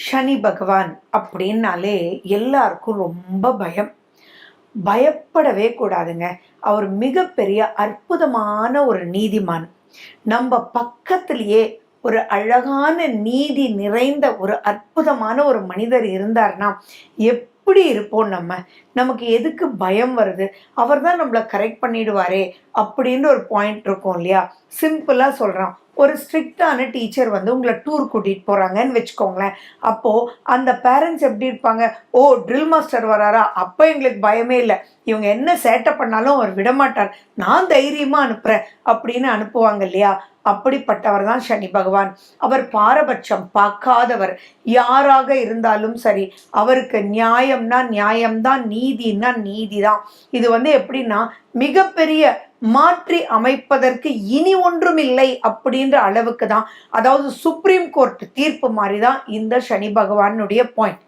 சனி பகவான் அப்படின்னாலே எல்லாருக்கும் ரொம்ப பயம். பயப்படவே கூடாதுங்க. அவர் மிகப்பெரிய அற்புதமான ஒரு நீதிமான். நம்ம பக்கத்திலேயே ஒரு அழகான நீதி நிறைந்த ஒரு அற்புதமான ஒரு மனிதர் இருந்தார்னா எப்படி இருப்போம் நம்ம? நமக்கு எதுக்கு பயம் வருது? அவர் தான் நம்மளை கரெக்ட் பண்ணிடுவாரே அப்படின்னு ஒரு பாயிண்ட் இருக்கும் இல்லையா? சிம்பிளாக சொல்கிறான். ஒரு ஸ்ட்ரிக்டான டீச்சர் வந்து உங்களை டூர் கூட்டிகிட்டு போகிறாங்கன்னு வச்சுக்கோங்களேன். அப்போது அந்த பேரண்ட்ஸ் எப்படி இருப்பாங்க? ஓ, ட்ரில் மாஸ்டர் வராரா, அப்போ எங்களுக்கு பயமே இல்லை, இவங்க என்ன சேட்டை பண்ணாலும் அவர் விடமாட்டார், நான் தைரியமாக அனுப்புகிறேன் அப்படின்னு அனுப்புவாங்க இல்லையா? அப்படிப்பட்டவர் தான் சனி பகவான். அவர் பாரபட்சம் பார்க்காதவர். யாராக இருந்தாலும் சரி, அவருக்கு நியாயம்னா நியாயம்தான், நீதினா நீதிதான். இது வந்து எப்படின்னா மிகப்பெரிய மாற்றி அமைப்பதற்கு இனி ஒன்றும் இல்லை அப்படின்ற அளவுக்கு தான், அதாவது சுப்ரீம் கோர்ட் தீர்ப்பு மாதிரி தான் இந்த சனி பகவானுடைய பாயிண்ட்.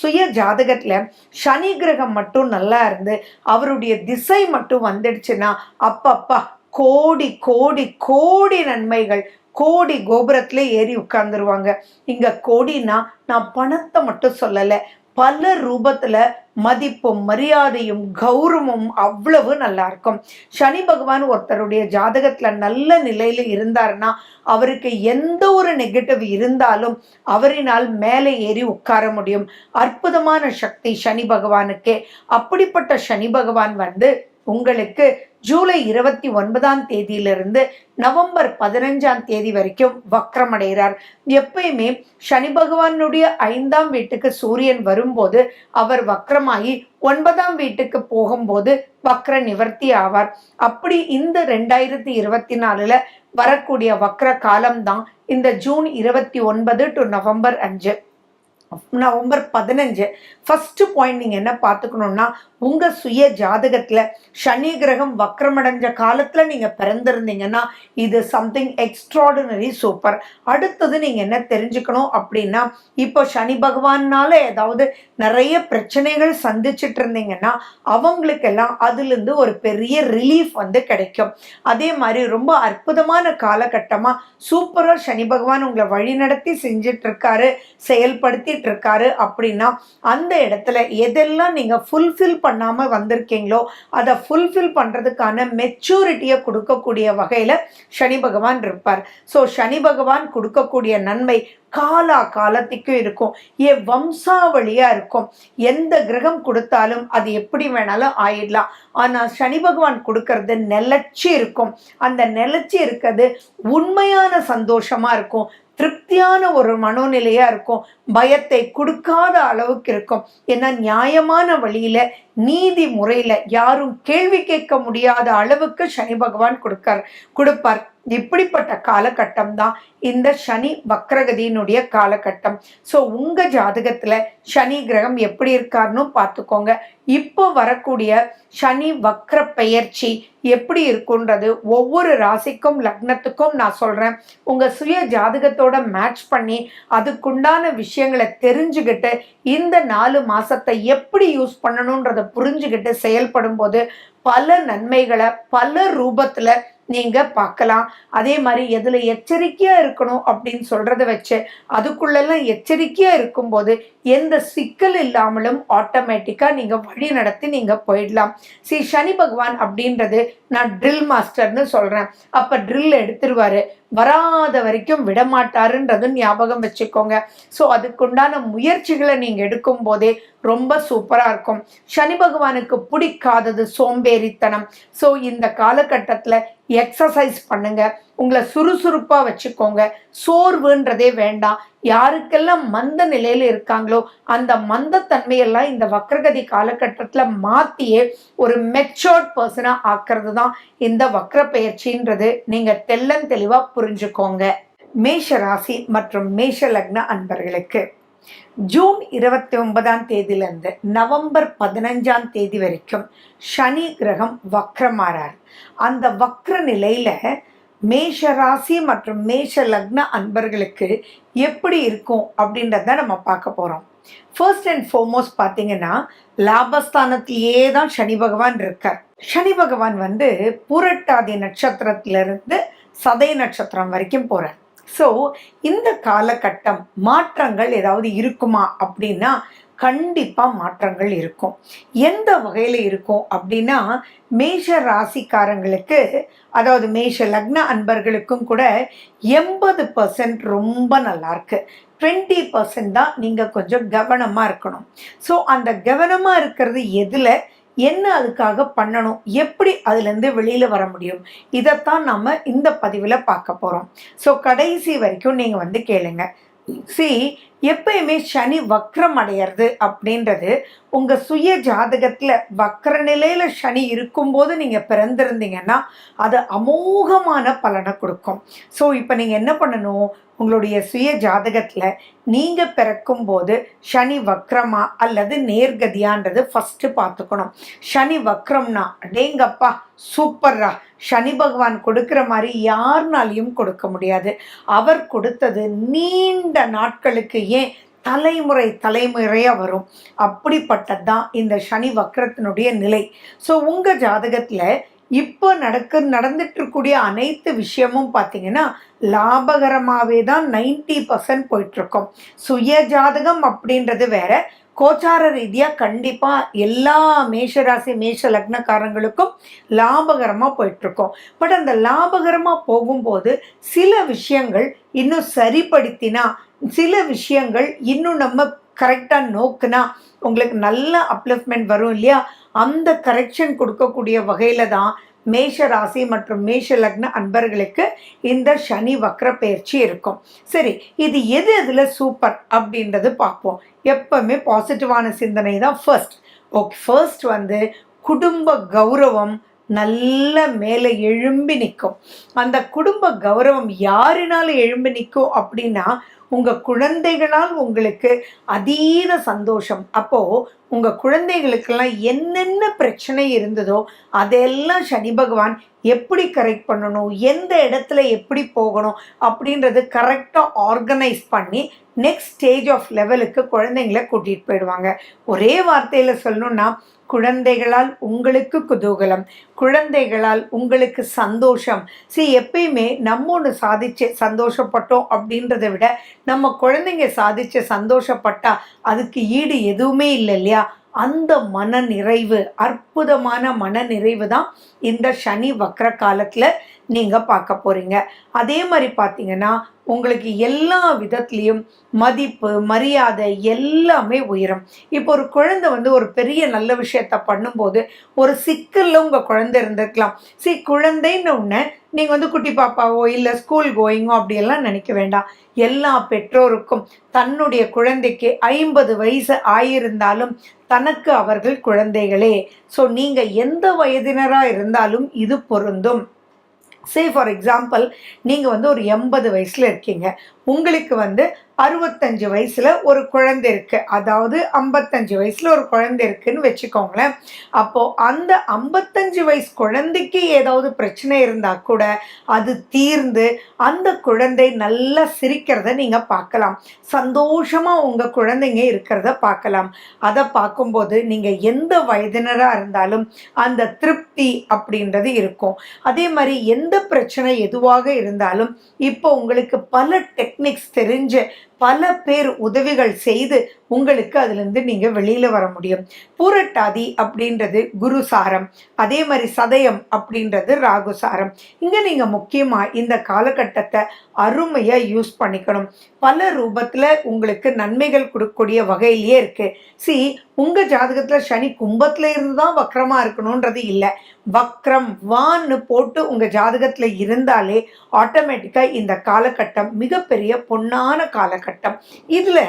சுய ஜாதகத்துல சனி கிரகம் மட்டும் நல்லா இருந்து அவருடைய திசை மட்டும் வந்துடுச்சுன்னா அப்பப்பா கோடி கோடி கோடி நன்மைகள், கோடி கோபுரத்துல ஏறி உட்கார்ந்துருவாங்க. இங்க கோடினா நான் பணத்தை மட்டும் சொல்லலை, பல ரூபத்துல மதிப்பும் மரியாதையும் கௌரவமும் அவ்வளவு நல்லா இருக்கும். சனி பகவான் ஒருத்தருடைய ஜாதகத்துல நல்ல நிலையில இருந்தாருன்னா அவருக்கு எந்த ஒரு நெகட்டிவ் இருந்தாலும் அவரினால் மேலே ஏறி உட்கார முடியும். அற்புதமான சக்தி சனி பகவானுக்கே. அப்படிப்பட்ட சனி பகவான் வந்து உங்களுக்கு ஜூலை 29ஆம் தேதியிலிருந்து நவம்பர் 15ஆம் தேதி வரைக்கும் வக்ரம் அடைகிறார். எப்பயுமே சனி பகவானுடைய 5ஆம் வீட்டுக்கு சூரியன் வரும்போது அவர் வக்ரமாகி 9ஆம் வீட்டுக்கு போகும்போது வக்ர நிவர்த்தி ஆவார். அப்படி இந்த 2024 வரக்கூடிய வக்ர காலம்தான் இந்த June 29 to November 5. November 15 first point நீங்க என்ன பார்த்துக்கணும்னா, உங்க சுய ஜாதகத்துல சனி கிரகம் வக்ரமடைஞ்ச காலத்துல நீங்க பிறந்திருந்தீங்கன்னா இது சம்திங் எக்ஸ்ட்ராடினரி சூப்பர். அடுத்தது நீங்க என்ன தெரிஞ்சுக்கணும் அப்படின்னா, இப்போ சனி பகவானால ஏதாவது நிறைய பிரச்சனைகள் சந்திச்சுட்டு இருந்தீங்கன்னா அவங்களுக்கெல்லாம் அதுல இருந்து ஒரு பெரிய ரிலீஃப் வந்து கிடைக்கும். அதே மாதிரி ரொம்ப அற்புதமான காலகட்டமா சூப்பரா சனி பகவான் உங்களை வழி நடத்தி செஞ்சிட்டு இருக்காரு, செயல்படுத்தி இருக்காரு அப்படின்னா அந்த இடத்துல எதெல்லாம் நீங்க ஃபுல்ஃபில் பண்ணாம வந்திருக்கீங்களோ அதை ஃபுல்ஃபில் பண்றதுக்கான மெச்சூரிட்டியை கொடுக்கக்கூடிய வகையில சனி பகவான் இருப்பார். ஸோ சனி பகவான் கொடுக்கக்கூடிய நன்மை காலா காலத்துக்கும் இருக்கும், வம்சாவளியா இருக்கும். எந்த கிரகம் கொடுத்தாலும் அது எப்படி வேணாலும் ஆயிடலாம். ஆனா சனி பகவான் கொடுக்கறது நிலைச்சி இருக்கும். அந்த நிலைச்சி இருக்கிறது உண்மையான சந்தோஷமா இருக்கும், திருப்தியான ஒரு மனோநிலையா இருக்கும், பயத்தை கொடுக்காத அளவுக்கு இருக்கும். ஏன்னா நியாயமான வழியில நீதி முறையில யாரும் கேள்வி கேட்க முடியாத அளவுக்கு சனி பகவான் கொடுப்பார். இப்படிப்பட்ட காலகட்டம் தான் இந்த சனி வக்ரகதியினுடைய காலகட்டம். ஸோ உங்க ஜாதகத்துல சனி கிரகம் எப்படி இருக்காருன்னு பார்த்துக்கோங்க. இப்போ வரக்கூடிய சனி வக்ர பெயர்ச்சி எப்படி இருக்குன்றது ஒவ்வொரு ராசிக்கும் லக்னத்துக்கும் நான் சொல்றேன். உங்க சுய ஜாதகத்தோட மேட்ச் பண்ணி அதுக்குண்டான விஷயங்களை தெரிஞ்சுக்கிட்டு இந்த 4 மாசத்தை எப்படி யூஸ் பண்ணணுன்றதை புரிஞ்சுக்கிட்டு செயல்படும் போது பல நன்மைகளை பல ரூபத்துல நீங்க பார்க்கலாம். அதே மாதிரி எதுல எச்சரிக்கையா இருக்கணும் அப்படின்னு சொல்றத வச்சு அதுக்குள்ளெல்லாம் எச்சரிக்கையா இருக்கும்போது எந்த சிக்கல் இல்லாமலும் ஆட்டோமேட்டிக்கா நீங்க வழி நடத்தி நீங்க போயிடலாம். சனி பகவான் அப்படின்றது நான் ட்ரில் மாஸ்டர்னு சொல்றேன். அப்ப ட்ரில் எடுத்துருவாரு, வராத வரைக்கும் விடமாட்டாருன்றது ஞாபகம் வச்சுக்கோங்க. ஸோ அதுக்குண்டான முயற்சிகளை நீங்க எடுக்கும் போதே ரொம்ப சூப்பரா இருக்கும். சனி பகவானுக்கு பிடிக்காதது சோம்பேறித்தனம். ஸோ இந்த காலகட்டத்துல எக்ஸசைஸ் பண்ணுங்க, உங்களை சுறுசுறுப்பா வச்சுக்கோங்க. சோர்வுன்றதே வேண்டாம். யாருக்கெல்லாம் மந்த நிலையில இருக்காங்களோ அந்த மந்த தன்மையெல்லாம் இந்த வக்ரகதி காலகட்டத்துல மாத்தியே ஒரு மெச்சோர்ட் பர்சனா ஆக்குறது தான் இந்த வக்ர பெயர்ச்சின்றது. நீங்க தெள்ளன் தெளிவா புரிஞ்சுக்கோங்க. மேஷ ராசி மற்றும் மேஷ லக்ன அன்பர்களுக்கு ஜூன் 29ஆம் தேதியிலிருந்து நவம்பர் 15ஆம் தேதி வரைக்கும் சனி கிரகம் வக்ரமாறார். அந்த வக்ர நிலையில மேஷ ராசி மற்றும் மேஷ லக்ன அன்பர்களுக்கு எப்படி இருக்கும் அப்படின்றத நம்ம பார்க்க போறோம். ஃபர்ஸ்ட் அண்ட் ஃபார்மோஸ்ட் பார்த்தீங்கன்னா லாபஸ்தானத்திலேயே தான் சனி பகவான் இருக்கார். சனி பகவான் வந்து புரட்டாதி நட்சத்திரத்திலிருந்து சதய நட்சத்திரம் வரைக்கும் போறார். ஸோ இந்த காலகட்டம் மாற்றங்கள் ஏதாவது இருக்குமா அப்படின்னா கண்டிப்பாக மாற்றங்கள் இருக்கும். எந்த வகையில் இருக்கும் அப்படின்னா, மேஷ ராசிக்காரங்களுக்கு, அதாவது மேஷ லக்ன அன்பர்களுக்கும் கூட 80% ரொம்ப நல்லா இருக்கு. 20% தான் நீங்கள் கொஞ்சம் கவனமாக இருக்கணும். ஸோ அந்த கவனமாக இருக்கிறது எதில், என்ன அதுக்காக பண்ணணும், எப்படி அதுலேருந்து வெளியில் வர முடியும், இதைத்தான் நம்ம இந்த பதிவில் பார்க்க போகிறோம். ஸோ கடைசி வரைக்கும் நீங்கள் வந்து கேளுங்க. சி, எப்பயுமே சனி வக்ரம் அடையிறது அப்படின்றது உங்கள் சுய ஜாதகத்தில் வக்ர நிலையில் சனி இருக்கும்போது நீங்கள் பிறந்திருந்தீங்கன்னா அது அமோகமான பலனை கொடுக்கும். ஸோ இப்போ நீங்கள் என்ன பண்ணணும், உங்களுடைய சுய ஜாதகத்தில் நீங்கள் பிறக்கும்போது சனி வக்ரமா அல்லது நேர்கதியான்றது ஃபஸ்ட்டு பார்த்துக்கணும். சனி வக்ரம்னா அடேங்கப்பா சூப்பர்ரா, சனி பகவான் கொடுக்குற மாதிரி யாருனாலையும் கொடுக்க முடியாது. அவர் கொடுத்தது நீண்ட நாட்களுக்கு, ஏன் தலைமுறையாக வரும். அப்படிப்பட்டது தான் இந்த சனி வக்ரத்தினுடைய நிலை. ஸோ உங்கள் ஜாதகத்தில் இப்போ நடந்துட்டு இருக்கக்கூடிய அனைத்து விஷயமும் பார்த்தீங்கன்னா லாபகரமாகவே தான் 90% போயிட்டுருக்கோம். சுய ஜாதகம் அப்படின்றது வேற, கோச்சார ரீதியாக கண்டிப்பாக எல்லா மேஷராசி மேஷ லக்னக்காரங்களுக்கும் லாபகரமாக போயிட்டுருக்கோம். பட் அந்த லாபகரமாக போகும்போது சில விஷயங்கள் இன்னும் சரிப்படுத்தினா, சில விஷயங்கள் இன்னும் நம்ம கரெக்டாக நோக்குனா உங்களுக்கு நல்ல அப்லிஃப்ட்மெண்ட் வரும் இல்லையா. அந்த கரெக்ஷன் கொடுக்கக்கூடிய வகையில் தான் மேஷ ராசி மற்றும் மேஷ லக்ன அன்பர்களுக்கு இந்த சனி வக்ர பயிற்சி இருக்கும். சரி, இது எது எதில் சூப்பர் அப்படின்றது பார்ப்போம். எப்பவுமே பாசிட்டிவான சிந்தனை தான் ஃபர்ஸ்ட். ஓகே, ஃபர்ஸ்ட் வந்து குடும்ப கௌரவம் நல்ல மேலே எழும்பி நிற்கும். அந்த குடும்ப கௌரவம் யாரினால எழும்பி நிற்கும் அப்படின்னா உங்கள் குழந்தைகளால் உங்களுக்கு அதீத சந்தோஷம். அப்போது உங்கள் குழந்தைகளுக்கெல்லாம் என்னென்ன பிரச்சனை இருந்ததோ அதெல்லாம் சனி பகவான் எப்படி கரெக்ட் பண்ணணும், எந்த இடத்துல எப்படி போகணும் அப்படின்றது கரெக்டாக ஆர்கனைஸ் பண்ணி நெக்ஸ்ட் ஸ்டேஜ் ஆஃப் லெவலுக்கு குழந்தைங்கள கூட்டிகிட்டு போயிடுவாங்க. ஒரே வார்த்தையில் சொல்லணுன்னா, குழந்தைகளால் உங்களுக்கு குதூகலம், குழந்தைகளால் உங்களுக்கு சந்தோஷம். எப்பயுமே நம்ம ஒன்று சாதிச்சு சந்தோஷப்பட்டோம் அப்படின்றத விட நம்ம குழந்தைங்க சாதிச்சு சந்தோஷப்பட்டா அதுக்கு ஈடு எதுவுமே இல்லை இல்லையா. அந்த மன நிறைவு, அற்புதமான மன நிறைவு தான் இந்த சனி வக்ர காலத்தில் நீங்கள் பார்க்க போகிறீங்க. அதே மாதிரி பார்த்தீங்கன்னா உங்களுக்கு எல்லா விதத்துலேயும் மதிப்பு மரியாதை எல்லாமே உயரும். இப்போ ஒரு குழந்தை வந்து ஒரு பெரிய நல்ல விஷயத்த பண்ணும்போது ஒரு சிக்கலில் உங்கள் குழந்தை இருந்திருக்கலாம். குழந்தைன்னு ஒன்று நீங்கள் வந்து குட்டி பாப்பாவோ இல்லை ஸ்கூல் கோயிங்கோ அப்படியெல்லாம் நினைக்க வேண்டாம். எல்லா பெற்றோருக்கும் தன்னுடைய குழந்தைக்கு 50 வயசு ஆயிருந்தாலும் தனக்கு அவர்கள் குழந்தைகளே. ஸோ நீங்கள் எந்த வயதினராக இருந்தாலும் இது பொருந்தும். ஃபார் எக்ஸாம்பிள், நீங்கள் வந்து ஒரு 80 வயசில் இருக்கீங்க, உங்களுக்கு வந்து 65 வயசில் ஒரு குழந்தை இருக்குது, அதாவது 55 வயசில் ஒரு குழந்தை இருக்குதுன்னு வச்சுக்கோங்களேன். அப்போது அந்த 55 வயசு குழந்தைக்கு ஏதாவது பிரச்சனை இருந்தால் கூட அது தீர்ந்து அந்த குழந்தை நல்லா சிரிக்கிறத நீங்கள் பார்க்கலாம். சந்தோஷமாக உங்கள் குழந்தைங்க இருக்கிறத பார்க்கலாம். அதை பார்க்கும்போது நீங்கள் எந்த வயதினராக இருந்தாலும் அந்த திருப்தி அப்படின்றது இருக்கும். அதே மாதிரி எந்த பிரச்சனை எதுவாக இருந்தாலும் இப்போ உங்களுக்கு பல டெக்னிக்ஸ் தெரிஞ்சு பல பேர் உதவிகள் செய்து உங்களுக்கு அதுலேருந்து நீங்கள் வெளியில் வர முடியும். பூரட்டாதி அப்படின்றது குருசாரம், அதே மாதிரி சதயம் அப்படின்றது ராகுசாரம். இங்கே நீங்கள் முக்கியமாக இந்த காலகட்டத்தை அருமையாக யூஸ் பண்ணிக்கணும். பல ரூபத்தில் உங்களுக்கு நன்மைகள் கொடுக்கக்கூடிய வகையிலேயே இருக்குது. உங்கள் ஜாதகத்தில் சனி கும்பத்தில் இருந்து தான் வக்ரமாக இருக்கணுன்றது இல்லை. வக்ரம் வான்னு போட்டு உங்கள் ஜாதகத்தில் இருந்தாலே ஆட்டோமேட்டிக்காக இந்த காலகட்டம் மிகப்பெரிய பொன்னான காலகட்டம். இதில்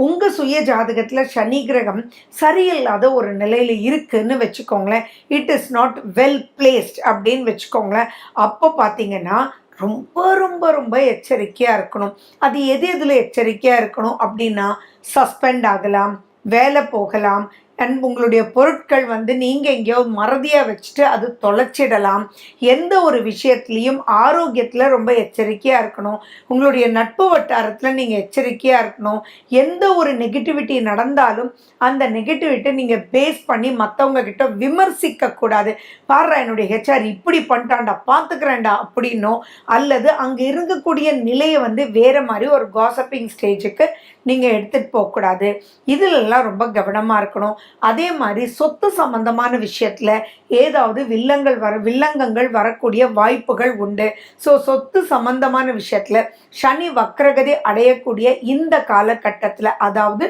உங்கள் சுய ஜாதகத்தில் சனி கிரகம் சரியில்லாத ஒரு நிலையில் இருக்குன்னு வச்சுக்கோங்களேன், it is not well placed அப்படின்னு வச்சுக்கோங்களேன். அப்போ பார்த்தீங்கன்னா ரொம்ப ரொம்ப ரொம்ப எச்சரிக்கையாக இருக்கணும். அது எதில் எச்சரிக்கையாக இருக்கணும் அப்படின்னா, சஸ்பெண்ட் ஆகலாம், வேலை போகலாம், அண்ட் உங்களுடைய பொருட்கள் வந்து நீங்கள் எங்கேயோ மறதியாக வச்சுட்டு அது தொலைச்சிடலாம். எந்த ஒரு விஷயத்துலையும் ஆரோக்கியத்தில் ரொம்ப எச்சரிக்கையாக இருக்கணும். உங்களுடைய நட்பு வட்டாரத்தில் நீங்கள் எச்சரிக்கையாக இருக்கணும். எந்த ஒரு நெகட்டிவிட்டி நடந்தாலும் அந்த நெகட்டிவிட்டி நீங்கள் பேஸ் பண்ணி மற்றவங்க கிட்ட விமர்சிக்கக்கூடாது. பாடுறா என்னுடைய ஹெச்ஆர் இப்படி பண்ணிட்டான்டா பார்த்துக்கிறேன்டா அப்படின்னோ, அல்லது அங்கே இருக்கக்கூடிய நிலையை வந்து வேறு மாதிரி ஒரு காசப்பிங் ஸ்டேஜுக்கு நீங்கள் எடுத்துகிட்டு போகக்கூடாது. இதிலெல்லாம் ரொம்ப கவனமாக இருக்கணும். அதே மாதிரி சொத்து சம்பந்தமான விஷயத்தில் ஏதாவது வில்லங்கங்கள் வரக்கூடிய வாய்ப்புகள் உண்டு. ஸோ சொத்து சம்பந்தமான விஷயத்தில் சனி வக்ரகதி அடையக்கூடிய இந்த காலகட்டத்தில், அதாவது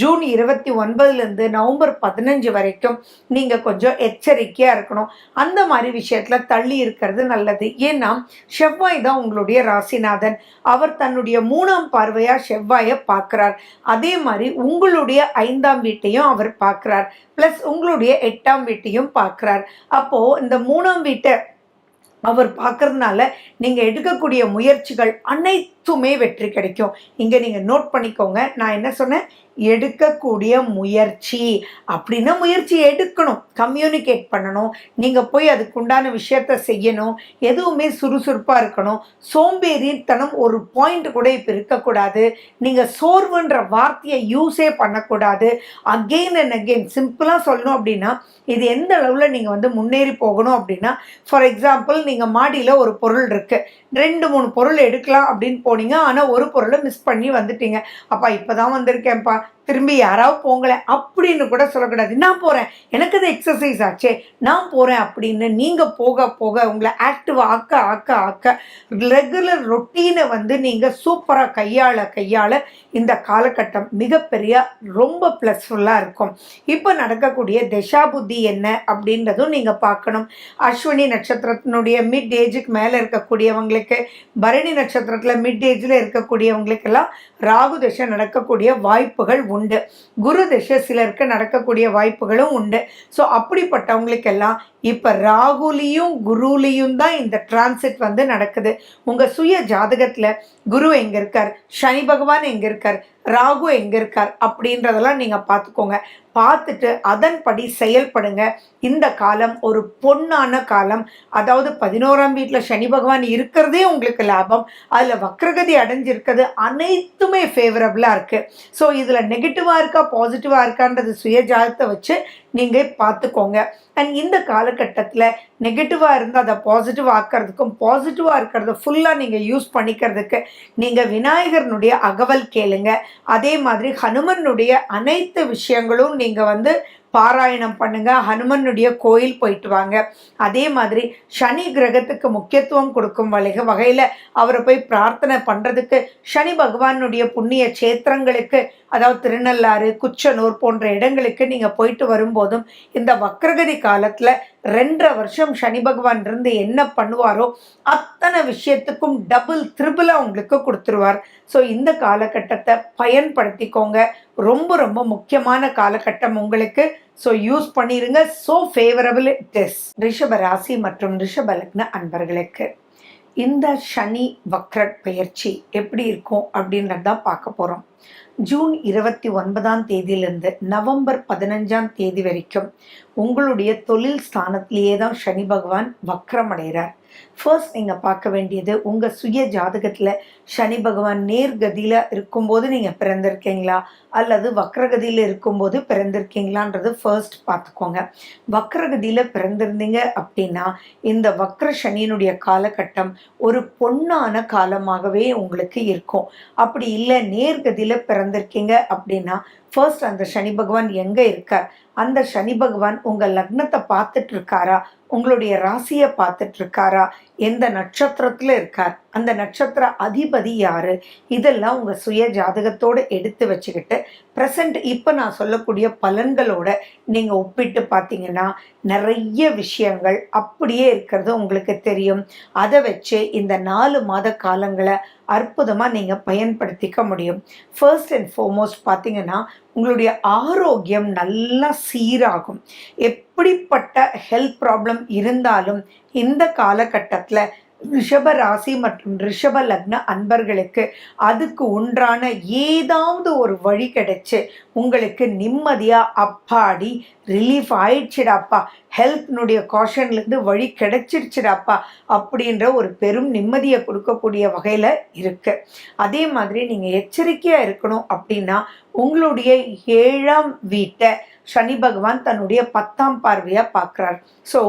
ஜூன் 29லேருந்து நவம்பர் 15 வரைக்கும் நீங்கள் கொஞ்சம் எச்சரிக்கையாக இருக்கணும். அந்த மாதிரி விஷயத்தில் தள்ளி இருக்கிறது நல்லது. ஏன்னா செவ்வாய் தான் உங்களுடைய ராசிநாதன். அவர் தன்னுடைய 3ஆம் பார்வையாக செவ்வாயை பார்க்குறார். அதே மாதிரி உங்களுடைய 5ஆம் வீட்டையும் அவர் பார்க்குறார். ப்ளஸ் உங்களுடைய 8ஆம் வீட்டையும் பார்க்குறார். அப்போது இந்த 3ஆம் வீட்டை அவர் பார்க்கறதுனால நீங்கள் எடுக்கக்கூடிய முயற்சிகள் அனைத்துமே வெற்றி கிடைக்கும். இங்கே நீங்கள் நோட் பண்ணிக்கோங்க, நான் என்ன சொன்னேன், எடுக்கக்கூடிய முயற்சி அப்படின்னா முயற்சி எடுக்கணும், கம்யூனிகேட் பண்ணணும், நீங்கள் போய் அதுக்குண்டான விஷயத்த செய்யணும், எதுவுமே சுறுசுறுப்பாக இருக்கணும். சோம்பேறித்தனம் ஒரு பாயிண்ட் கூட இப்போ இருக்கக்கூடாது. நீங்கள் சோர்வுன்ற வார்த்தையை யூஸே பண்ணக்கூடாது. அகெயின் அண்ட் அகெயின் சிம்பிளாக சொல்லணும் அப்படின்னா, இது எந்த அளவில் நீங்கள் வந்து முன்னேறி போகணும் அப்படின்னா, ஃபார் எக்ஸாம்பிள் நீங்கள் மாடியில் ஒரு பொருள் இருக்குது, 2-3 பொருள் எடுக்கலாம் அப்படின்னு போனீங்க, ஆனால் ஒரு பொருளை மிஸ் பண்ணி வந்துட்டீங்க. அப்பா இப்போ தான் வந்திருக்கேன்ப்பா, திரும்பி யாராவது போங்களேன் அப்படின்னு கூட சொல்லக்கூடாது. நான் போகிறேன், எனக்கு அது எக்ஸசைஸ் ஆச்சே, நான் போகிறேன் அப்படின்னு நீங்கள் போக போக உங்களை ஆக்டிவ் ஆக்க ஆக்க ஆக்க ரெகுலர் ரொட்டீனை வந்து நீங்கள் சூப்பராக கையாள இந்த காலகட்டம் மிகப்பெரிய ரொம்ப ப்ளஸ்ஃபுல்லாக இருக்கும். இப்போ நடக்கக்கூடிய தசாபுத்தி என்ன அப்படின்றதும் நீங்கள் பார்க்கணும். அஸ்வினி நட்சத்திரத்தினுடைய மிட் ஏஜுக்கு மேலே இருக்கக்கூடியவங்களுக்கு, பரணி நட்சத்திரத்தில் மிட் ஏஜில் இருக்கக்கூடியவங்களுக்கெல்லாம் ராகு தசை நடக்கக்கூடிய வாய்ப்புகள் உண்டு. குரு தசை சிலருக்கு நடக்கக்கூடிய வாய்ப்புகளும் உண்டு. ஸோ அப்படிப்பட்டவங்களுக்கெல்லாம் இப்போ ராகுலியும் குருலியும் தான் இந்த டிரான்சிட் வந்து நடக்குது. உங்கள் சுய ஜாதகத்தில் குரு எங்கே இருக்கார், சனி பகவான் எங்கே இருக்கார், ராகு எங்கே இருக்கார் அப்படின்றதெல்லாம் நீங்கள் பார்த்துக்கோங்க. பார்த்துட்டு அதன்படி செயல்படுங்க. இந்த காலம் ஒரு பொன்னான காலம். அதாவது 11ஆம் வீட்டில் சனி பகவான் இருக்கிறதே உங்களுக்கு லாபம். அதில் வக்ரகதி அடைஞ்சிருக்கிறது அனைத்துமே ஃபேவரபிளாக இருக்குது. ஸோ இதில் நெகட்டிவாக இருக்கா பாசிட்டிவாக இருக்கான்றது சுய ஜாதகத்தை வச்சு நீங்கள் பார்த்துக்கோங்க. அண்ட் இந்த காலகட்டத்தில் நெகட்டிவாக இருந்தால் அதை பாசிட்டிவ் ஆக்கிறதுக்கும், பாசிட்டிவாக இருக்கிறத ஃபுல்லாக நீங்கள் யூஸ் பண்ணிக்கிறதுக்கு நீங்கள் விநாயகர்னுடைய அகவல் கேளுங்க. அதே மாதிரி ஹனுமனுடைய அனைத்து விஷயங்களும் நீங்கள் வந்து பாராயணம் பண்ணுங்க. ஹனுமனுடைய கோயில் போயிட்டு வாங்க. அதே மாதிரி சனி கிரகத்துக்கு முக்கியத்துவம் கொடுக்கும் வகையில் அவரை போய் பிரார்த்தனை பண்ணுறதுக்கு சனி பகவானுடைய புண்ணிய சேத்திரங்களுக்கு, அதாவது திருநள்ளாறு, குச்சனூர் போன்ற இடங்களுக்கு நீங்கள் போயிட்டு வரும்போதும் இந்த வக்ரகதி காலத்தில் 2.5 வருஷம் சனி பகவான் இருந்து என்ன பண்ணுவாரோ அத்தனை விஷயத்துக்கும் டபுள் ட்ரிபிளாக உங்களுக்கு கொடுத்துருவார். ஸோ இந்த காலகட்டத்தை பயன்படுத்திக்கோங்க. ரொம்ப ரொம்ப முக்கியமான காலகட்டம் உங்களுக்கு. ஸோ யூஸ் பண்ணிடுங்க. So favourable it is. ரிஷப ராசி மற்றும் ரிஷப லக்ன அன்பர்களுக்கு இந்த சனி வக்ர பெயர்ச்சி எப்படி இருக்கும் அப்படின்றது தான் பார்க்க போகிறோம். ஜூன் 29ஆம் தேதியிலிருந்து நவம்பர் 15ஆம் தேதி வரைக்கும் உங்களுடைய தொழில் ஸ்தானத்திலேயே தான் சனி பகவான் வக்ரம் அடைகிறார். ஃபர்ஸ்ட் நீங்கள் பார்க்க வேண்டியது, உங்கள் சுய ஜாதகத்தில் சனி பகவான் நேர்கதியில் இருக்கும்போது நீங்கள் பிறந்திருக்கீங்களா அல்லது வக்ரகதியில் இருக்கும்போது பிறந்திருக்கீங்களான்றது ஃபர்ஸ்ட் பார்த்துக்கோங்க. வக்ரகதியில் பிறந்திருந்தீங்க அப்படின்னா இந்த வக்ர சனியினுடைய காலகட்டம் ஒரு பொன்னான காலமாகவே உங்களுக்கு இருக்கும். அப்படி இல்லை நேர்கதியில் பிறந்திருக்கீங்க அப்படின்னா ஃபர்ஸ்ட் அந்த சனி பகவான் எங்கே இருக்கார், அந்த சனி பகவான் உங்கள் லக்னத்தை பார்த்துட்டு இருக்காரா, உங்களுடைய ராசியை பார்த்துட்டு இருக்காரா, எந்த நட்சத்திரத்தில் இருக்கார், அந்த நட்சத்திர அதிபதி யாரு, இதெல்லாம் உங்கள் சுய ஜாதகத்தோடு எடுத்து வச்சுக்கிட்டு ப்ரெசண்ட் இப்போ நான் சொல்லக்கூடிய பலன்களோட நீங்கள் ஒப்பிட்டு பார்த்தீங்கன்னா நிறைய விஷயங்கள் அப்படியே இருக்கிறது உங்களுக்கு தெரியும். அதை வச்சு இந்த 4 மாத காலங்களை அற்புதமாக நீங்கள் பயன்படுத்திக்க முடியும். ஃபர்ஸ்ட் அண்ட் ஃபார்மோஸ்ட் பார்த்தீங்கன்னா உங்களுடைய ஆரோக்கியம் நல்லா சீராகும். எப்படிப்பட்ட ஹெல்த் ப்ராப்ளம் இருந்தாலும் இந்த காலகட்டத்தில் ரிஷப ராசி மற்றும் ரிஷப லக்ன அன்பர்களுக்கு அதுக்கு உண்டான ஏதாவது ஒரு வழி கிடைச்சு உங்களுக்கு நிம்மதியா அப்பாடி ரிலீஃப் ஆயிடுச்சுடாப்பா, ஹெல்த்னுடைய காஷன்லேருந்து வழி கிடைச்சிருச்சுடாப்பா அப்படின்ற ஒரு பெரும் நிம்மதியை கொடுக்கக்கூடிய வகையில் இருக்கு. அதே மாதிரி நீங்கள் எச்சரிக்கையாக இருக்கணும் அப்படின்னா உங்களுடைய 7ஆம் வீட்டை சனி பகவான் தன்னுடைய 10ஆம் பார்வையாக பார்க்குறார். ஸோ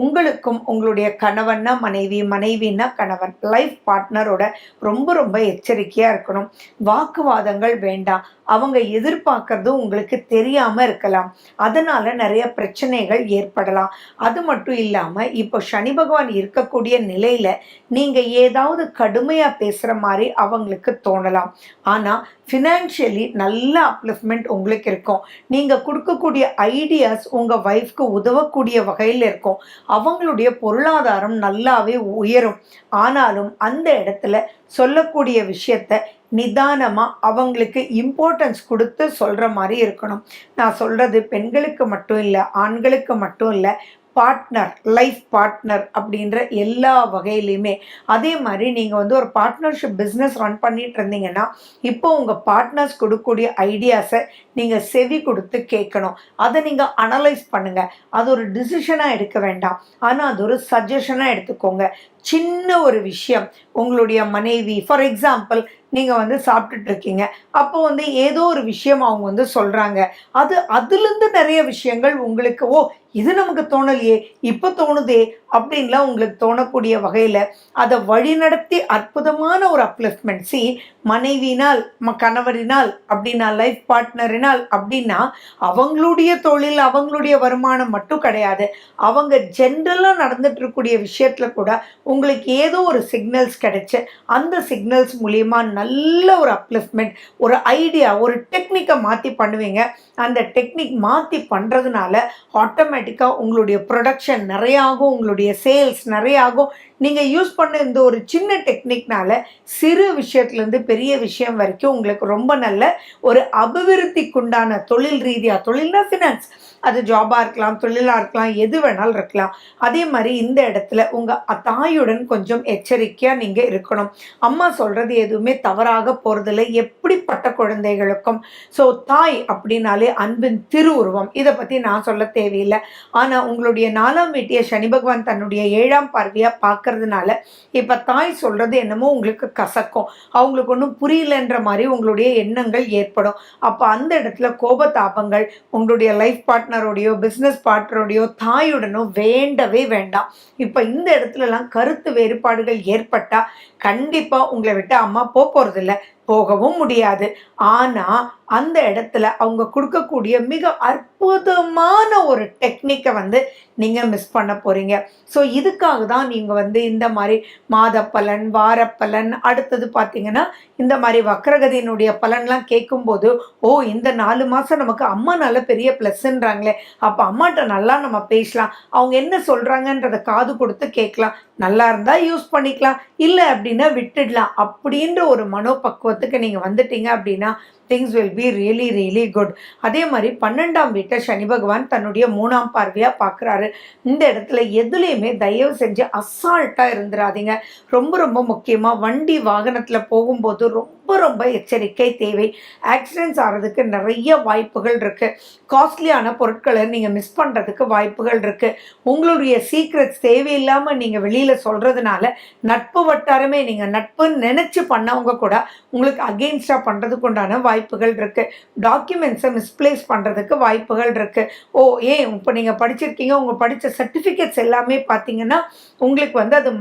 உங்களுக்கும் உங்களுடைய கணவன்னா மனைவி, மனைவின்னா கணவன், லைஃப் பார்ட்னரோட ரொம்ப ரொம்ப எச்சரிக்கையாக இருக்கணும். வாக்குவாதங்கள் வேண்டாம். அவங்க எதிர்பார்க்கறது உங்களுக்கு தெரியாமல் இருக்கலாம், அதனால் நிறைய பிரச்சனைகள் ஏற்படலாம். அது மட்டும் இல்லாமல் இப்போ சனி பகவான் இருக்கக்கூடிய நிலையில் நீங்கள் ஏதாவது கடுமையாக பேசுகிற மாதிரி அவங்களுக்கு தோணலாம். ஆனால் ஃபினான்ஷியலி நல்ல அப்லிஃப்ட்மெண்ட் உங்களுக்கு இருக்கும். நீங்கள் கொடுக்கக்கூடிய ஐடியாஸ் உங்கள் ஒய்ஃப்க்கு உதவக்கூடிய வகையில் இருக்கும். அவங்களுடைய பொருளாதாரம் நல்லாவே உயரும். ஆனாலும் அந்த இடத்துல சொல்லக்கூடிய விஷயத்த நிதானமாக அவங்களுக்கு இம்பார்ட்டன்ஸ் கொடுத்து சொல்கிற மாதிரி இருக்கணும். நான் சொல்கிறது பெண்களுக்கு மட்டும் இல்லை, ஆண்களுக்கு மட்டும் இல்லை, பார்ட்னர், லைஃப் பார்ட்னர் அப்படின்ற எல்லா வகையிலையுமே. அதே மாதிரி நீங்கள் ஒரு பார்ட்னர்ஷிப் பிஸ்னஸ் ரன் பண்ணிட்டு இருந்தீங்கன்னா இப்போ உங்கள் பார்ட்னர்ஸ் கொடுக்கக்கூடிய ஐடியாஸை நீங்கள் செவி கொடுத்து கேட்கணும். அதை நீங்கள் அனலைஸ் பண்ணுங்கள். அது ஒரு டிசிஷனாக எடுக்க வேண்டாம், ஆனால் அது ஒரு சஜஷனாக எடுத்துக்கோங்க. சின்ன ஒரு விஷயம், உங்களுடைய மனைவி ஃபார் எக்ஸாம்பிள் நீங்கள் சாப்பிட்டுட்டு இருக்கீங்க, அப்போ ஏதோ ஒரு விஷயம் அவங்க சொல்கிறாங்க, அதுலேருந்து நிறைய விஷயங்கள் உங்களுக்கு இது நமக்கு தோணலையே, இப்போ தோணுதே அப்படின்லாம் உங்களுக்கு தோணக்கூடிய வகையில் அதை வழிநடத்தி அற்புதமான ஒரு அப்லிஃப்ட்மெண்ட். மனைவினால், கணவரினால் அப்படின்னா, லைஃப் பார்ட்னரினால் அப்படின்னா அவங்களுடைய தொழில், அவங்களுடைய வருமானம் மட்டும் கிடையாது, அவங்க ஜென்ரலாக நடந்துட்டு இருக்கக்கூடிய விஷயத்தில் கூட உங்களுக்கு ஏதோ ஒரு சிக்னல்ஸ் கிடைச்சு அந்த சிக்னல்ஸ் மூலியமா நல்ல ஒரு அப்லிஃப்ட்மெண்ட், ஒரு ஐடியா, ஒரு டெக்னிக்கை மாற்றி பண்ணுவீங்க. அந்த டெக்னிக் மாற்றி பண்ணுறதுனால ஆட்டோமேட்டிக்காக உங்களுடைய ப்ரொடக்ஷன் நிறையாகும், உங்களுடைய சேல்ஸ் நிறையாகும். நீங்கள் யூஸ் பண்ண இந்த ஒரு சின்ன டெக்னிக்னால சிறு விஷயத்துலேருந்து பெரிய விஷயம் வரைக்கும் உங்களுக்கு ரொம்ப நல்ல ஒரு அபிவிருத்திக்குண்டான தொழில் ரீதியாக, தொழில்னா ஃபினான்ஸ், அது ஜாபாக இருக்கலாம், தொழிலாக இருக்கலாம், எது வேணாலும் இருக்கலாம். அதே மாதிரி இந்த இடத்துல உங்கள் தாயுடன் கொஞ்சம் எச்சரிக்கையாக நீங்கள் இருக்கணும். அம்மா சொல்கிறது எதுவுமே தவறாக போகிறதில்ல எப்படிப்பட்ட குழந்தைகளுக்கும். ஸோ தாய் அப்படின்னாலே அன்பின் திருவுருவம், இதை பற்றி நான் சொல்ல தேவையில்லை. ஆனால் உங்களுடைய 4ஆம் வீட்டையை சனி பகவான் தன்னுடைய 7ஆம் பார்வையாக பார்க்கறதுனால இப்போ தாய் சொல்கிறது என்னமோ உங்களுக்கு கசக்கும், அவங்களுக்கு ஒன்றும் புரியலன்ற மாதிரி உங்களுடைய எண்ணங்கள் ஏற்படும். அப்போ அந்த இடத்துல கோபதாபங்கள் உங்களுடைய லைஃப் பார்ட்னரோடையோ பிஸ்னஸ் பார்ட்னரோடையோ தாயுடனோ வேண்டவே வேண்டாம். இப்போ இந்த இடத்துலலாம் கருத்து வேறுபாடுகள் ஏற்பட்டால் கண்டிப்பாக உங்களை விட்டு அம்மா போகிறதில்ல, போகவும் முடியாது. ஆனால் அந்த இடத்துல அவங்க கொடுக்கக்கூடிய மிக அற்புதமான ஒரு டெக்னிக்கை நீங்கள் மிஸ் பண்ண போகிறீங்க. ஸோ இதுக்காக தான் நீங்கள் இந்த மாதிரி மாத பலன், வாரப்பலன், அடுத்தது பார்த்தீங்கன்னா இந்த மாதிரி வக்ரகதியினுடைய பலன்லாம் கேட்கும்போது இந்த 4 மாதம் நமக்கு அம்மானால பெரிய ப்ளஸ்ன்றாங்களே, அப்போ அம்மாட்ட நல்லா நம்ம பேசலாம், அவங்க என்ன சொல்கிறாங்கன்றதை காது கொடுத்து கேட்கலாம், நல்லா இருந்தால் யூஸ் பண்ணிக்கலாம், இல்லை அப்படின்னா விட்டுடலாம் அப்படின்ற ஒரு மனோபக்குவத்துக்கு நீங்கள் வந்துட்டீங்க அப்படின்னா things will be really really good. அதே மாதிரி 12ஆம் வீட்டை சனி பகவான் தன்னுடைய 3ஆம் பார்வையாக பார்க்குறாரு. இந்த இடத்துல எதுலேயுமே தயவு செஞ்சு அசால்ட்டாக இருந்துடாதீங்க. ரொம்ப ரொம்ப முக்கியமாக வண்டி வாகனத்தில் போகும்போது ரொம்ப ரொம்ப எச்சரிக்கை தேவை. ஆக்சிடென்ட்ஸ் ஆகிறதுக்கு நிறைய வாய்ப்புகள் இருக்குது. காஸ்ட்லியான பொருட்களை நீங்கள் மிஸ் பண்ணுறதுக்கு வாய்ப்புகள் இருக்குது. உங்களுடைய சீக்ரெட்ஸ் தேவையில்லாமல் நீங்கள் வெளியில் சொல்கிறதுனால நட்பு வட்டாரமே நீங்கள் நட்புன்னு நினச்சி பண்ணவங்க கூட உங்களுக்கு அகெயின்ஸ்டாக பண்ணுறதுக்கு உண்டான வாய்ப்புகள் இருக்குது. டாக்குமெண்ட்ஸை மிஸ்பிளேஸ் பண்ணுறதுக்கு வாய்ப்புகள் இருக்குது. இப்போ நீங்கள் படிச்சிருக்கீங்க, உங்கள் படித்த சர்டிஃபிகேட்ஸ் எல்லாமே பார்த்தீங்கன்னா உங்களுக்கு அது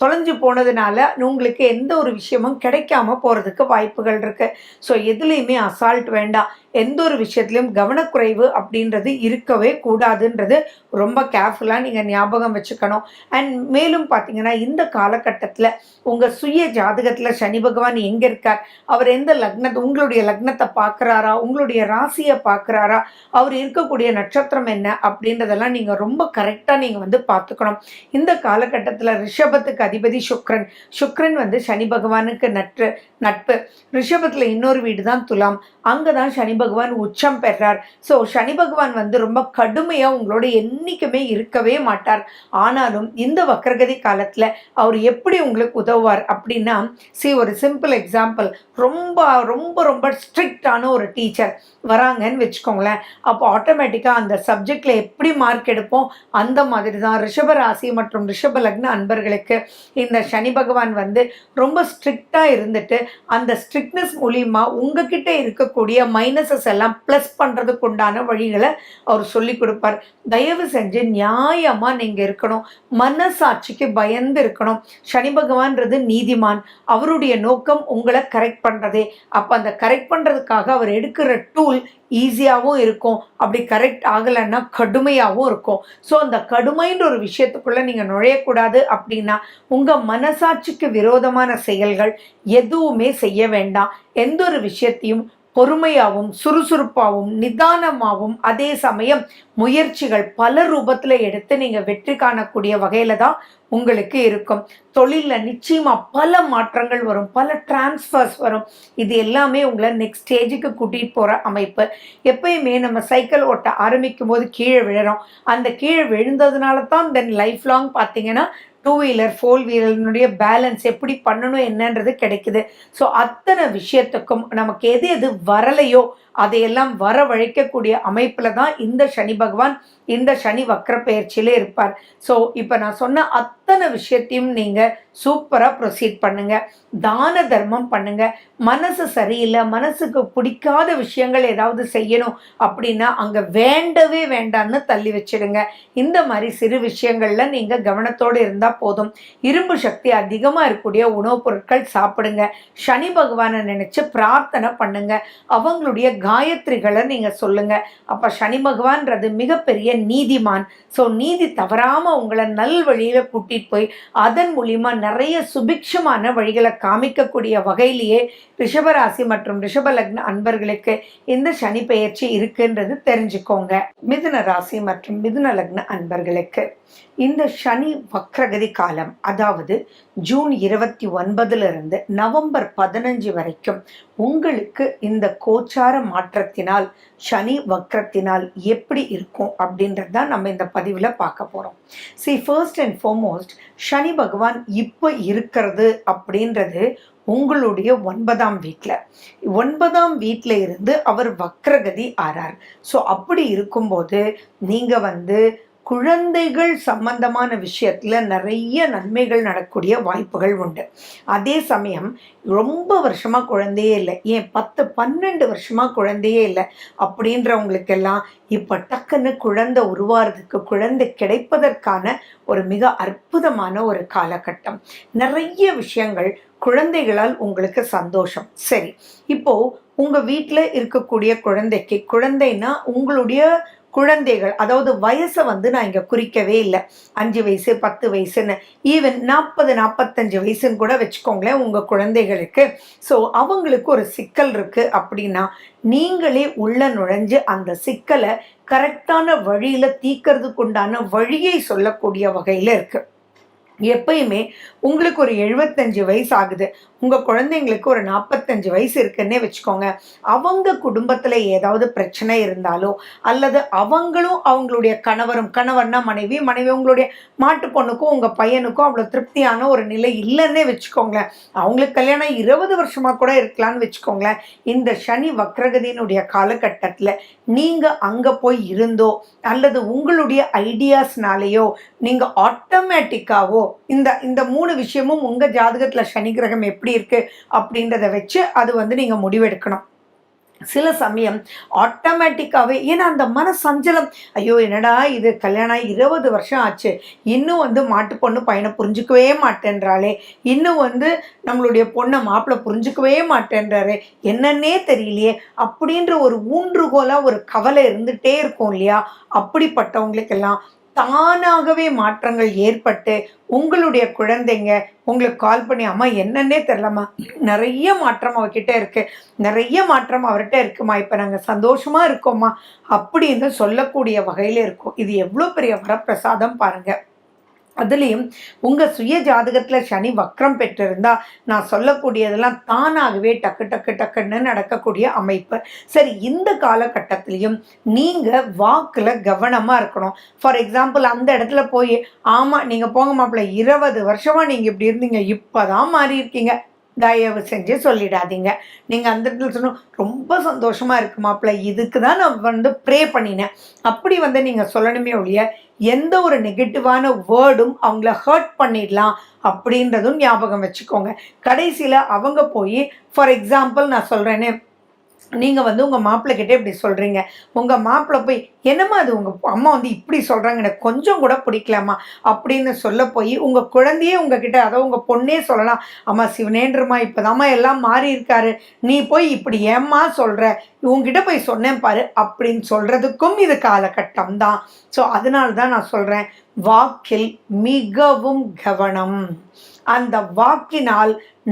தொலைஞ்சு போனதுனால உங்களுக்கு எந்த ஒரு விஷயமும் கிடைக்காம போகிறதுக்கு வாய்ப்புகள் இருக்குது. ஸோ எதுலேயுமே அசால்ட் வேண்டாம். எந்த ஒரு விஷயத்துலையும் கவனக்குறைவு அப்படின்றது இருக்கவே கூடாதுன்றது ரொம்ப கேர்ஃபுல்லாக நீங்கள் ஞாபகம் வச்சுக்கணும். அண்ட் மேலும் பார்த்தீங்கன்னா இந்த காலகட்டத்தில் உங்கள் சுய ஜாதகத்தில் சனி பகவான் எங்கே இருக்கார், அவர் எந்த லக்னத்தை, உங்களுடைய லக்னத்தை பார்க்குறாரா, உங்களுடைய ராசியை பார்க்குறாரா, அவர் இருக்கக்கூடிய நட்சத்திரம் என்ன அப்படின்றதெல்லாம் நீங்கள் ரொம்ப கரெக்டாக நீங்கள் பார்த்துக்கணும். இந்த காலகட்டத்தில் ரிஷபத்துக்கு அதிபதி சுக்ரன். சுக்ரன் சனி பகவானுக்கு நட்பு. ரிஷபத்தில் இன்னொரு வீடு தான் துலாம். அங்கே தான் சனி பகவான் உச்சம் பெறார். ஸோ சனி பகவான் வந்து ரொம்ப கடுமையாக உங்களோட என்றைக்குமே இருக்கவே மாட்டார். ஆனாலும் இந்த வக்ரகதி காலத்தில் அவர் எப்படி உங்களுக்கு உதவுவார் அப்படின்னா, ஒரு சிம்பிள் எக்ஸாம்பிள், ரொம்ப ரொம்ப ரொம்ப ஸ்ட்ரிக்டான ஒரு டீச்சர் வராங்கன்னு வச்சுக்கோங்களேன். அப்போ ஆட்டோமேட்டிக்காக அந்த சப்ஜெக்டில் எப்படி மார்க் எடுப்போம் அந்த மாதிரி தான் ரிஷப ராசி மற்றும் ரிஷப லக்ன அன்பர்களுக்கு இந்த சனி பகவான் வந்து ரொம்ப ஸ்ட்ரிக்டாக இருந்துட்டு அந்த ஸ்ட்ரிக்ட்னஸ் மூலிமா உங்ககிட்ட இருக்கக்கூடிய மைனஸஸ் எல்லாம் ப்ளஸ் பண்ணுறதுக்கு உண்டான வழிகளை அவர் சொல்லி கொடுப்பார். தயவு செஞ்சு நியாயமாக நீங்கள் இருக்கணும், மனசாட்சிக்கு பயந்து இருக்கணும். சனி பகவான்றது நீதிமான், அவருடைய நோக்கம் உங்களை கரெக்ட் பண்ணுறதே. அப்போ அந்த கரெக்ட் பண்ணுறதுக்காக அவர் எடுக்கிற டூல் ஈஸியாகவும் இருக்கும், அப்படி கரெக்ட் ஆகலைன்னா கடுமையாகவும் இருக்கும். ஸோ அந்த கடுமைன்ற ஒரு விஷயத்துக்குள்ளே நீங்கள் நுழையக்கூடாது. அப்படின்னா உங்கள் மனசாட்சிக்கு விரோதமான செயல்கள் எதுவுமே செய்ய வேண்டாம். எந்த ஒரு விஷயத்தையும் பொறுமையாகவும் சுறுசுறுப்பாகவும் நிதானமாகவும் அதே சமயம் முயற்சிகள் பல ரூபத்தில் எடுத்து நீங்கள் வெற்றி காணக்கூடிய வகையில் தான் உங்களுக்கு இருக்கும். தொழிலில் நிச்சயமாக பல மாற்றங்கள் வரும், பல டிரான்ஸ்ஃபர்ஸ் வரும். இது எல்லாமே உங்களை நெக்ஸ்ட் ஸ்டேஜுக்கு கூட்டிகிட்டு போகிற அமைப்பு. எப்பயுமே நம்ம சைக்கிள் ஓட்ட ஆரம்பிக்கும் போது கீழே விழுறோம். அந்த கீழே விழுந்ததுனால தான் தென் லைஃப் லாங் பார்த்தீங்கன்னா 2 வீலர் 4 வீலர்னுடைய பேலன்ஸ் எப்படி பண்ணணும் என்னன்றது கிடைக்குது. ஸோ அத்தனை விஷயத்துக்கும் நமக்கு எது எது வரலையோ அதையெல்லாம் வரவழைக்கக்கூடிய அமைப்பில் தான் இந்த சனி பகவான் இந்த சனி வக்ர பெயர்ச்சியிலே இருப்பார். ஸோ இப்போ நான் சொன்ன அத்தனை விஷயத்தையும் நீங்கள் சூப்பராக ப்ரொசீட் பண்ணுங்க. தான தர்மம் பண்ணுங்க. மனசு சரியில்லை, மனசுக்கு பிடிக்காத விஷயங்கள் ஏதாவது செய்யணும் அப்படின்னா அங்கே வேண்டவே வேண்டான்னு தள்ளி வச்சிடுங்க. இந்த மாதிரி சிறு விஷயங்கள்ல நீங்கள் கவனத்தோடு இருந்தால் போதும். இரும்பு சக்தி அதிகமாக இருக்கக்கூடிய உணவுப் பொருட்கள் சாப்பிடுங்க. சனி பகவானை நினைச்சு பிரார்த்தனை பண்ணுங்க. அவங்களுடைய காயத்ரிகளை நீங்க சொல்லுங்க. அப்ப சனி பகவான்றது மிகப்பெரிய நீதிமான். ஸோ நீதி தவறாம உங்களை நல் வழியில கூட்டிட்டு போய் அதன் மூலியமா நிறைய சுபிக்ஷமான வழிகளை காமிக்கக்கூடிய வகையிலேயே ரிஷபராசி மற்றும் ரிஷப லக்ன அன்பர்களுக்கு இந்த சனி பெயர்ச்சி இருக்குன்றது தெரிஞ்சுக்கோங்க. மிதுன ராசி மற்றும் மிதுன லக்ன அன்பர்களுக்கு இந்த சனி வக்ரகதி காலம், அதாவது ஜூன் 29 நவம்பர் 15 வரைக்கும் உங்களுக்கு இந்த கோச்சார மாற்றத்தினால் சனி வக்ரத்தினால் எப்படி இருக்கும் அப்படின்றது தான் நம்ம இந்த பதிவில் பார்க்க போகிறோம். ஃபர்ஸ்ட் அண்ட் ஃபார்மோஸ்ட் சனி பகவான் இப்போ இருக்கிறது அப்படின்றது உங்களுடைய 9ஆம் வீட்டில், 9ஆம் வீட்டில் இருந்து அவர் வக்ரகதி ஆறார். ஸோ அப்படி இருக்கும்போது நீங்கள் வந்து குழந்தைகள் சம்பந்தமான விஷயத்தில் நிறைய நன்மைகள் நடக்கக்கூடிய வாய்ப்புகள் உண்டு. அதே சமயம் ரொம்ப வருஷமாக குழந்தையே இல்லை, ஏன் 10-12 வருஷமாக குழந்தையே இல்லை அப்படின்றவங்களுக்கெல்லாம் இப்போ டக்குன்னு குழந்தை உருவாகிறதுக்கு, குழந்தை கிடைப்பதற்கான ஒரு மிக அற்புதமான ஒரு காலகட்டம். நிறைய விஷயங்கள் குழந்தைகளால் உங்களுக்கு சந்தோஷம். சரி, இப்போ உங்கள் வீட்டில் இருக்கக்கூடிய குழந்தைக்கு, குழந்தைன்னா உங்களுடைய குழந்தைகள், அதாவது வயசை வந்து நான் இங்கே குறிக்கவே இல்லை, 5 வயசு 10 வயசுன்னு, ஈவன் 40-45 வயசுன்னு கூட வச்சுக்கோங்களேன் உங்கள் குழந்தைகளுக்கு. ஸோ அவங்களுக்கு ஒரு சிக்கல் இருக்குது அப்படின்னா நீங்களே உள்ள நுழைஞ்சு அந்த சிக்கலை கரெக்டான வழியில் தீர்க்கறதுக்கு உண்டான வழியை சொல்லக்கூடிய வகையில் இருக்குது. எப்பயுமே உங்களுக்கு ஒரு 75 வயசு ஆகுது, உங்கள் குழந்தைங்களுக்கு ஒரு 45 வயசு இருக்குன்னே வச்சுக்கோங்க. அவங்க குடும்பத்தில் ஏதாவது பிரச்சனை இருந்தாலோ அல்லது அவங்களும் அவங்களுடைய கணவர்னா மனைவி உங்களுடைய மாட்டு பொண்ணுக்கும் உங்கள் பையனுக்கும் அவ்வளோ திருப்தியான ஒரு நிலை இல்லைன்னே வச்சுக்கோங்களேன். அவங்களுக்கு கல்யாணம் 20 வருஷமாக கூட இருக்கலான்னு வச்சுக்கோங்களேன். இந்த சனி வக்ரகதியினுடைய காலகட்டத்தில் நீங்கள் அங்கே போய் இருந்தோ அல்லது உங்களுடைய ஐடியாஸ்னாலேயோ நீங்கள் ஆட்டோமேட்டிக்காவோ இந்த 3 விஷயமும் உங்கள் ஜாதகத்தில் சனி கிரகம் எப்படி இருக்கு அப்படின்றத வச்சு அது வந்து நீங்கள் முடிவெடுக்கணும். சில சமயம் ஆட்டோமேட்டிக்காகவே, ஏன்னா அந்த மன சஞ்சலம், ஐயோ என்னடா இது கல்யாணம் 20 வருஷம் ஆச்சு, இன்னும் வந்து மாட்டு பொண்ணு பையனை புரிஞ்சுக்கவே மாட்டேன்றாளே, இன்னும் வந்து நம்மளுடைய பொண்ணை மாப்பிள்ளை புரிஞ்சுக்கவே மாட்டேன்றாரு, என்னன்னே தெரியலையே அப்படின்ற ஒரு ஊன்றுகோலாக ஒரு கவலை இருந்துகிட்டே இருக்கும் இல்லையா? அப்படிப்பட்டவங்களுக்கெல்லாம் தானாகவே மாற்றங்கள் ஏற்பட்டு உங்களுடைய குழந்தைங்க உங்களுக்கு கால் பண்ணி, அம்மா என்னன்னே தெரிலம்மா, நிறைய மாற்றம் அவர்கிட்ட இருக்கு, நிறைய மாற்றம் அவர்கிட்ட இருக்குமா, இப்போ நாங்கள் சந்தோஷமா இருக்கோம்மா அப்படின்னு சொல்லக்கூடிய வகையில் இருக்கும். இது எவ்வளோ பெரிய வரப்பிரசாதம் பாருங்க. அதுலேயும் உங்கள் சுய ஜாதகத்தில் சனி வக்ரம் பெற்றிருந்தா நான் சொல்லக்கூடியதெல்லாம் தானாகவே டக்கு டக்கு டக்குன்னு நடக்கக்கூடிய அமைப்பு. சரி, இந்த காலகட்டத்திலையும் நீங்கள் வாக்கில் கவனமாக இருக்கணும். ஃபார் எக்ஸாம்பிள், அந்த இடத்துல போய் ஆமாம் நீங்கள் போங்க மாப்பிள்ளை 20 வருஷமாக நீங்கள் இப்படி இருந்தீங்க, இப்போ தான் மாறி இருக்கீங்க, தயவு செஞ்சு சொல்லிடாதீங்க. நீங்கள் அந்த இடத்துல சொன்ன ரொம்ப சந்தோஷமாக இருக்கு மாப்பிள்ளை, இதுக்கு தான் நான் ப்ரே பண்ணினேன், அப்படி நீங்கள் சொல்லணுமே ஒழிய எந்த ஒரு நெகட்டிவான வேர்டும் அவங்கள ஹர்ட் பண்ணிடலாம் அப்படின்றதும் ஞாபகம் வச்சுக்கோங்க. கடைசியில் அவங்க போய், ஃபார் எக்ஸாம்பிள் நான் சொல்கிறேனே, நீங்கள் உங்கள் மாப்பிள்ளைக்கிட்டே இப்படி சொல்கிறீங்க, உங்கள் மாப்பிள்ளை போய் என்னம்மா அது உங்கள் அம்மா இப்படி சொல்கிறாங்க, எனக்கு கொஞ்சம் கூட பிடிக்கலாமா அப்படின்னு சொல்ல போய் உங்கள் குழந்தையே உங்ககிட்ட, அதை உங்கள் பொண்ணே சொல்லலாம், அம்மா சிவனேன்றம்மா இப்போதாம்மா எல்லாம் மாறி இருக்காரு, நீ போய் இப்படி ஏம்மா சொல்கிற, உங்ககிட்ட போய் சொன்னேன் பாரு அப்படின்னு சொல்கிறதுக்கும் இது காலகட்டம் தான். ஸோ அதனால தான் நான் சொல்கிறேன், வாக்கில் மிகவும் கவனம். அந்த வாக்கினால்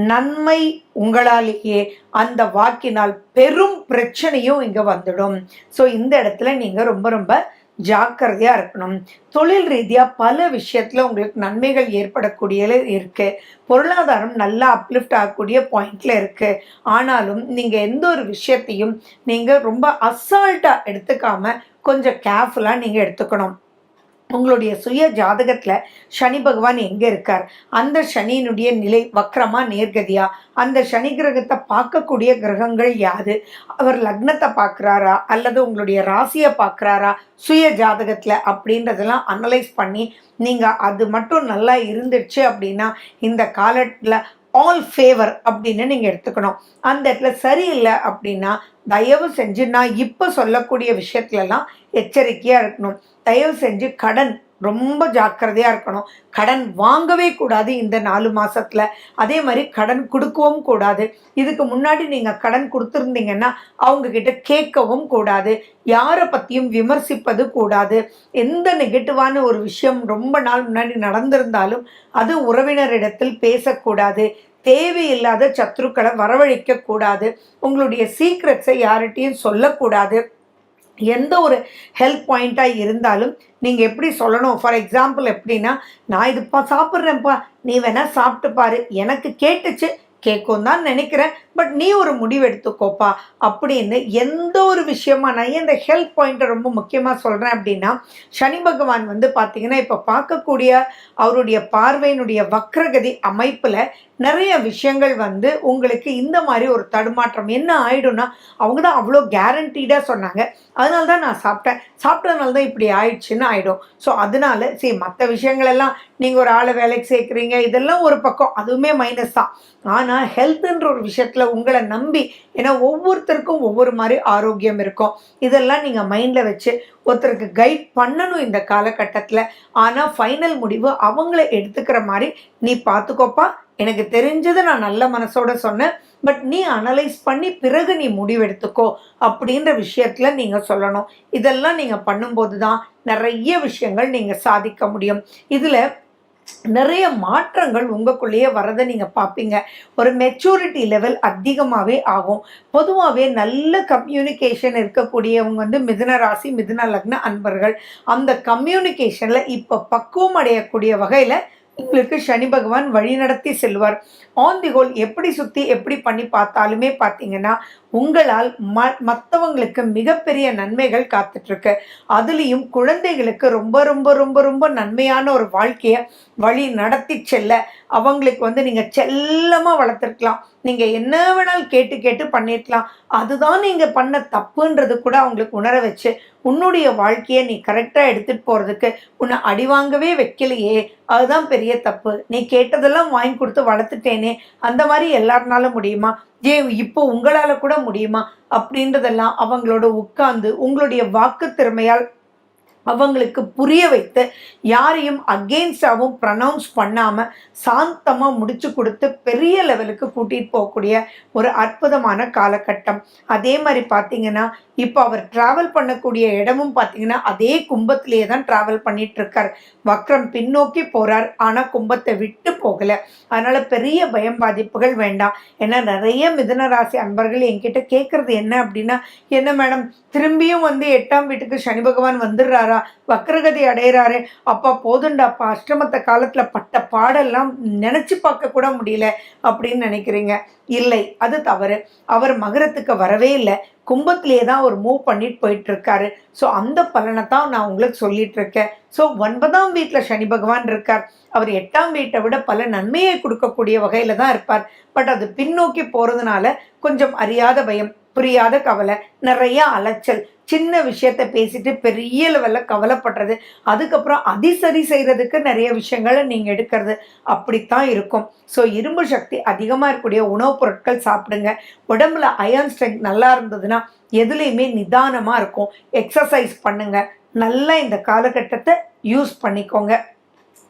நன்மை உங்களாலேயே, அந்த வாக்கினால் பெரும் பிரச்சனையும் இங்கே வந்துடும். ஸோ இந்த இடத்துல நீங்கள் ரொம்ப ரொம்ப ஜாக்கிரதையாக இருக்கணும். தொழில் ரீதியாக பல விஷயத்தில் உங்களுக்கு நன்மைகள் ஏற்படக்கூடிய இருக்குது, பொருளாதாரம் நல்லா அப்லிஃப்ட் ஆகக்கூடிய பாயிண்டில் இருக்குது. ஆனாலும் நீங்கள் எந்த ஒரு விஷயத்தையும் நீங்கள் ரொம்ப அசால்ட்டாக எடுத்துக்காமல் கொஞ்சம் கேர்ஃபுல்லாக நீங்கள் எடுத்துக்கணும். உங்களுடைய சுய ஜாதகத்தில் சனி பகவான் எங்கே இருக்கார், அந்த சனியினுடைய நிலை வக்ரமா நேர்கதியா, அந்த சனி கிரகத்தை பார்க்கக்கூடிய கிரகங்கள் யாது, அவர் லக்னத்தை பார்க்குறாரா அல்லது உங்களுடைய ராசியை பார்க்குறாரா சுய ஜாதகத்தில் அப்படின்றதெல்லாம் அனலைஸ் பண்ணி நீங்கள் அது மட்டும் நல்லா இருந்துச்சு அப்படின்னா இந்த காலத்தில் ஆல் ஃபேவர் அப்படின்னு நீங்கள் எடுத்துக்கணும். அந்த இடத்துல சரியில்லை அப்படின்னா தயவு செஞ்சு நான் இப்போ சொல்லக்கூடிய விஷயத்துலலாம் எச்சரிக்கையாக இருக்கணும். தயவு செஞ்சு கடன் ரொம்ப ஜாக்கிரதையாக இருக்கணும். கடன் வாங்கவே கூடாது இந்த 4 மாதத்தில். அதே மாதிரி கடன் கொடுக்கவும் கூடாது. இதுக்கு முன்னாடி நீங்கள் கடன் கொடுத்துருந்தீங்கன்னா அவங்கக்கிட்ட கேட்கவும் கூடாது. யாரை பற்றியும் விமர்சிப்பது கூடாது. எந்த நெகட்டிவான ஒரு விஷயம் ரொம்ப நாள் முன்னாடி நடந்திருந்தாலும் அது உறவினரிடத்தில் பேசக்கூடாது. தேவையில்லாத சத்ருக்களை வரவழைக்க கூடாது. உங்களுடைய சீக்ரெட்ஸை யார்கிட்டையும் சொல்லக்கூடாது. எந்த ஒரு ஹெல்த் பாயிண்ட்டாக இருந்தாலும் நீங்கள் எப்படி சொல்லணும், ஃபார் எக்ஸாம்பிள் எப்படின்னா, நான் இதுப்பா சாப்பிட்றேன்ப்பா, நீ வேணால் சாப்பிட்டு பாரு, எனக்கு கேட்டுச்சு, கேட்கும் தான் நினைக்கிறேன், பட் நீ ஒரு முடிவு எடுத்துக்கோப்பா அப்படின்னு எந்த ஒரு விஷயமா. நான் ஏன் இந்த ஹெல்த் பாயிண்ட்டை ரொம்ப முக்கியமாக சொல்கிறேன் அப்படின்னா, சனி பகவான் பார்த்தீங்கன்னா இப்போ பார்க்கக்கூடிய அவருடைய பார்வையினுடைய வக்ரகதி அமைப்பில் நிறைய விஷயங்கள் உங்களுக்கு இந்த மாதிரி ஒரு தடுமாற்றம் என்ன ஆயிடும்னா, அவங்க தான் அவ்வளோ கேரண்டீடாக சொன்னாங்க, அதனால தான் நான் சாப்பிட்டதுனால தான் இப்படி ஆயிடுச்சுன்னு ஆகிடும். ஸோ அதனால சரி, மற்ற விஷயங்களெல்லாம் நீங்கள் ஒரு ஆளை வேலைக்கு சேர்க்குறீங்க, இதெல்லாம் ஒரு பக்கம், அதுவுமே மைனஸ் தான். ஆனால் ஹெல்த்துன்ற ஒரு விஷயத்தில் உங்களை நம்பி, ஏன்னா ஒவ்வொருத்தருக்கும் ஒவ்வொரு மாதிரி ஆரோக்கியம் இருக்கும், இதெல்லாம் நீங்கள் மைண்டில் வச்சு ஒருத்தருக்கு கைட் பண்ணணும் இந்த காலகட்டத்தில். ஆனால் ஃபைனல் முடிவு அவங்கள எடுத்துக்கிற மாதிரி நீ பார்த்துக்கோப்பா, எனக்கு தெரிஞ்சதை நான் நல்ல மனசோட சொன்னேன், பட் நீ அனலைஸ் பண்ணி பிறகு நீ முடிவெடுத்துக்கோ அப்படின்ற விஷயத்தில் நீங்கள் சொல்லணும். இதெல்லாம் நீங்கள் பண்ணும்போது தான் நிறைய விஷயங்கள் நீங்கள் சாதிக்க முடியும். இதில் நிறைய மாற்றங்கள் உங்களுக்குள்ளேயே வரதை நீங்கள் பார்ப்பீங்க. ஒரு மெச்சூரிட்டி லெவல் அதிகமாகவே ஆகும். பொதுவாகவே நல்ல கம்யூனிகேஷன் இருக்கக்கூடியவங்க மிதுன ராசி மிதுன லக்ன அன்பர்கள். அந்த கம்யூனிகேஷனில் இப்போ பக்குவம் அடையக்கூடிய வகையில் உங்களுக்கு சனி பகவான் வழிநடத்தி செல்வார். ஆன் தி ஹோல் எப்படி சுற்றி எப்படி பண்ணி பார்த்தாலுமே பார்த்தீங்கன்னா உங்களால் மற்றவங்களுக்கு மிகப்பெரிய நன்மைகள் காத்துட்ருக்கு. அதுலேயும் குழந்தைகளுக்கு ரொம்ப ரொம்ப ரொம்ப ரொம்ப நன்மையான ஒரு வாழ்க்கையை வழி நடத்தி செல்ல அவங்களுக்கு நீங்கள் செல்லமாக வளர்த்துருக்கலாம். நீங்கள் என்ன வேணாலும் கேட்டு கேட்டு பண்ணியிருக்கலாம். அதுதான் நீங்கள் பண்ண தப்புன்றது கூட அவங்களுக்கு உணர வச்சு உன்னுடைய வாழ்க்கையை நீ கரெக்டாக எடுத்துகிட்டு போகிறதுக்கு உன்னை அடிவாங்கவே வைக்கலையே, அதுதான் பெரிய தப்பு. நீ கேட்டதெல்லாம் வாங்கி கொடுத்து வளர்த்துட்டேனே, அந்த மாதிரி எல்லாருனாலும் முடியுமா, இப்போ உங்களால் கூட முடியுமா அப்படின்றதெல்லாம் அவங்களோட உட்கார்ந்து உங்களுடைய வாக்கு திறமையால் அவங்களுக்கு புரிய வைத்து யாரையும் அகெயின்ஸ்டாகவும் ப்ரனவுன்ஸ் பண்ணாமல் சாந்தமாக முடிச்சு கொடுத்து பெரிய லெவலுக்கு கூட்டிகிட்டு போகக்கூடிய ஒரு அற்புதமான காலகட்டம். அதே மாதிரி பார்த்தீங்கன்னா இப்போ அவர் ட்ராவல் பண்ணக்கூடிய இடமும் பார்த்தீங்கன்னா அதே கும்பத்திலேயே தான் ட்ராவல் பண்ணிட்டு இருக்கார். வக்ரம் பின்னோக்கி போகிறார், ஆனால் கும்பத்தை விட்டு போகலை. அதனால் பெரிய பயம் பாதிப்புகள் வேண்டாம். ஏன்னா நிறைய மிதுன ராசி அன்பர்கள் என்கிட்ட கேட்குறது என்ன அப்படின்னா, என்ன மேடம் திரும்பியும் வந்து 8ஆம் வீட்டுக்கு சனி பகவான் வந்துடுறாரா, வக்ரகதி அடைகிறாரு, அப்பா போதுண்டாப்பா அஷ்டமத்த காலத்தில் பட்ட பாடெல்லாம் நினச்சி பார்க்க கூட முடியல அப்படின்னு நினைக்கிறீங்க. இல்லை, அது தவறு. அவர் மகரத்துக்கு வரவே இல்லை, கும்பத்திலே தான் அவர் மூவ் பண்ணிட்டு போயிட்டு இருக்காரு. ஸோ அந்த பலனை தான் நான் உங்களுக்கு சொல்லிட்டு இருக்கேன். ஸோ 9ஆம் வீட்டில் சனி பகவான் இருக்கார். அவர் 8ஆம் வீட்டை விட பல நன்மையை கொடுக்கக்கூடிய வகையில் தான் இருப்பார். பட் அது பின்னோக்கி போகிறதுனால கொஞ்சம் அறியாத பயம், புரியாத கவலை, நிறைய அலைச்சல், சின்ன விஷயத்த பேசிட்டு பெரிய லெவலில் கவலைப்படுறது, அதுக்கப்புறம் சரி செய்கிறதுக்கு நிறைய விஷயங்களை நீங்கள் எடுக்கிறது, அப்படித்தான் இருக்கும். ஸோ இரும்பு சக்தி அதிகமாக இருக்கக்கூடிய உணவுப் பொருட்கள் சாப்பிடுங்க. உடம்புல அயர்ன் ஸ்ட்ரென்த் நல்லா இருந்ததுன்னா எதுலேயுமே நிதானமாக இருக்கும். எக்ஸசைஸ் பண்ணுங்க. நல்லா இந்த காலகட்டத்தை யூஸ் பண்ணிக்கோங்க.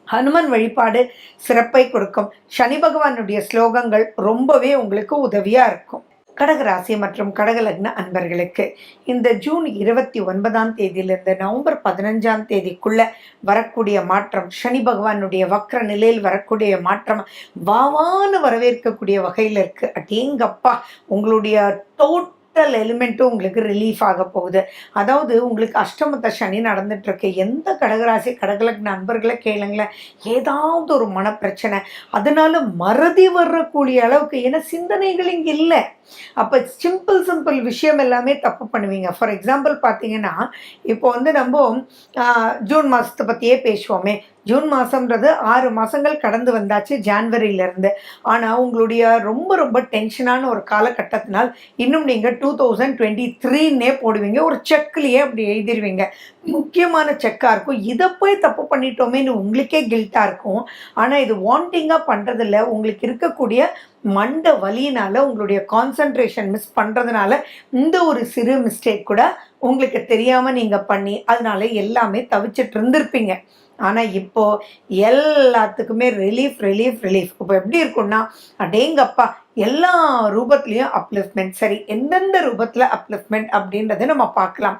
ஹனுமன் வழிபாடு சிறப்பை கொடுக்கும். சனி பகவானுடைய ஸ்லோகங்கள் ரொம்பவே உங்களுக்கு உதவியாக இருக்கும். கடகராசி மற்றும் கடகலக்ன அன்பர்களுக்கு இந்த ஜூன் 29ஆம் தேதியிலிருந்து நவம்பர் 15ஆம் தேதிக்குள்ள வரக்கூடிய மாற்றம், சனி பகவானுடைய வக்ர நிலையில் வரக்கூடிய மாற்றம் வாவான்னு வரவேற்கக்கூடிய வகையில் இருக்கு. அடேங்கப்பா, உங்களுடைய எலிமெண்ட்டும் உங்களுக்கு ரிலீஃப் ஆக போகுது. அதாவது உங்களுக்கு அஷ்டமத்த சனி நடந்துட்டு இருக்கு. எந்த கடகராசி கடகலக்ன நண்பர்களை கேளுங்களேன், ஏதாவது ஒரு மனப்பிரச்சனை, அதனால மறதி வரக்கூடிய அளவுக்கு, ஏன்னா சிந்தனைகள் இங்கே இல்லை. அப்போ சிம்பிள் விஷயம் எல்லாமே தப்பு பண்ணுவீங்க. ஃபார் எக்ஸாம்பிள் பார்த்தீங்கன்னா, இப்போ வந்து நம்ம ஜூன் மாதத்தை பற்றியே பேசுவோமே. ஜூன் மாதம்ன்றது 6 மாதங்கள் கடந்து வந்தாச்சு ஜான்வரியிலேருந்து. ஆனால் உங்களுடைய ரொம்ப டென்ஷனான ஒரு காலகட்டத்தினால் இன்னும் நீங்கள் 2023ன்னே போடுவீங்க. ஒரு செக்லேயே அப்படி எழுதிடுவீங்க. முக்கியமான செக்காக இருக்கும். இதை போய் தப்பு பண்ணிட்டோமேன்னு உங்களுக்கே கில்ட்டாக இருக்கும். ஆனால் இது வாண்டிங்காக பண்ணுறதில்ல, உங்களுக்கு இருக்கக்கூடிய மண்டை வலியினால் உங்களுடைய கான்சன்ட்ரேஷன் மிஸ் பண்ணுறதுனால இந்த ஒரு சிறு மிஸ்டேக் கூட உங்களுக்கு தெரியாமல் நீங்கள் பண்ணி அதனால எல்லாமே தவிச்சிட்டு இருந்திருப்பீங்க. ஆனால் இப்போ எல்லாத்துக்குமே ரிலீஃப். இப்போ எப்படி இருக்குன்னா, அடேங்கப்பா எல்லா ரூபத்துலேயும் அப்லிஃப்ட்மெண்ட். சரி, எந்தெந்த ரூபத்தில் அப்லிஃப்ட்மெண்ட் அப்படின்றத நம்ம பார்க்கலாம்.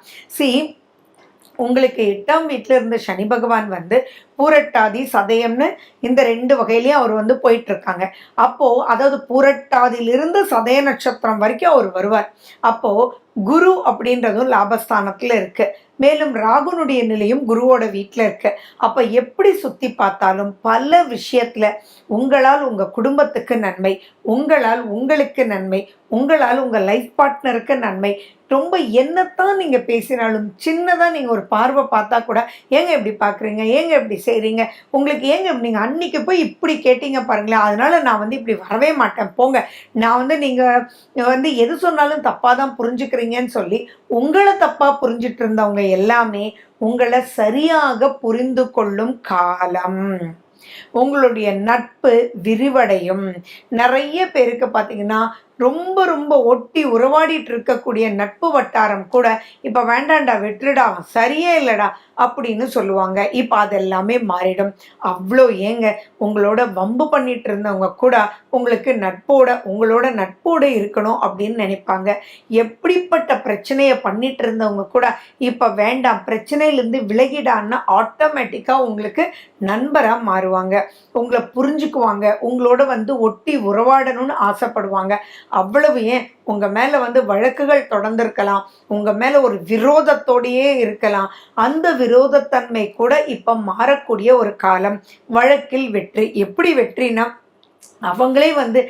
உங்களுக்கு 8ஆம் வீட்டில் இருந்த சனி பகவான் வந்து பூரட்டாதி சதயம்னு இந்த 2 வகையிலையும் அவர் வந்து போயிட்டு இருக்காங்க. அப்போது அதாவது பூரட்டாதியிலிருந்து சதய நட்சத்திரம் வரைக்கும் அவர் வருவார். அப்போது குரு அப்படின்றதும் லாபஸ்தானத்தில் இருக்கு. மேலும் ராகுனுடைய நிலையும் குருவோட வீட்டில் இருக்கு. அப்போ எப்படி சுற்றி பார்த்தாலும் பல விஷயத்தில் உங்களால் உங்கள் குடும்பத்துக்கு நன்மை, உங்களால் உங்களுக்கு நன்மை, உங்களால் உங்கள் லைஃப் பார்ட்னருக்கு நன்மை. ரொம்ப என்னத்தான் நீங்கள் பேசினாலும் சின்னதாக நீங்கள் ஒரு பார்வை பார்த்தா கூட, ஏங்க இப்படி பார்க்குறீங்க, ஏங்க இப்படி செய்கிறீங்க, உங்களுக்கு ஏங்க நீங்கள் அன்னைக்கு போய் இப்படி கேட்டீங்க பாருங்களேன், அதனால் நான் வந்து இப்படி வரவே மாட்டேன் போங்க, நான் வந்து நீங்கள் வந்து எது சொன்னாலும் தப்பாக தான் புரிஞ்சுக்கிறீங்கன்னு சொல்லி உங்களை தப்பாக புரிஞ்சிட்டு இருந்தவங்க எல்லாமே உங்களை சரியாக புரிந்து கொள்ளும் காலம். உங்களுடைய நட்பு விரிவடையும். நிறைய பேருக்கு பார்த்தீங்கன்னா ரொம்ப ஒட்டி உறவாடிட்டு இருக்கக்கூடிய நட்பு வட்டாரம் கூட இப்போ வேண்டாண்டா, விட்டுடா, சரியே இல்லைடா அப்படின்னு சொல்லுவாங்க. இப்போ அதெல்லாமே மாறிடும். அவ்வளோ ஏங்க, உங்களோட வம்பு பண்ணிட்டு இருந்தவங்க கூட உங்களுக்கு உங்களோட நட்போடு இருக்கணும் அப்படின்னு நினைப்பாங்க. எப்படிப்பட்ட பிரச்சனையை பண்ணிட்டு இருந்தவங்க கூட இப்போ வேண்டாம், பிரச்சனையிலேருந்து விலகிடான்னா ஆட்டோமேட்டிக்காக உங்களுக்கு நண்பராக மாறுவாங்க. உங்களை புரிஞ்சுக்குவாங்க, உங்களோட வந்து ஒட்டி உறவாடணும்னு ஆசைப்படுவாங்க. அவ்வளவு ஏன், உங்கள் மேலே வந்து வழக்குகள் தொடர்ந்திருக்கலாம், உங்கள் மேலே ஒரு விரோதத்தோடையே இருக்கலாம். அந்த விரோதத்தன்மை கூட இப்போ மாறக்கூடிய ஒரு காலம். வழக்கில் வெற்றி. எப்படி வெற்றினா, அவங்களே வந்து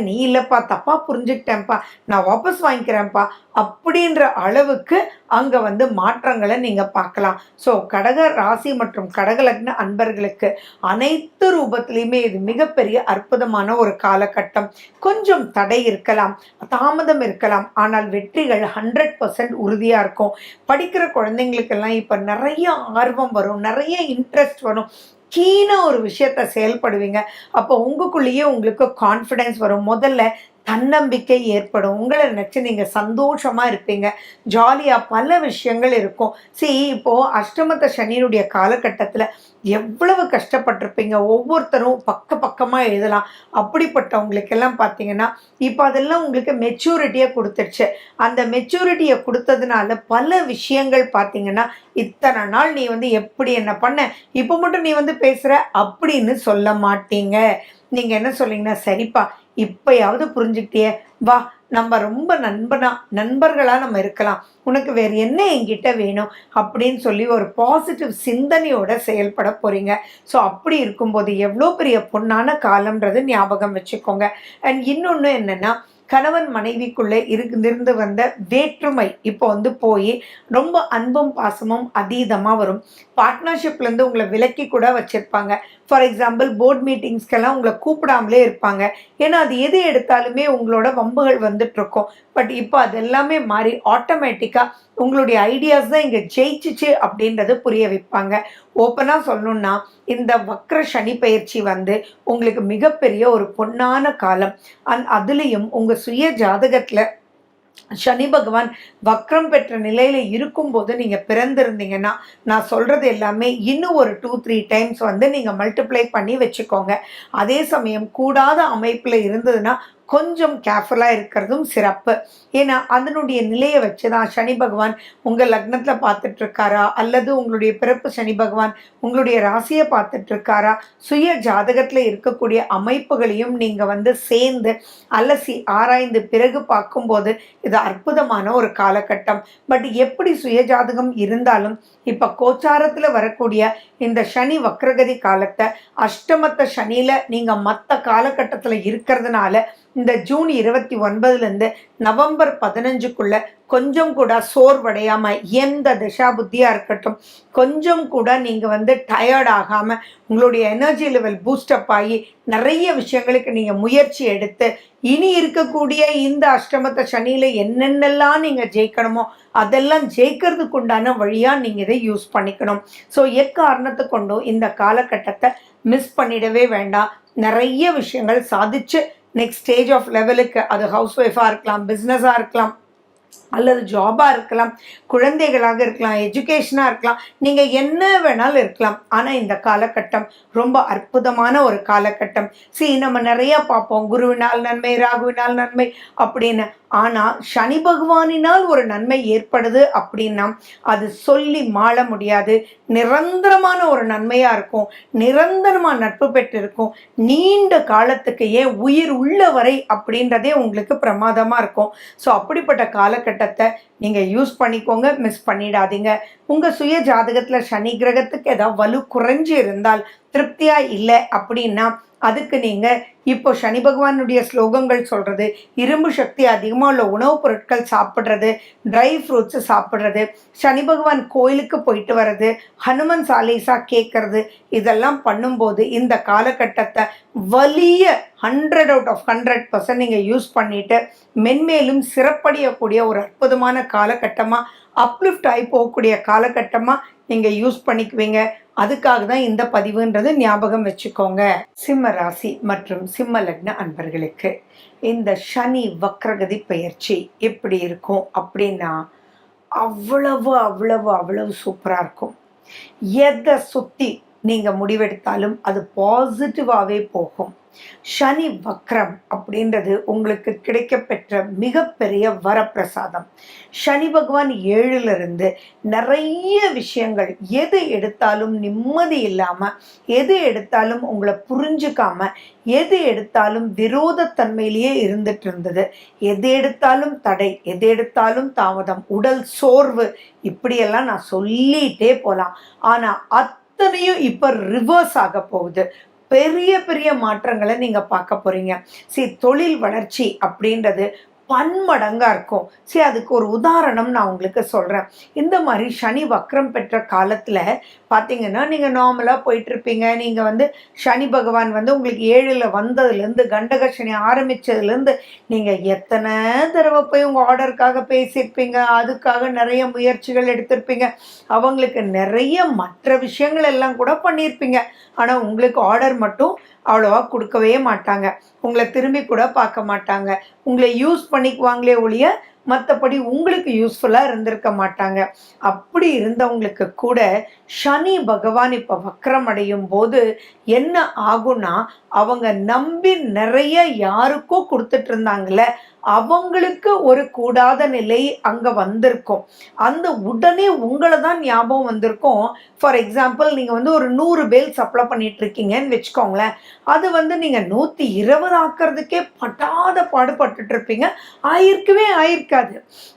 நீ இல்லைப்பா, தப்பாக புரிஞ்சுக்கிட்டேன்ப்பா, நான் வாபஸ் வாங்கிக்கிறேன்ப்பா அப்படின்ற அளவுக்கு அங்கே வந்து மாற்றங்களை நீங்கள் பார்க்கலாம். ஸோ கடக ராசி மற்றும் கடகலக்ன அன்பர்களுக்கு அனைத்து ரூபத்திலையுமே இது மிகப்பெரிய அற்புதமான ஒரு காலகட்டம். கொஞ்சம் தடை இருக்கலாம், தாமதம் இருக்கலாம், ஆனால் வெற்றிகள் 100% உறுதியாக இருக்கும். படிக்கிற குழந்தைங்களுக்கெல்லாம் இப்போ நிறைய ஆர்வம் வரும், நிறைய இன்ட்ரெஸ்ட் வரும், கீழே ஒரு விஷயத்தை செயல்படுவீங்க. அப்போ உங்களுக்குள்ளேயே உங்களுக்கு கான்ஃபிடென்ஸ் வரும். முதல்ல தன்னம்பிக்கை ஏற்படும். உங்களை நினச்சி நீங்கள் சந்தோஷமாக இருப்பீங்க. ஜாலியாக பல விஷயங்கள் இருக்கும். இப்போ அஷ்டமத்த சனியினுடைய காலகட்டத்தில் எவ்வளவு கஷ்டப்பட்டிருப்பீங்க. ஒவ்வொருத்தரும் பக்கமாக எழுதலாம். அப்படிப்பட்டவங்களுக்கெல்லாம் பார்த்தீங்கன்னா இப்போ அதெல்லாம் உங்களுக்கு மெச்சூரிட்டியை கொடுத்துருச்சு. அந்த மெச்சூரிட்டியை கொடுத்ததுனால பல விஷயங்கள் பார்த்தீங்கன்னா, இத்தனை நாள் நீ எப்படி என்ன பண்ண, இப்போ மட்டும் நீ பேசுகிற அப்படின்னு சொல்ல மாட்டீங்க. நீங்கள் என்ன சொல்லிங்கன்னா, சரிப்பா இப்பயாவது புரிஞ்சுக்கிட்டியே, வா நம்ம ரொம்ப நண்பர்களாக நம்ம இருக்கலாம், உனக்கு வேறு என்ன என்கிட்ட வேணும் அப்படின்னு சொல்லி ஒரு பாசிட்டிவ் சிந்தனையோட செயல்பட போகிறீங்க. ஸோ அப்படி இருக்கும்போது எவ்வளோ பெரிய பொன்னான காலம்ன்றது ஞாபகம் வச்சுக்கோங்க. அண்ட் இன்னொன்று என்னென்னா, கணவன் மனைவிக்குள்ளே இருந்திருந்து வந்த வேற்றுமை இப்போ போய் ரொம்ப அன்பும் பாசமும் அதீதமாக வரும். பார்ட்னர்ஷிப்லேருந்து உங்களை விலக்கி கூட வச்சுருப்பாங்க. ஃபார் எக்ஸாம்பிள் போர்ட் மீட்டிங்ஸ்க்கெல்லாம் உங்களை கூப்பிடாமலே இருப்பாங்க. ஏன்னா அது எது எடுத்தாலுமே உங்களோட வம்புகள் வந்துட்டுருக்கும். பட் இப்போ அது எல்லாமே மாறி ஆட்டோமேட்டிக்காக உங்களுடைய ஐடியாஸ் தான் இங்கே ஜெயிச்சிச்சு அப்படின்றது புரிய வைப்பாங்க. ஓப்பனாக சொல்லணுன்னா, இந்த வக்ர சனி பயிற்சி உங்களுக்கு மிகப்பெரிய ஒரு பொன்னான காலம். அதுலேயும் உங்கள் சுய ஜாதகத்தில் சனி பகவான் வக்ரம் பெற்ற நிலையில் இருக்கும்போது நீங்கள் பிறந்திருந்தீங்கன்னா, நான் சொல்கிறது எல்லாமே இன்னும் ஒரு 2-3 டைம்ஸ் நீங்கள் மல்டிப்ளை பண்ணி வச்சுக்கோங்க. அதே சமயம் கூடாத அமைப்பில் இருந்ததுன்னா கொஞ்சம் கேர்ஃபுல்லாக இருக்கிறதும் சிறப்பு. ஏன்னா அதனுடைய நிலையை வச்சு தான் சனி பகவான் உங்கள் லக்னத்தில் பார்த்துட்ருக்காரா, அல்லது உங்களுடைய பிறப்பு சனி பகவான் உங்களுடைய ராசியை பார்த்துட்ருக்காரா, சுய ஜாதகத்தில் இருக்கக்கூடிய அமைப்புகளையும் நீங்கள் சேர்ந்து அலசி ஆராய்ந்து பிறகு பார்க்கும்போது இது அற்புதமான ஒரு காலகட்டம். பட் எப்படி சுய ஜாதகம் இருந்தாலும் இப்போ கோச்சாரத்தில் வரக்கூடிய இந்த சனி வக்ரகதி காலத்தை அஷ்டமத்த சனியில் நீங்கள் மற்ற காலகட்டத்தில் இருக்கிறதுனால இந்த ஜூன் 29லேருந்து நவம்பர் 15க்குள்ள கொஞ்சம் கூட சோர்வடையாமல், எந்த திசா புத்தியாக இருக்கட்டும், கொஞ்சம் கூட நீங்கள் டயர்ட் ஆகாமல் உங்களுடைய எனர்ஜி லெவல் பூஸ்டப் ஆகி நிறைய விஷயங்களுக்கு நீங்கள் முயற்சி எடுத்து இனி இருக்கக்கூடிய இந்த அஷ்டமத்த சனியில் என்னென்னலாம் நீங்கள் ஜெயிக்கணுமோ அதெல்லாம் ஜெயிக்கிறதுக்கு உண்டான வழியாக நீங்கள் இதை யூஸ் பண்ணிக்கணும். ஸோ எக்காரணத்தை கொண்டும் இந்த காலகட்டத்தை மிஸ் பண்ணிடவே வேண்டாம். நிறைய விஷயங்கள் சாதிச்சு நெக்ஸ்ட் ஸ்டேஜ் ஆஃப் லெவலுக்கு, அது ஹவுஸ் ஒய்ஃபாக இருக்கலாம், பிஸ்னஸாக இருக்கலாம், அல்லது ஜாபாக இருக்கலாம், குழந்தைகளாக இருக்கலாம், எஜுகேஷனாக இருக்கலாம், நீங்கள் என்ன வேணாலும் இருக்கலாம். ஆனால் இந்த காலகட்டம் ரொம்ப அற்புதமான ஒரு காலகட்டம். நம்ம நிறையா பார்ப்போம், குருவினால் நன்மை, ராகுவினால் நன்மை அப்படின்னு. ஆனால் சனி பகவானினால் ஒரு நன்மை ஏற்படுது அப்படின்னா அது சொல்லி மாள முடியாது. நிரந்தரமான ஒரு நன்மையாக இருக்கும், நிரந்தரமாக நட்பு பெற்று இருக்கும், நீண்ட காலத்துக்கு, ஏன் உயிர் உள்ள வரை அப்படின்றதே உங்களுக்கு பிரமாதமாக இருக்கும். ஸோ அப்படிப்பட்ட காலகட்டத்தை நீங்கள் யூஸ் பண்ணிக்கோங்க, மிஸ் பண்ணிடாதீங்க. உங்கள் சுய ஜாதகத்தில் சனி கிரகத்துக்கு ஏதாவது வலு குறைஞ்சி இருந்தால், திருப்தியாக இல்லை அப்படின்னா அதுக்கு நீங்கள் இப்போ சனி பகவானுடைய ஸ்லோகங்கள் சொல்கிறது, இரும்பு சக்தி அதிகமாக உள்ள உணவுப் பொருட்கள் சாப்பிட்றது, ட்ரை ஃப்ரூட்ஸு சாப்பிட்றது, சனி பகவான் கோயிலுக்கு போயிட்டு வர்றது, ஹனுமன் சாலிசா கேட்கறது, இதெல்லாம் பண்ணும்போது இந்த காலகட்டத்தை வலிய 100/100% நீங்கள் யூஸ் பண்ணிவிட்டு மென்மேலும் சிறப்படையக்கூடிய ஒரு அற்புதமான காலகட்டமாக, அப்லிஃப்ட் ஆகி போகக்கூடிய காலகட்டமாக நீங்கள் யூஸ் பண்ணிக்குவீங்க. அதுக்காக தான் இந்த பதிவுன்றது ஞாபகம் வச்சுக்கோங்க. சிம்ம ராசி மற்றும் சிம்ம லக்ன அன்பர்களுக்கு இந்த சனி வக்ரகதி பயிற்சி எப்படி இருக்கும் அப்படின்னா, அவ்வளவு அவ்வளவு அவ்வளவு சூப்பராக இருக்கும். எதை சுற்றி நீங்கள் முடிவெடுத்தாலும் அது பாசிட்டிவாகவே போகும். சனி வக்ரம் அப்படின்றது உங்களுக்கு கிடைக்கப்பெற்ற மிகப்பெரிய வரப்பிரசாதம். சனி பகவான் 7லிருந்து நிறைய விஷயங்கள், எது எடுத்தாலும் நிம்மதி இல்லாமல், எது எடுத்தாலும் உங்களை புரிஞ்சுக்காம, எது எடுத்தாலும் விரோதத்தன்மையிலேயே இருந்துட்டு இருந்தது, எது எடுத்தாலும் தடை, எது எடுத்தாலும் தாமதம், உடல் சோர்வு, இப்படியெல்லாம் நான் சொல்லிகிட்டே போகலாம். ஆனால் அத்தனையும் இப்போ ரிவர்ஸ் ஆக போகுது. பெரிய பெரிய மாற்றங்களை நீங்கள் பார்க்க போகிறீங்க. தொழில் வளர்ச்சி அப்படின்றது பன்மடங்காக இருக்கும். அதுக்கு ஒரு உதாரணம் நான் உங்களுக்கு சொல்கிறேன். இந்த மாதிரி சனி வக்ரம் பெற்ற காலத்தில் பார்த்தீங்கன்னா, நீங்கள் நார்மலாக போயிட்டுருப்பீங்க. நீங்கள் சனி பகவான் உங்களுக்கு 7ல் வந்ததுலேருந்து, கண்டக சனி ஆரம்பித்ததுலேருந்து நீங்கள் எத்தனை தடவை போய் உங்கள் ஆர்டருக்காக பேசியிருப்பீங்க, அதுக்காக நிறைய முயற்சிகள் எடுத்திருப்பீங்க, அவங்களுக்கு நிறைய மற்ற விஷயங்கள் எல்லாம் கூட பண்ணியிருப்பீங்க. ஆனால் உங்களுக்கு ஆர்டர் மட்டும் அவ்வளோவா கொடுக்கவே மாட்டாங்க. உங்களை திரும்பி கூட பார்க்க மாட்டாங்க. உங்களை யூஸ் பண்ணிக்குவாங்களே ஒழிய மற்றபடி உங்களுக்கு யூஸ்ஃபுல்லாக இருந்திருக்க மாட்டாங்க. அப்படி இருந்தவங்களுக்கு கூட சனி பகவான் இப்போ வக்ரம் அடையும் போது என்ன ஆகும்னா, அவங்க நம்பி நிறைய யாருக்கோ கொடுத்துட்டு இருந்தாங்கல்ல, அவங்களுக்கு ஒரு கூடாத நிலை அங்கே வந்திருக்கும். அந்த உடனே உங்களை தான் ஞாபகம் வந்திருக்கும். ஃபார் எக்ஸாம்பிள், நீங்கள் வந்து ஒரு 100 பேல் சப்ளை பண்ணிட்டு இருக்கீங்கன்னு வச்சுக்கோங்களேன். அது வந்து நீங்கள் 120 ஆக்கிறதுக்கே பட்டாத பாடுபட்டுட்டு இருப்பீங்க. ஆயிருக்கவே ஆயிருக்காது.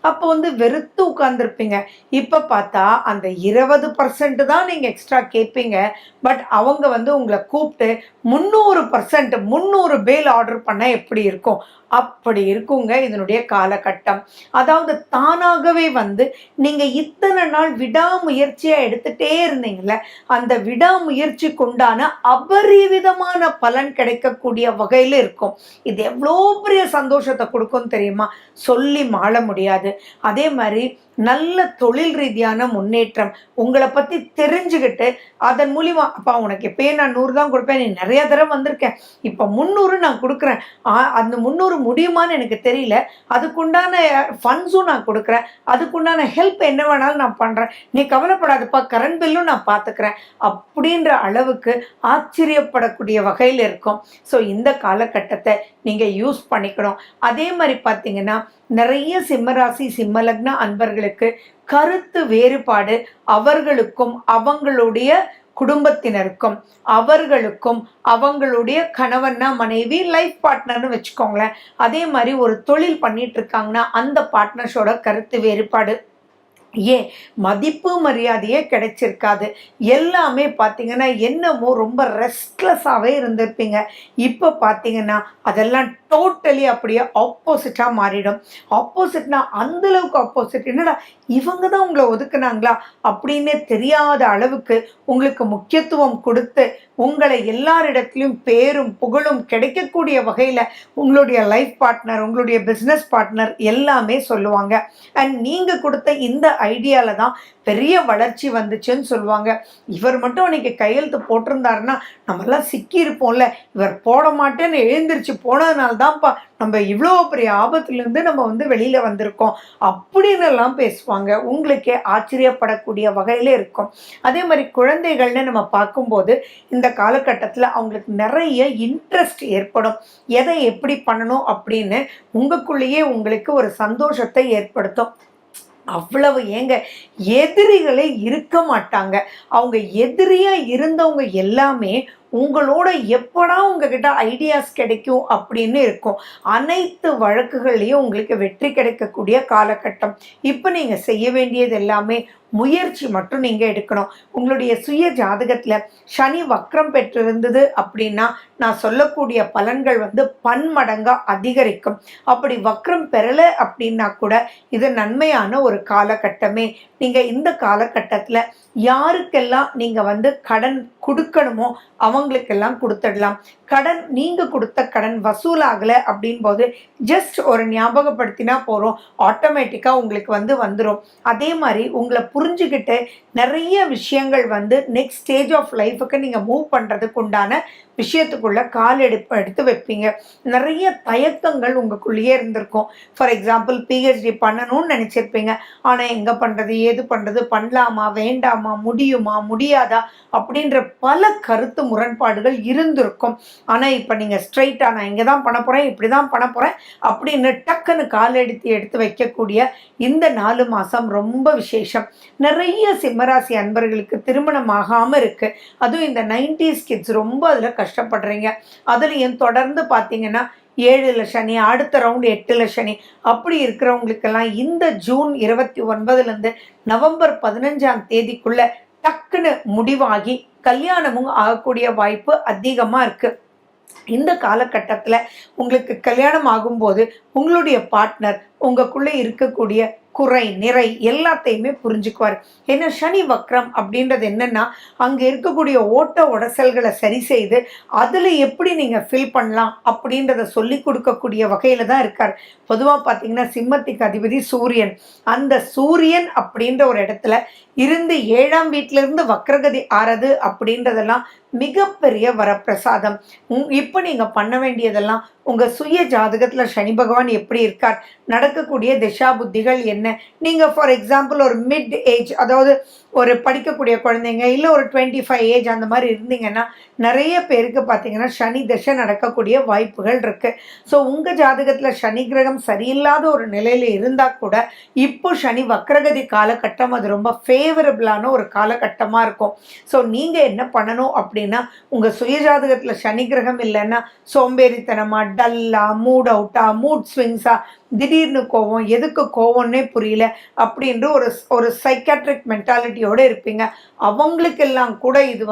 அப்போ வந்து வெறுத்து உட்கார்ந்துருப்பீங்க. இப்போ பார்த்தா அந்த 20% தான் நீங்கள் எக்ஸ்ட்ரா கேட்பீங்க. பட் அவங்க வந்து உங்களை கூப்பிட்டு 300% 300 பேல் ஆர்டர் பண்ணால் எப்படி இருக்கும்? அப்படி இருக்குங்க இதனுடைய காலகட்டம். அதாவது தானாகவே வந்து நீங்க இத்தனை நாள் விடாமுயற்சியா எடுத்துட்டே இருந்தீங்கல்ல, அந்த விடாமுயற்சிக்கு உண்டான அபரிவிதமான பலன் கிடைக்கக்கூடிய வகையில இருக்கும். இது எவ்வளோ பெரிய சந்தோஷத்தை கொடுக்கும் தெரியுமா? சொல்லி மாள முடியாது. அதே மாதிரி நல்ல தொழில் ரீதியான முன்னேற்றம், உங்களை பத்தி தெரிஞ்சுக்கிட்டு அதன் மூலியமா, அப்பா உனக்கு எப்பயே நான் 100 தான் கொடுப்பேன், நீ நிறைய தடவை வந்திருக்கேன், இப்போ 300 நான் கொடுக்குறேன், அந்த 300 முடியுமான்னு எனக்கு தெரியல, அதுக்குண்டான ஃபண்ட்ஸும் நான் கொடுக்குறேன், அதுக்குண்டான ஹெல்ப் என்ன வேணாலும் நான் பண்ணுறேன், நீ கவலைப்படாதப்பா, கரண்ட் பில்லும் நான் பார்த்துக்கிறேன் அப்படின்ற அளவுக்கு ஆச்சரியப்படக்கூடிய வகையில் இருக்கும். ஸோ இந்த காலகட்டத்தை நீங்கள் யூஸ் பண்ணிக்கணும். அதே மாதிரி பார்த்தீங்கன்னா, நிறைய சிம்மராசி சிம்மலக்ன அன்பர்களுக்கு கருத்து வேறுபாடு அவர்களுக்கும் அவங்களுடைய குடும்பத்தினருக்கும் அவர்களுக்கும் அவங்களுடைய கணவன்னா மனைவி லைஃப் பார்ட்னர்னு வச்சுக்கோங்களேன். அதே மாதிரி ஒரு தொழில் பண்ணிட்டு இருக்காங்கன்னா அந்த பார்ட்னர்ஸோட கருத்து வேறுபாடு, ஏன் மதிப்பு மரியாதையே கிடைச்சிருக்காது. எல்லாமே பார்த்தீங்கன்னா என்னமோ ரொம்ப ரெஸ்ட்லெஸ்ஸாகவே இருந்திருப்பீங்க. இப்போ பார்த்தீங்கன்னா அதெல்லாம் டோட்டலி அப்படியே ஆப்போசிட்டாக மாறிடும். ஆப்போசிட்னா அந்தளவுக்கு ஆப்போசிட். என்னடா இவங்க தான் உங்களை ஒதுக்குனாங்களா அப்படின்னே தெரியாத அளவுக்கு உங்களுக்கு முக்கியத்துவம் கொடுத்து உங்களை எல்லாரிடத்துலையும் பேரும் புகழும் கிடைக்கக்கூடிய வகையில் உங்களுடைய லைஃப் பார்ட்னர், உங்களுடைய பிஸ்னஸ் பார்ட்னர் எல்லாமே சொல்லுவாங்க. அண்ட் நீங்கள் கொடுத்த இந்த ஐடியாவில் தான் பெரிய வளர்ச்சி வந்துச்சுன்னு சொல்லுவாங்க. இவர் மட்டும் அன்றைக்கி கையெழுத்து போட்டிருந்தாருன்னா நம்மெல்லாம் சிக்கியிருப்போம்ல, இவர் போட மாட்டேன்னு எழுந்திரிச்சு போனதுனால தான்ப்பா நம்ம இவ்வளோ பெரிய ஆபத்துலேருந்து நம்ம வந்து வெளியில் வந்திருக்கோம் அப்படின்னு எல்லாம் பேசுவாங்க. உங்களுக்கே ஆச்சரியப்படக்கூடிய வகையில் இருக்கும். அதே மாதிரி குழந்தைகள்னு நம்ம பார்க்கும்போது இந்த காலகட்டத்தில் அவங்களுக்கு நிறைய இன்ட்ரெஸ்ட் ஏற்படும். எதை எப்படி பண்ணணும் அப்படின்னு உங்களுக்குள்ளேயே உங்களுக்கு ஒரு சந்தோஷத்தை ஏற்படுத்தும். அவ்வளவு ஏங்க, எதிரிகளே இருக்க மாட்டாங்க. அவங்க எதிரியாக இருந்தவங்க எல்லாமே உங்களோட எப்படா உங்ககிட்ட ஐடியாஸ் கிடைக்கும் அப்படின்னு இருக்கும். அனைத்து வழக்குகள்லையும் உங்களுக்கு வெற்றி கிடைக்கக்கூடிய காலகட்டம். இப்போ நீங்கள் செய்ய வேண்டியது எல்லாமே முயற்சி மட்டும் நீங்கள் எடுக்கணும். உங்களுடைய சுய ஜாதகத்தில் சனி வக்ரம் பெற்றிருந்தது அப்படின்னா நான் சொல்லக்கூடிய பலன்கள் வந்து பன்மடங்காக அதிகரிக்கும். அப்படி வக்ரம் பெறலை அப்படின்னா கூட இது நன்மையான ஒரு காலகட்டமே. நீங்கள் இந்த காலகட்டத்தில் யாருக்கெல்லாம் நீங்கள் வந்து கடன் கொடுக்கணுமோ அவங்களுக்கெல்லாம் கொடுத்துடலாம். கடன் நீங்கள் கொடுத்த கடன் வசூலாகலை அப்படின் போது ஜஸ்ட் ஒரு ஞாபகப்படுத்தினா போகிறோம், ஆட்டோமேட்டிக்காக உங்களுக்கு வந்து வந்துடும். அதே மாதிரி உங்களை புரிஞ்சுக்கிட்டு நிறைய விஷயங்கள் வந்து நெக்ஸ்ட் ஸ்டேஜ் ஆஃப் லைஃபுக்கு நீங்கள் மூவ் பண்ணுறதுக்கு உண்டான விஷயத்துக்குள்ளே கால் எடுத்து வைப்பீங்க. நிறைய தயக்கங்கள் உங்களுக்குள்ளேயே இருந்திருக்கும். ஃபார் எக்ஸாம்பிள், பிஹெச்டி பண்ணணும்னு நினச்சிருப்பீங்க. ஆனால் எங்கே பண்ணுறது, ஏது பண்ணுறது, பண்ணலாமா வேண்டாமா, முடியுமா முடியாதா அப்படின்ற பல கருத்து முரண்பாடுகள் இருந்திருக்கும். ஆனால் இப்போ நீங்கள் ஸ்ட்ரைட்டாக நான் இங்கே தான் பண்ண போகிறேன், இப்படி தான் பண்ண போகிறேன் அப்படின்னு டக்குன்னு கால் எடுத்து வைக்கக்கூடிய இந்த 4 மாதம் ரொம்ப விசேஷம். நிறைய சிம்மராசி அன்பர்களுக்கு திருமணம் ஆகாமல் இருக்குது. அதுவும் இந்த 90s கிட்ஸ் ரொம்ப அதில் கஷ்டப்படுறீங்க. அதுலேயும் தொடர்ந்து பார்த்தீங்கன்னா 7ல் சனி, அடுத்த ரவுண்டு 8ல் சனி, அப்படி இருக்கிறவங்களுக்கெல்லாம் இந்த ஜூன் 29லேருந்து நவம்பர் 15ஆம் தேதிக்குள்ளே டக்குன்னு முடிவாகி கல்யாணமும் ஆகக்கூடிய வாய்ப்பு அதிகமாக இருக்குது. இந்த காலகட்டத்தில் உங்களுக்கு கல்யாணம் ஆகும்போது உங்களுடைய பார்ட்னர் உங்களுக்குள்ளே இருக்கக்கூடிய குறை நிறை எல்லாத்தையுமே புரிஞ்சுக்குவார். ஏன்னா சனி வக்ரம் அப்படின்றது என்னன்னா, அங்கே இருக்கக்கூடிய ஓட்ட உடசல்களை சரி செய்து அதில் எப்படி நீங்கள் ஃபில் பண்ணலாம் அப்படின்றத சொல்லி கொடுக்கக்கூடிய வகையில் தான் இருக்கார். பொதுவாக பார்த்தீங்கன்னா சிம்மத்துக்கு அதிபதி சூரியன். அந்த சூரியன் அப்படின்ற ஒரு இடத்துல இருந்து 7ஆம் வீட்டிலிருந்து வக்ரகதி ஆறது அப்படின்றதெல்லாம் மிகப்பெரிய வரப்பிரசாதம். இப்போ நீங்கள் பண்ண வேண்டியதெல்லாம் உங்கள் சுய ஜாதகத்தில் சனி பகவான் எப்படி இருக்கார், நடக்கக்கூடிய திசா புத்திகள் என்ன. நீங்கள் ஃபார் எக்ஸாம்பிள் ஒரு மிட் ஏஜ், அதாவது ஒரு படிக்கக்கூடிய குழந்தைங்க இல்லை ஒரு 25 ஏஜ் அந்த மாதிரி இருந்தீங்கன்னா நிறைய பேருக்கு பார்த்தீங்கன்னா சனி தசை நடக்கக்கூடிய வாய்ப்புகள் இருக்குது. ஸோ உங்கள் ஜாதகத்தில் சனி கிரகம் சரியில்லாத ஒரு நிலையில் இருந்தால் கூட இப்போ சனி வக்ரகதி காலகட்டம் அது ரொம்ப ஃபேவரபிளான ஒரு காலகட்டமாக இருக்கும். ஸோ நீங்கள் என்ன பண்ணணும் அப்படின்னா, உங்கள் சுய ஜாதகத்தில் சனி கிரகம் இல்லைன்னா சோம்பேறித்தனமாக, டல்லா, மூட் அவுட்டா, மூட் ஸ்விங்ஸா, திடீர்னு கோவம், எதுக்கு கோவம்னே புரியல அப்படின்ற ஒரு சைக்காட்ரிக் மென்டாலிட்டியோடு இருப்பீங்க. அவங்களுக்கெல்லாம் கூட இது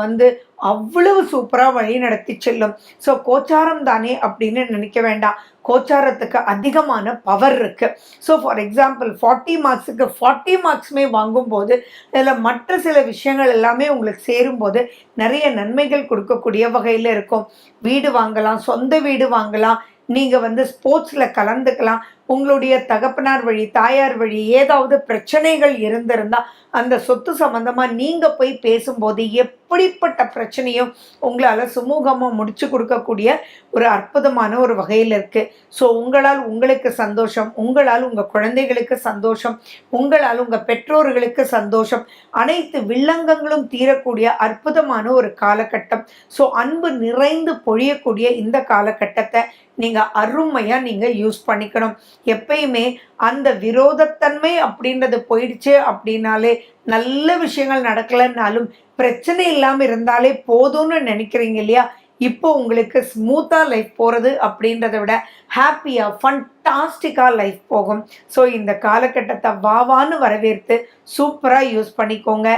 அவ்வளவு சூப்பராக வழி நடத்தி செல்லும். ஸோ கோச்சாரம் தானே அப்படின்னு நினைக்க வேண்டாம். கோச்சாரத்துக்கு அதிகமான பவர் இருக்குது. ஸோ ஃபார் எக்ஸாம்பிள் 40 மார்க்ஸுக்கு 40 மார்க்ஸுமே வாங்கும்போது இதில் மற்ற சில விஷயங்கள் எல்லாமே உங்களுக்கு சேரும்போது நிறைய நன்மைகள் கொடுக்கக்கூடிய வகையில் இருக்கும். வீடு வாங்கலாம், சொந்த வீடு வாங்கலாம், நீங்கள் ஸ்போர்ட்ஸில் கலந்துக்கலாம். உங்களுடைய தகப்பனார் வழி, தாயார் வழி ஏதாவது பிரச்சனைகள் இருந்திருந்தால் அந்த சொத்து சம்பந்தமாக நீங்கள் போய் பேசும்போது எப்படிப்பட்ட பிரச்சனையும் உங்களால் சுமூகமாக முடிச்சு கொடுக்கக்கூடிய ஒரு அற்புதமான ஒரு வகையில் இருக்குது. ஸோ உங்களால் உங்களுக்கு சந்தோஷம், உங்களால் உங்கள் குழந்தைகளுக்கு சந்தோஷம், உங்களால் உங்கள் பெற்றோர்களுக்கு சந்தோஷம், அனைத்து வில்லங்கங்களும் தீரக்கூடிய அற்புதமான ஒரு காலகட்டம். ஸோ அன்பு நிறைந்து பொழியக்கூடிய இந்த காலகட்டத்தை நீங்கள் அருமையாக நீங்கள் யூஸ் பண்ணிக்கணும். எப்பயுமே அந்த விரோதத்தன்மை அப்படின்றது போயிடுச்சு அப்படின்னாலே, நல்ல விஷயங்கள் நடக்கலைன்னாலும் பிரச்சனை இல்லாமல் இருந்தாலே போதும்னு நினைக்கிறீங்க இல்லையா? இப்போ உங்களுக்கு ஸ்மூத்தாக லைஃப் போகிறது அப்படின்றத விட ஹாப்பியாக ஃபண்டாஸ்டிக்காக லைஃப் போகும். ஸோ இந்த காலகட்டத்தை வாவான்னு வரவேற்று சூப்பராக யூஸ் பண்ணிக்கோங்க.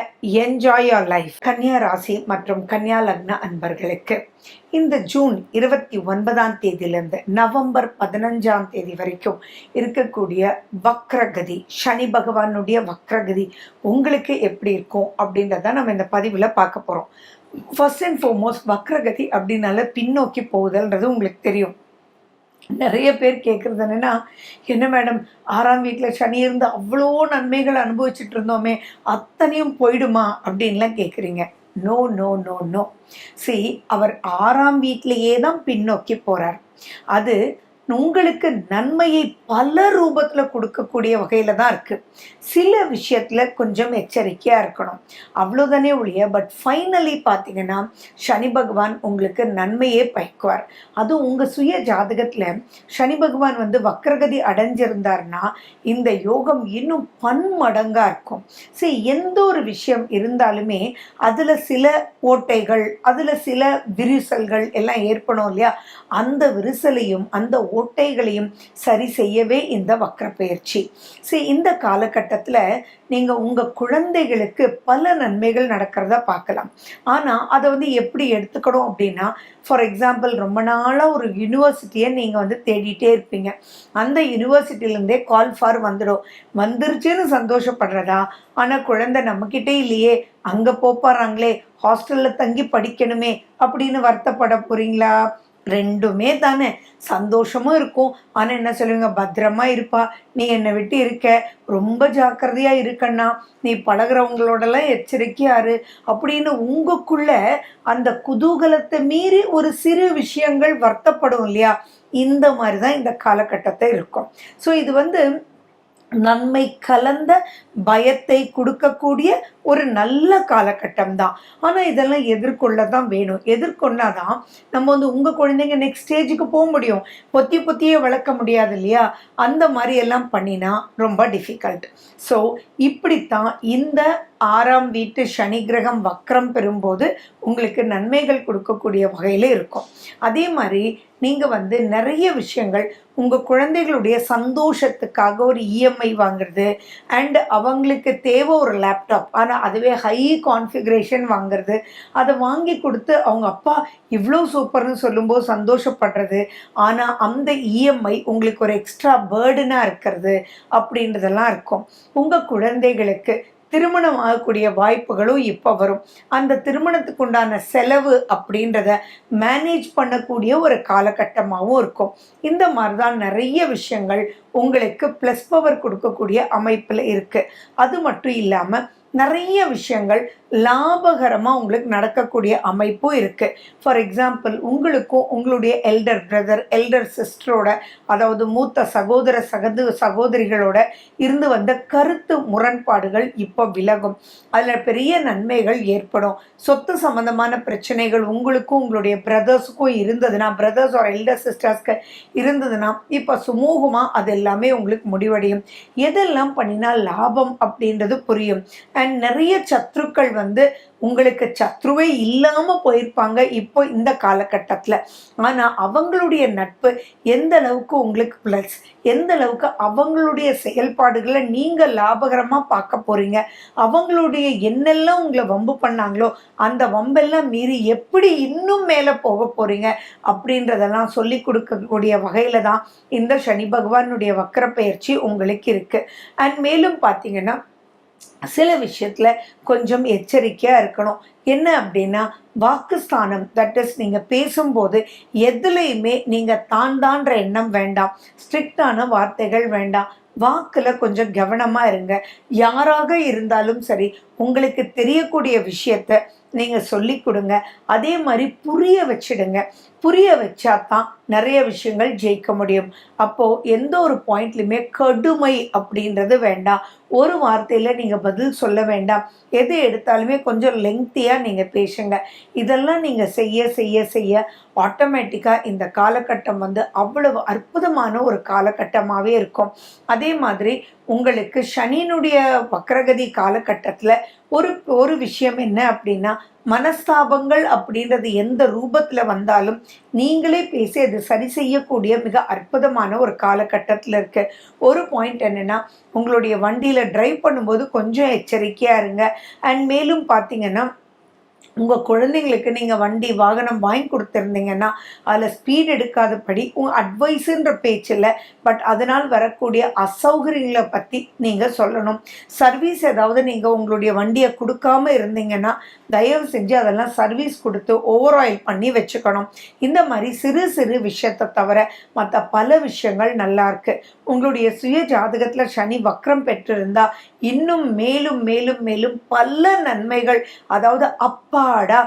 Enjoy your life. கன்னியா ராசி மற்றும் கன்னியா லக்ன அன்பர்களுக்கு இந்த ஜூன் 29ஆம் தேதியிலிருந்து நவம்பர் 15ஆம் தேதி வரைக்கும் இருக்கக்கூடிய வக்ரகதி, சனி பகவானுடைய வக்ரகதி உங்களுக்கு எப்படி இருக்கும் அப்படின்றத நம்ம இந்த பதிவில் பார்க்க போகிறோம். ஃபர்ஸ்ட் அண்ட் ஃபார்மோஸ்ட் வக்ரகதி அப்படின்னால பின்னோக்கி போகுதல்ன்றது உங்களுக்கு தெரியும். நிறைய பேர் கேட்குறது என்னென்னா, என்ன மேடம் 6ஆம் வீட்டில் சனி இருந்து அவ்வளோ நன்மைகள் அனுபவிச்சுட்டு இருந்தோமே அத்தனையும் போயிடுமா அப்படின்லாம் கேட்குறீங்க. No no no no. அவர் 6ஆம் வீட்டிலேயே தான் பின்னோக்கி போகிறார். அது உங்களுக்கு நன்மையை பல ரூபத்தில் கொடுக்கக்கூடிய வகையில் தான் இருக்குது. சில விஷயத்தில் கொஞ்சம் எச்சரிக்கையாக இருக்கணும், அவ்வளோதானே ஒழிய. பட் ஃபைனலி பார்த்தீங்கன்னா சனி பகவான் உங்களுக்கு நன்மையே பயக்குவார். அதுவும் உங்கள் சுய ஜாதகத்தில் சனி பகவான் வக்ரகதி அடைஞ்சிருந்தார்னா இந்த யோகம் இன்னும் பன்மடங்காக இருக்கும். எந்த ஒரு விஷயம் இருந்தாலுமே அதில் சில ஓட்டைகள், அதில் சில விரிசல்கள் எல்லாம் ஏற்படும் இல்லையா? அந்த விரிசலையும் அந்த ஓட்டைகளையும் சரி செய்யவே இந்த வக்ர பயிற்சி. இந்த காலகட்டத்தில் நீங்கள் உங்கள் குழந்தைகளுக்கு பல நன்மைகள் நடக்கிறத பார்க்கலாம். ஆனால் அதை எப்படி எடுத்துக்கணும் அப்படின்னா, ஃபார் எக்ஸாம்பிள் ரொம்ப நாளாக ஒரு யூனிவர்சிட்டியை நீங்கள் தேடிட்டே இருப்பீங்க. அந்த யூனிவர்சிட்டியிலேருந்தே கால் ஃபார் வந்துருச்சுன்னு சந்தோஷப்படுறதா? ஆனால் குழந்தை நம்மக்கிட்டே இல்லையே, அங்கே போப்பாராங்களே, ஹாஸ்டலில் தங்கி படிக்கணுமே அப்படின்னு வருத்தப்பட போகிறீங்களா? ரெண்டுமே தானே. சந்தோஷமும் இருக்கும், ஆனால் என்ன சொல்லுவீங்க, பத்திரமா இருப்பா, நீ என்னை விட்டு இருக்க, ரொம்ப ஜாக்கிரதையாக இருக்கண்ணா, நீ பழகிறவங்களோடலாம் எச்சரிக்கையாரு அப்படின்னு உங்களுக்குள்ள அந்த குதூகலத்தை மீறி ஒரு சிறு விஷயங்கள் வருத்தப்படும் இல்லையா? இந்த மாதிரி தான் இந்த காலகட்டத்தை இருக்கும். இது நன்மை கலந்த பயத்தை கொடுக்கக்கூடிய ஒரு நல்ல காலகட்டம் தான். ஆனால் இதெல்லாம் எதிர்கொள்ள தான் வேணும். எதிர்கொண்டாதான் நம்ம உங்கள் குழந்தைங்க நெக்ஸ்ட் ஸ்டேஜுக்கு போக முடியும். பொத்தியே வளர்க்க முடியாது இல்லையா? அந்த மாதிரி எல்லாம் பண்ணினா ரொம்ப டிஃபிகல்ட். இப்படித்தான் இந்த 6ஆம் வீட்டு சனி கிரகம் வக்ரம் பெறும்போது உங்களுக்கு நன்மைகள் கொடுக்கக்கூடிய வகையில் இருக்கும். அதே மாதிரி நீங்கள் வந்து நிறைய விஷயங்கள் உங்கள் குழந்தைகளுடைய சந்தோஷத்துக்காக ஒரு இஎம்ஐ வாங்குறது, அண்ட் அவங்களுக்கு தேவை ஒரு லேப்டாப், ஆனால் அதுவே ஹை கான்ஃபிகரேஷன் வாங்குறது, அதை வாங்கி கொடுத்து அவங்க அப்பா இவ்வளோ சூப்பர்னு சொல்லும்போது சந்தோஷப்படுறது, ஆனால் அந்த இஎம்ஐ உங்களுக்கு ஒரு எக்ஸ்ட்ரா பேர்டனாக இருக்கிறது அப்படின்றதெல்லாம் இருக்கும். உங்கள் குழந்தைகளுக்கு திருமணம் ஆகக்கூடிய வாய்ப்புகளும் இப்போ வரும். அந்த திருமணத்துக்கு உண்டான செலவு அப்படின்றத மேனேஜ் பண்ணக்கூடிய ஒரு காலகட்டமாகவும் இருக்கும். இந்த மாதிரி தான் நிறைய விஷயங்கள் உங்களுக்கு ப்ளஸ் பவர் கொடுக்கக்கூடிய அமைப்பில் இருக்குது. அது மட்டும் இல்லாமல் நிறைய விஷயங்கள் லாபகரமாக உங்களுக்கு நடக்கக்கூடிய அமைப்பும் இருக்குது. ஃபார் எக்ஸாம்பிள், உங்களுக்கும் உங்களுடைய எல்டர் பிரதர் எல்டர் சிஸ்டரோட, அதாவது மூத்த சகோதர சகோதரிகளோட இருந்து வந்த கருத்து முரண்பாடுகள் இப்போ விலகும். அதில் பெரிய நன்மைகள் ஏற்படும். சொத்து சம்பந்தமான பிரச்சனைகள் உங்களுக்கும் உங்களுடைய பிரதர்ஸுக்கும் இருந்ததுன்னா, பிரதர்ஸ் ஒரு எல்டர் சிஸ்டர்ஸ்க்கு இருந்ததுன்னா இப்போ சுமூகமாக அது எல்லாமே உங்களுக்கு முடிவடையும். எதெல்லாம் பண்ணினா லாபம் அப்படின்றது புரியும். அண்ட் நிறைய சத்ருக்கள் வந்து உங்களுக்கு சத்ருவே இல்லாமல் போயிருப்பாங்க இப்போ இந்த காலகட்டத்தில். ஆனால் அவங்களுடைய நட்பு எந்த அளவுக்கு உங்களுக்கு ப்ளஸ், எந்த அளவுக்கு அவங்களுடைய செயல்பாடுகளை நீங்கள் லாபகரமாக பார்க்க போகிறீங்க, அவங்களுடைய என்னெல்லாம் உங்களை வம்பு பண்ணாங்களோ அந்த வம்பெல்லாம் மீறி எப்படி இன்னும் மேலே போக போகிறீங்க அப்படின்றதெல்லாம் சொல்லி கொடுக்கக்கூடிய வகையில் தான் இந்த சனி பகவானுடைய வக்கர பயிற்சி உங்களுக்கு இருக்குது. அண்ட் மேலும் பார்த்தீங்கன்னா சில விஷயத்தில் கொஞ்சம் எச்சரிக்கையாக இருக்கணும். என்ன அப்படின்னா, வாக்குஸ்தானம், தட் இஸ் நீங்கள் பேசும்போது எதுலேயுமே நீங்கள் தான்ற எண்ணம் வேண்டாம், ஸ்ட்ரிக்டான வார்த்தைகள் வேண்டாம். வாக்கில் கொஞ்சம் கவனமாக இருங்க. யாராக இருந்தாலும் சரி, உங்களுக்கு தெரியக்கூடிய விஷயத்த நீங்கள் சொல்லி கொடுங்க. அதே மாதிரி புரிய வச்சிடுங்க. புரிய வச்சா தான் நிறைய விஷயங்கள் ஜெயிக்க முடியும். அப்போது எந்த ஒரு பாயிண்ட்லையுமே கடுமை அப்படின்றது வேண்டாம். ஒரு வார்த்தையில் நீங்கள் பதில் சொல்ல வேண்டாம். எது எடுத்தாலுமே கொஞ்சம் லெங்க்த்தியாக நீங்கள் பேசுங்க. இதெல்லாம் நீங்கள் செய்ய செய்ய செய்ய ஆட்டோமேட்டிக்காக இந்த காலகட்டம் வந்து அவ்வளவு அற்புதமான ஒரு காலகட்டமாகவே இருக்கும். அதே மாதிரி உங்களுக்கு சனியினுடைய வக்ரகதி காலகட்டத்தில் ஒரு விஷயம் என்ன அப்படின்னா, மனஸ்தாபங்கள் அப்படின்றது எந்த ரூபத்தில் வந்தாலும் நீங்களே பேசி அது சரி செய்யக்கூடிய மிக அற்புதமான ஒரு காலகட்டத்தில் இருக்கு. ஒரு பாயிண்ட் என்னென்னா, உங்களுடைய வண்டியில் டிரைவ் பண்ணும்போது கொஞ்சம் எச்சரிக்கையாக இருங்க. அண்ட் மேலும் பார்த்தீங்கன்னா, உங்கள் குழந்தைங்களுக்கு நீங்கள் வண்டி வாகனம் வாங்கி கொடுத்துருந்தீங்கன்னா அதில் ஸ்பீட் எடுக்காதபடி உங்கள் அட்வைஸுன்ற பேச்சில், பட் அதனால் வரக்கூடிய அசௌகரியங்களை பற்றி நீங்கள் சொல்லணும். சர்வீஸ் ஏதாவது நீங்கள் உங்களுடைய வண்டியை கொடுக்காம இருந்தீங்கன்னா தயவு செஞ்சு அதெல்லாம் சர்வீஸ் கொடுத்து ஓவர் ஆயில் பண்ணி வச்சுக்கணும். இந்த மாதிரி சிறு சிறு விஷயத்தை தவிர மற்ற பல விஷயங்கள் நல்லா இருக்குது. உங்களுடைய சுய ஜாதகத்தில் சனி வக்ரம் பெற்றிருந்தால் இன்னும் மேலும் மேலும் மேலும் பல நன்மைகள், அதாவது அப்பாடா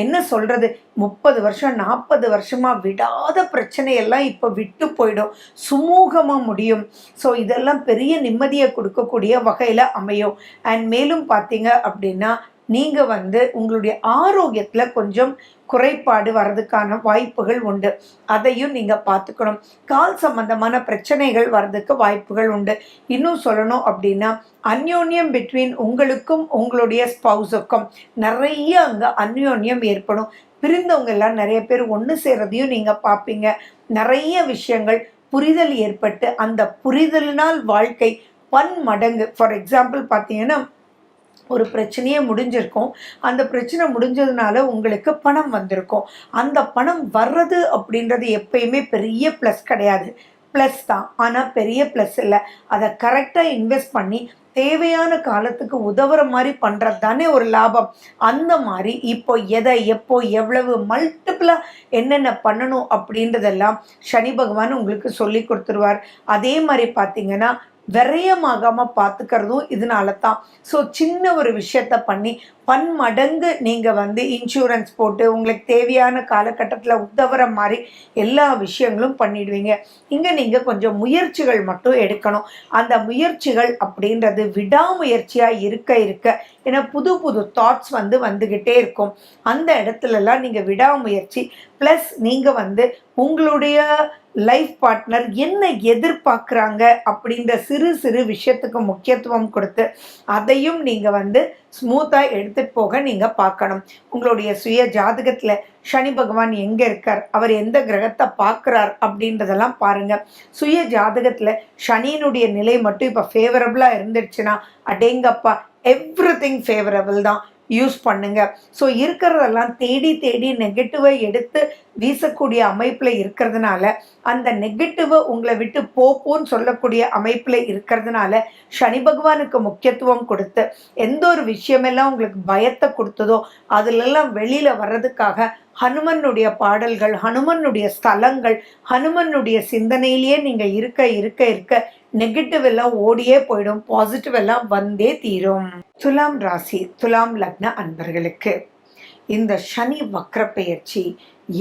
என்ன சொல்கிறது, 30 வருஷம் 40 வருஷமாக விடாத பிரச்சனையெல்லாம் இப்போ விட்டு போயிடும், சுமூகமாக முடியும். ஸோ இதெல்லாம் பெரிய நிம்மதியை கொடுக்கக்கூடிய வகையில் அமையும். அண்ட் மேலும் பார்த்தீங்க அப்படின்னா, நீங்கள் வந்து உங்களுடைய ஆரோக்கியத்தில் கொஞ்சம் குறைபாடு வர்றதுக்கான வாய்ப்புகள் உண்டு. அதையும் நீங்கள் பார்த்துக்கணும். கால் சம்பந்தமான பிரச்சனைகள் வர்றதுக்கு வாய்ப்புகள் உண்டு. இன்னும் சொல்லணும் அப்படின்னா, அந்யோன்யம் பிட்வீன் உங்களுக்கும் உங்களுடைய ஸ்பௌஸுக்கும் நிறைய அங்கே அந்யோன்யம் ஏற்படும். பிரிந்தவங்க எல்லாம் நிறைய பேர் ஒன்று சேர்றதையும் நீங்கள் பார்ப்பீங்க. நிறைய விஷயங்கள் புரிதல் ஏற்பட்டு அந்த புரிதலினால் வாழ்க்கை பன்மடங்கு. ஃபார் எக்ஸாம்பிள் பார்த்தீங்கன்னா, ஒரு பிரச்சனையே முடிஞ்சிருக்கும். அந்த பிரச்சனை முடிஞ்சதுனால உங்களுக்கு பணம் வந்திருக்கும். அந்த பணம் வர்றது அப்படின்றது எப்பயுமே பெரிய ப்ளஸ் கிடையாது. ப்ளஸ் தான், ஆனால் பெரிய ப்ளஸ் இல்லை. அதை கரெக்டாக இன்வெஸ்ட் பண்ணி தேவையான காலத்துக்கு உதவுற மாதிரி பண்ணுறது தானே ஒரு லாபம். அந்த மாதிரி இப்போ எதை எப்போ எவ்வளவு மல்டிப்புளாக என்னென்ன பண்ணணும் அப்படின்றதெல்லாம் சனி பகவான் உங்களுக்கு சொல்லி கொடுத்துருவார். அதே மாதிரி பார்த்தீங்கன்னா, விரயமாகாமல் பார்த்துக்கிறதும் இதனால தான். ஸோ சின்ன ஒரு விஷயத்த பண்ணி பன்மடங்கு நீங்கள் வந்து இன்சூரன்ஸ் போட்டு உங்களுக்கு தேவையான காலகட்டத்தில் உதவுற மாதிரி எல்லா விஷயங்களும் பண்ணிடுவீங்க. இங்கே நீங்கள் கொஞ்சம் முயற்சிகள் மட்டும் எடுக்கணும். அந்த முயற்சிகள் அப்படின்றது விடாமுயற்சியாக இருக்க இருக்க, ஏன்னா புது புது தாட்ஸ் வந்துக்கிட்டே இருக்கும். அந்த இடத்துலலாம் நீங்கள் விடாமுயற்சி ப்ளஸ் நீங்கள் வந்து உங்களுடைய லைஃப் பார்ட்னர் என்ன எதிர்பார்க்குறாங்க அப்படின்ற சிறு சிறு விஷயத்துக்கு முக்கியத்துவம் கொடுத்து அதையும் நீங்கள் வந்து ஸ்மூத்தாக எடுத்துகிட்டு போக நீங்கள் பார்க்கணும். உங்களுடைய சுய ஜாதகத்தில் சனி பகவான் எங்கே இருக்கார், அவர் எந்த கிரகத்தை பார்க்குறார் அப்படின்றதெல்லாம் பாருங்கள். சுய ஜாதகத்தில் சனியினுடைய நிலை மட்டும் இப்போ ஃபேவரபுளாக இருந்துடுச்சுன்னா அடேங்கப்பா எவ்ரிதிங் ஃபேவரபிள் தான், யூஸ் பண்ணுங்க. ஸோ இருக்கிறதெல்லாம் தேடி தேடி நெகட்டிவை எடுத்து வீசக்கூடிய அமைப்பில் இருக்கிறதுனால, அந்த நெகட்டிவை உங்களை விட்டு போன்னு சொல்லக்கூடிய அமைப்பில் இருக்கிறதுனால சனி பகவானுக்கு முக்கியத்துவம் கொடுத்து எந்த ஒரு விஷயமெல்லாம் உங்களுக்கு பயத்தை கொடுத்ததோ அதிலெல்லாம் வெளியில் வர்றதுக்காக ஹனுமனுடைய பாடல்கள், ஹனுமனுடைய ஸ்தலங்கள், ஹனுமனுடைய சிந்தனையிலேயே நீங்கள் இருக்க இருக்க இருக்க நெகட்டிவ் எல்லாம் ஓடியே போயிடும், பாசிட்டிவ் எல்லாம் வந்தே தீரும். துலாம் ராசி, துலாம் லக்ன அன்பர்களுக்கு இந்த சனி வக்ர பெயர்ச்சி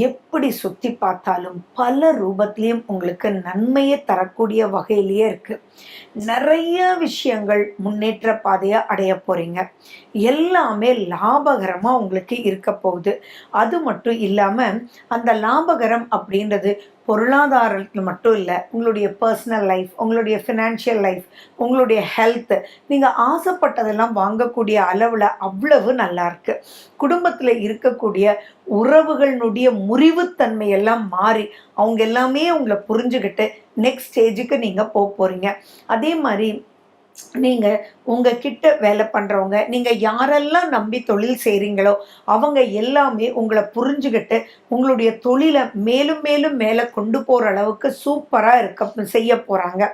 எப்படி சுற்றி பார்த்தாலும் பல ரூபத்திலையும் உங்களுக்கு நன்மையை தரக்கூடிய வகையிலேயே இருக்குது. நிறைய விஷயங்கள் முன்னேற்ற பாதையை அடைய போகிறீங்க. எல்லாமே லாபகரமாக உங்களுக்கு இருக்க போகுது. அது மட்டும் இல்லாமல் அந்த லாபகரம் அப்படின்றது பொருளாதாரத்தில் மட்டும் இல்லை, உங்களுடைய பர்சனல் லைஃப், உங்களுடைய ஃபினான்ஷியல் லைஃப், உங்களுடைய ஹெல்த்து, நீங்கள் ஆசைப்பட்டதெல்லாம் வாங்கக்கூடிய அளவில் அவ்வளவு நல்லா இருக்கு. குடும்பத்தில் இருக்கக்கூடிய உறவுகளினுடைய முறிவுத்தன்மையெல்லாம் மாறி அவங்க எல்லாமே உங்களை புரிஞ்சுக்கிட்டு நெக்ஸ்ட் ஸ்டேஜுக்கு நீங்கள் போகிறீங்க. அதே மாதிரி நீங்கள் உங்ககிட்ட வேலை பண்ணுறவங்க, நீங்கள் யாரெல்லாம் நம்பி தொழில் செய்கிறீங்களோ அவங்க எல்லாமே உங்களை புரிஞ்சுக்கிட்டு உங்களுடைய தொழிலை மேலும் மேலும் மேலே கொண்டு போகிற அளவுக்கு சூப்பராக செய்ய போகிறாங்க.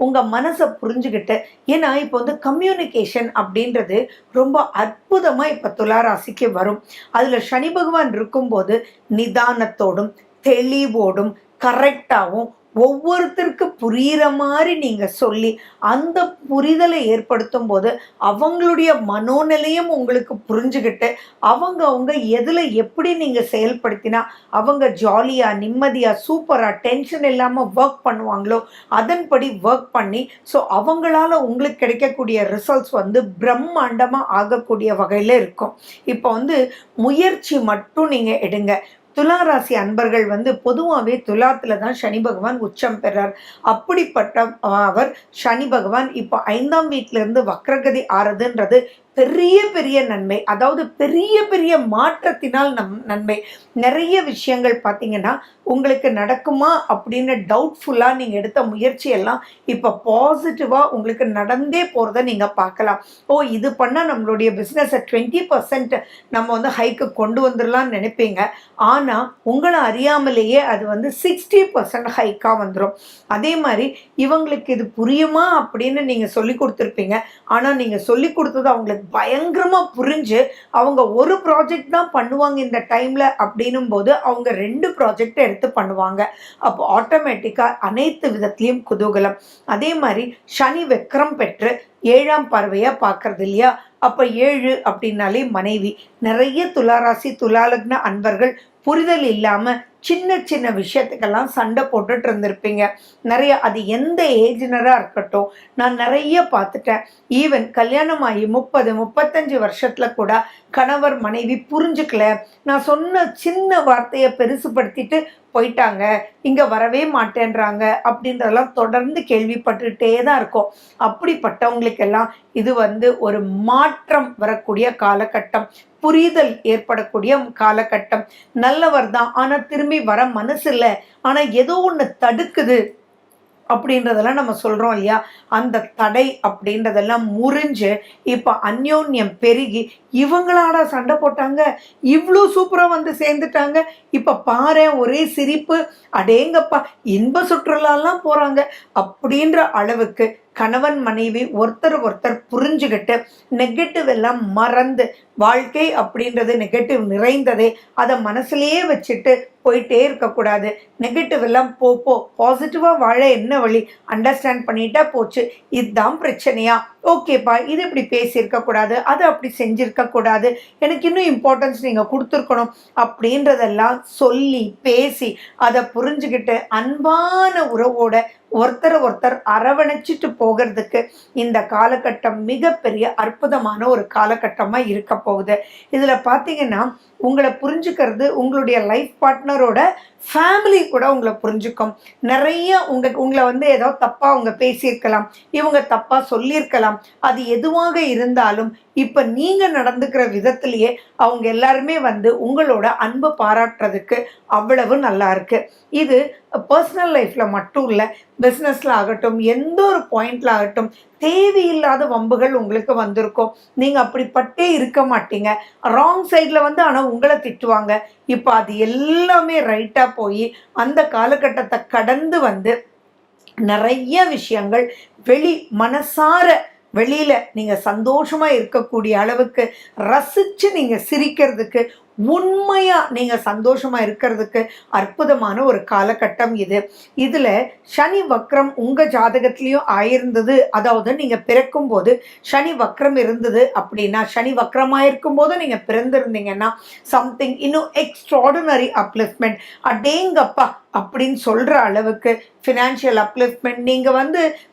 உங்கள் மனசை புரிஞ்சுக்கிட்டு, ஏன்னா இப்போ வந்து கம்யூனிகேஷன் அப்படின்றது ரொம்ப அற்புதமாக இப்போ துளாராசிக்கு வரும். அதில் சனி பகவான் இருக்கும்போது நிதானத்தோடும் தெளிவோடும் கரெக்டாகவும் ஒவ்வொருத்தருக்கு புரிகிற மாதிரி நீங்கள் சொல்லி அந்த புரிதலை ஏற்படுத்தும் போது அவங்களுடைய மனோநிலையும் உங்களுக்கு புரிஞ்சுக்கிட்டு அவங்க எதில் எப்படி நீங்கள் செயல்படுத்தினா அவங்க ஜாலியாக நிம்மதியாக சூப்பராக டென்ஷன் இல்லாமல் ஒர்க் பண்ணுவாங்களோ அதன்படி ஒர்க் பண்ணி ஸோ அவங்களால உங்களுக்கு கிடைக்கக்கூடிய ரிசல்ட்ஸ் வந்து பிரம்மாண்டமாக ஆகக்கூடிய வகையில் இருக்கும். இப்போ வந்து முயற்சி மட்டும் நீங்கள் எடுங்க. துளாராசி அன்பர்கள் வந்து பொதுவாகவே துலாத்தில் தான் சனி பகவான் உச்சம் பெறார். அப்படிப்பட்ட அவர் சனி பகவான் இப்போ 5ஆம் வீட்டிலிருந்து வக்ரகதி ஆறுதுன்றது பெரிய பெரிய நன்மை. அதாவது பெரிய பெரிய மாற்றத்தினால் நன்மை. நிறைய விஷயங்கள் பார்த்தீங்கன்னா உங்களுக்கு நடக்குமா அப்படின்னு டவுட்ஃபுல்லாக நீங்கள் எடுத்த முயற்சியெல்லாம் இப்போ பாசிட்டிவாக உங்களுக்கு நடந்தே போகிறத நீங்கள் பார்க்கலாம். இது பண்ணால் நம்மளுடைய பிஸ்னஸை 20% நம்ம வந்து ஹைக்கு கொண்டு வந்துடலாம்னு நினைப்பீங்க. ஆனால் உங்களை அறியாமலேயே அது வந்து 60% ஹைக்காக வந்துடும். அதே மாதிரி இவங்களுக்கு இது புரியுமா அப்படின்னு நீங்கள் சொல்லி கொடுத்துருப்பீங்க. ஆனால் நீங்கள் சொல்லி கொடுத்தது அவங்களுக்கு பயங்கரமாக புரிஞ்சு அவங்க ஒரு ப்ராஜெக்ட் தான் பண்ணுவாங்க இந்த டைமில் அப்படின்னும் போது அவங்க 2 ப்ராஜெக்டை எடுத்து பண்ணுவாங்க. அப்போ ஆட்டோமேட்டிக்காக அனைத்து விதத்துலேயும் குதூகலம். அதே மாதிரி சனி வக்ரம் பெற்று 7ஆம் பார்வையாக பார்க்கறது இல்லையா? அப்போ 7 அப்படின்னாலே மனைவி. நிறைய துளாராசி துலாலக்ன அன்பர்கள் புரிதல் இல்லாமல் சின்ன சின்ன விஷயத்துக்கெல்லாம் சண்டை போட்டுட்டு இருந்திருப்பீங்க. நிறைய அது எந்த ஏஜினராக இருக்கட்டும், நான் நிறைய பார்த்துட்டேன். ஈவன் கல்யாணம் ஆகி 30-35 வருஷத்தில் கூட கணவர் மனைவி புரிஞ்சுக்கல, நான் சொன்ன சின்ன வார்த்தையை பெருசுப்படுத்திட்டு போயிட்டாங்க, இங்கே வரவே மாட்டேன்றாங்க அப்படின்றதெல்லாம் தொடர்ந்து கேள்விப்பட்டுகிட்டே தான் இருக்கும். அப்படிப்பட்டவங்களுக்கெல்லாம் இது வந்து ஒரு மாற்றம் வரக்கூடிய காலகட்டம், புரிதல் ஏற்படக்கூடிய காலகட்டம். நல்லவர் தான், ஆனால் திரும்பி வர மனசு இல்லை, ஆனால் ஏதோ ஒன்று தடுக்குது அப்படின்றதெல்லாம் நம்ம சொல்கிறோம் இல்லையா? அந்த தடை அப்படின்றதெல்லாம் முறிஞ்சு இப்போ அந்யோன்யம் பெருகி இவங்களாடா சண்டை போட்டாங்க, இவ்வளோ சூப்பராக வந்து சேர்ந்துட்டாங்க, இப்போ பாரு ஒரே சிரிப்பு, அடேங்கப்பா இன்ப சுற்றுலாலாம் போகிறாங்க அப்படின்ற அளவுக்கு கணவன் மனைவி ஒருத்தர் புரிஞ்சுக்கிட்டு நெகட்டிவ் எல்லாம் மறந்து, வாழ்க்கை அப்படின்றது நெகட்டிவ் நிறைந்ததே, அதை மனசுலேயே வச்சுட்டு போயிட்டே இருக்கக்கூடாது. நெகட்டிவ் எல்லாம் பாசிட்டிவாக வாழ என்ன வழி அண்டர்ஸ்டாண்ட் பண்ணிட்டா போச்சு. இதுதான் பிரச்சனையா ஓகேப்பா இது இப்படி பேசியிருக்கக்கூடாது, அது அப்படி செஞ்சுருக்கக்கூடாது, எனக்கு இன்னும் இம்பார்ட்டன்ஸ் நீங்கள் கொடுத்துருக்கணும் அப்படின்றதெல்லாம் சொல்லி பேசி அதை புரிஞ்சுக்கிட்டு அன்பான உறவோட ஒருத்தரை ஒருத்தர் அரவணைச்சிட்டு போகிறதுக்கு இந்த காலகட்டம் மிகப்பெரிய அற்புதமான ஒரு காலகட்டமாக இருக்க போகுது. இதில் பார்த்தீங்கன்னா உங்களை புரிஞ்சுக்கிறது உங்களுடைய லைஃப் பார்ட்னரோட ஃபேமிலி கூட உங்களை புரிஞ்சுக்கும். நிறைய உங்களை ஏதோ தப்பாக அவங்க பேசியிருக்கலாம், இவங்க தப்பாக சொல்லியிருக்கலாம். அது எதுவாக இருந்தாலும் இப்போ நீங்கள் நடந்துக்கிற விதத்திலேயே அவங்க எல்லாருமே உங்களோட அன்பு பாராட்டுறதுக்கு அவ்வளவு நல்லா இருக்கு. இது பர்சனல் லைஃப்பில் மட்டும் இல்லை, பிஸ்னஸில் ஆகட்டும், எந்த ஒரு பாயிண்டில் ஆகட்டும், தேவையில்லாத வம்புகள் உங்களுக்கு வந்திருக்கும். நீங்கள் அப்படிப்பட்டே இருக்க மாட்டீங்க. ராங் சைடில் ஆனால் உங்களை திட்டுவாங்க. இப்போ அது எல்லாமே ரைட்டாக போய் அந்த காலகட்டத்தை கடந்து நிறைய விஷயங்கள் மனசார வெளியில் நீங்கள் சந்தோஷமாக இருக்கக்கூடிய அளவுக்கு ரசித்து நீங்கள் சிரிக்கிறதுக்கு, உண்மையாக நீங்கள் சந்தோஷமாக இருக்கிறதுக்கு அற்புதமான ஒரு காலகட்டம் இது. இதில் சனி வக்ரம் உங்கள் ஜாதகத்திலையும் ஆயிருந்தது. அதாவது நீங்கள் பிறக்கும் போது சனி வக்ரம் இருந்தது அப்படின்னா, சனி வக்ரமாக இருக்கும்போது நீங்கள் பிறந்திருந்தீங்கன்னா சம்திங் இன்னும் எக்ஸ்ட்ராடினரி அப்லிஃப்ட்மெண்ட், அடேங்கப்பா அப்படின்னு சொல்கிற அளவுக்கு ஃபினான்ஷியல் அப்லிஃப்ட்மெண்ட். நீங்கள்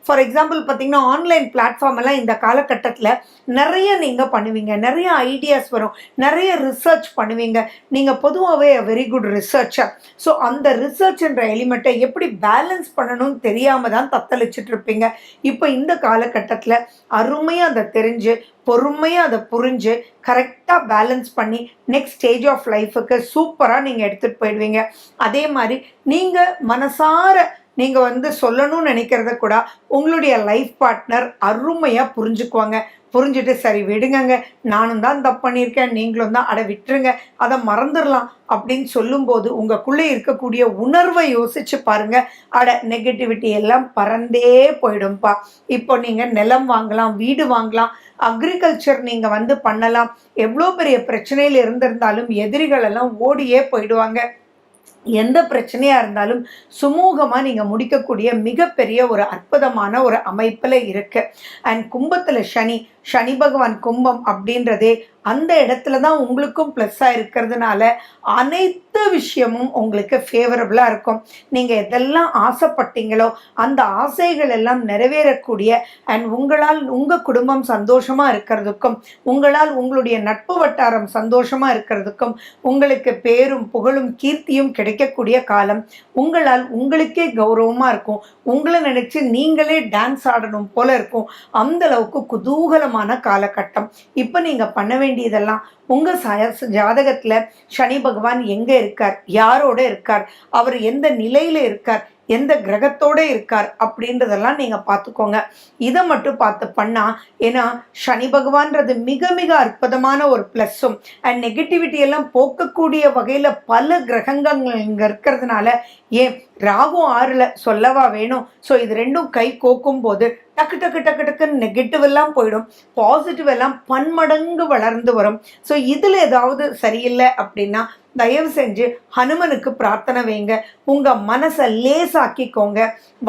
ஃபார் எக்ஸாம்பிள் பார்த்தீங்கன்னா ஆன்லைன் பிளாட்ஃபார்ம் எல்லாம் இந்த காலகட்டத்தில் நிறைய நீங்கள் பண்ணுவீங்க, நிறைய ஐடியாஸ் வரும், நிறைய ரிசர்ச் பண்ணுவீங்க. நீங்கள் பொதுவாகவே வெரி குட் ரிசர்ச்சர். ஸோ அந்த ரிசர்ச்ன்ற எலிமெண்ட்டை எப்படி பேலன்ஸ் பண்ணணும்னு தெரியாமல் தான் தத்தளிச்சுட்டு இருப்பீங்க. இப்போ இந்த காலகட்டத்தில் அருமையாக அதை தெரிஞ்சு பொறுமையாக அதை புரிஞ்சு கரெக்டாக பேலன்ஸ் பண்ணி நெக்ஸ்ட் ஸ்டேஜ் ஆஃப் லைஃபுக்கு சூப்பராக நீங்கள் எடுத்துகிட்டு போயிடுவீங்க. அதே மாதிரி நீங்கள் மனசார நீங்கள் சொல்லணும்னு நினைக்கிறத கூட உங்களுடைய லைஃப் பார்ட்னர் அருமையாக புரிஞ்சுக்குவாங்க. புரிஞ்சுட்டு சரி விடுங்கங்க, நானும் தான் தப்பு பண்ணியிருக்கேன், நீங்களும் தான், அட விட்டுருங்க, அதை மறந்துடலாம் அப்படின்னு சொல்லும்போது உங்களுக்குள்ளே இருக்கக்கூடிய உணர்வை யோசிச்சு பாருங்க. அட நெகட்டிவிட்டி எல்லாம் பறந்தே போயிடும்பா. இப்போ நீங்கள் நிலம் வாங்கலாம், வீடு வாங்கலாம், அக்ரிகல்ச்சர் நீங்கள் பண்ணலாம். எவ்வளோ பெரிய பிரச்சனையில் இருந்திருந்தாலும் எதிரிகள் எல்லாம் ஓடியே போயிடுவாங்க. எந்த பிரச்சனையாக இருந்தாலும் சுமூகமாக நீங்கள் முடிக்கக்கூடிய மிகப்பெரிய ஒரு அற்புதமான ஒரு அமைப்பில் இருக்குது. அண்ட் கும்பத்தில் சனி பகவான் கும்பம் அப்படின்றதே அந்த இடத்துல தான் உங்களுக்கும் ப்ளஸ்ஸாக இருக்கிறதுனால அனைத்து விஷயமும் உங்களுக்கு ஃபேவரபுளாக இருக்கும். நீங்கள் எதெல்லாம் ஆசைப்பட்டீங்களோ அந்த ஆசைகள் எல்லாம் நிறைவேறக்கூடிய அண்ட் உங்களால் உங்கள் குடும்பம் சந்தோஷமாக இருக்கிறதுக்கும், உங்களால் உங்களுடைய நட்பு வட்டாரம் சந்தோஷமாக இருக்கிறதுக்கும், உங்களுக்கு பேரும் புகழும் கீர்த்தியும் கிடைக்கக்கூடிய காலம். உங்களால் உங்களுக்கே கௌரவமாக இருக்கும். உங்களை நினச்சி நீங்களே டான்ஸ் ஆடணும் போல இருக்கும். அந்த அளவுக்கு குதூகலமான காலகட்டம். இப்போ நீங்கள் பண்ண வேண்டியதெல்லாம் உங்கள் ஜாதகத்தில் சனி பகவான் எங்கே இருக்கார், யாரோட இருக்கார், அவர் எந்த நிலையில் இருக்கார், எந்த கிரகத்தோடு இருக்கார் அப்படின்றதெல்லாம் நீங்கள் பார்த்துக்கோங்க. இதை மட்டும் பார்த்து பண்ணால், ஏன்னா சனி பகவான்றது மிக மிக அற்புதமான ஒரு ப்ளஸ்ஸும் அண்ட் நெகட்டிவிட்டி எல்லாம் போக்கக்கூடிய வகையில் பல கிரகங்கள் இங்கே இருக்கிறதுனால, ஏன் ராகு 6ல் சொல்லவா வேணும். ஸோ இது ரெண்டும் கை கோக்கும் போது டக்கு டக்கு டக்கு டக்குன்னு நெகட்டிவ் எல்லாம் போயிடும், பாசிட்டிவ் எல்லாம் பன்மடங்கு வளர்ந்து வரும். ஸோ இதில் ஏதாவது சரியில்லை அப்படின்னா தயவு செஞ்சு ஹனுமனுக்கு பிரார்த்தனை வைங்க. உங்கள் மனசை லேசாக்கிக்கோங்க.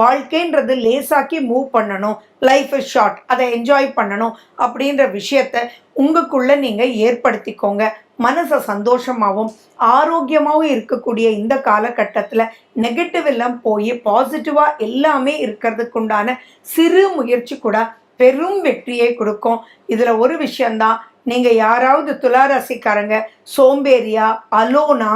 வாழ்க்கைன்றது லேசாக்கி மூவ் பண்ணணும், லைஃப் இஸ் ஷார்ட், அதை என்ஜாய் பண்ணணும் அப்படின்ற விஷயத்தை உங்களுக்குள்ளே நீங்கள் ஏற்படுத்திக்கோங்க. மனசை சந்தோஷமாகவும் ஆரோக்கியமாகவும் இருக்கக்கூடிய இந்த காலகட்டத்தில் நெகட்டிவ் எல்லாம் போய் பாசிட்டிவாக எல்லாமே இருக்கிறதுக்குண்டான சிறு முயற்சி கூட பெரும் வெற்றியை கொடுக்கும். இதில் ஒரு விஷயந்தான், நீங்கள் யாராவது துளாராசிக்காரங்க சோம்பேறியா அலோனா,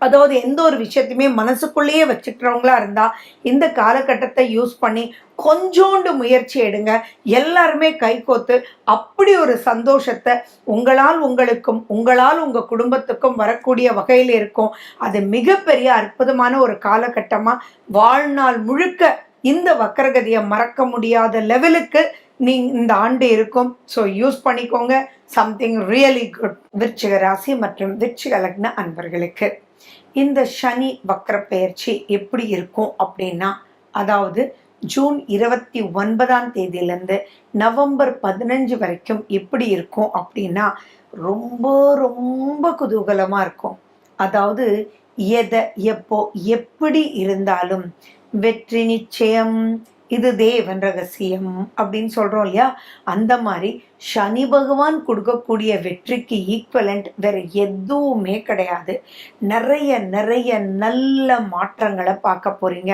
அதாவது எந்த ஒரு விஷயத்தையுமே மனசுக்குள்ளேயே வச்சுக்கிறவங்களா இருந்தால் இந்த காலகட்டத்தை யூஸ் பண்ணி கொஞ்சோண்டு முயற்சி எடுங்க. எல்லாருமே கைகோத்து அப்படி ஒரு சந்தோஷத்தை உங்களால் உங்களுக்கும் உங்களால் உங்கள் குடும்பத்துக்கும் வரக்கூடிய வகையில் இருக்கும். அது மிகப்பெரிய அற்புதமான ஒரு காலகட்டமாக வாழ்நாள் முழுக்க இந்த வக்கரகதியை மறக்க முடியாத லெவலுக்கு இந்த ஆண்டு இருக்கும். ஸோ யூஸ் பண்ணிக்கோங்க. Something really good. விருச்சிக ராசி மற்றும் விருச்சிக லக்ன அன்பர்களுக்கு இந்த சனி வக்கர பெயர்ச்சி எப்படி இருக்கும் அப்படின்னா, அதாவது ஜூன் 29ஆம் தேதியிலேருந்து நவம்பர் 15 வரைக்கும் எப்படி இருக்கும் அப்படின்னா, ரொம்ப ரொம்ப குதூகலமாக இருக்கும். அதாவது எதை எப்போ எப்படி இருந்தாலும் வெற்றி நிச்சயம், இது தேவன் ரகசியம் அப்படின்னு சொல்றோம் இல்லையா? அந்த மாதிரி சனி பகவான் கொடுக்கக்கூடிய வெற்றிக்கு ஈக்குவலண்ட் வேற எதுவுமே கிடையாது. நிறைய நிறைய நல்ல மாற்றங்களை பார்க்க போறீங்க.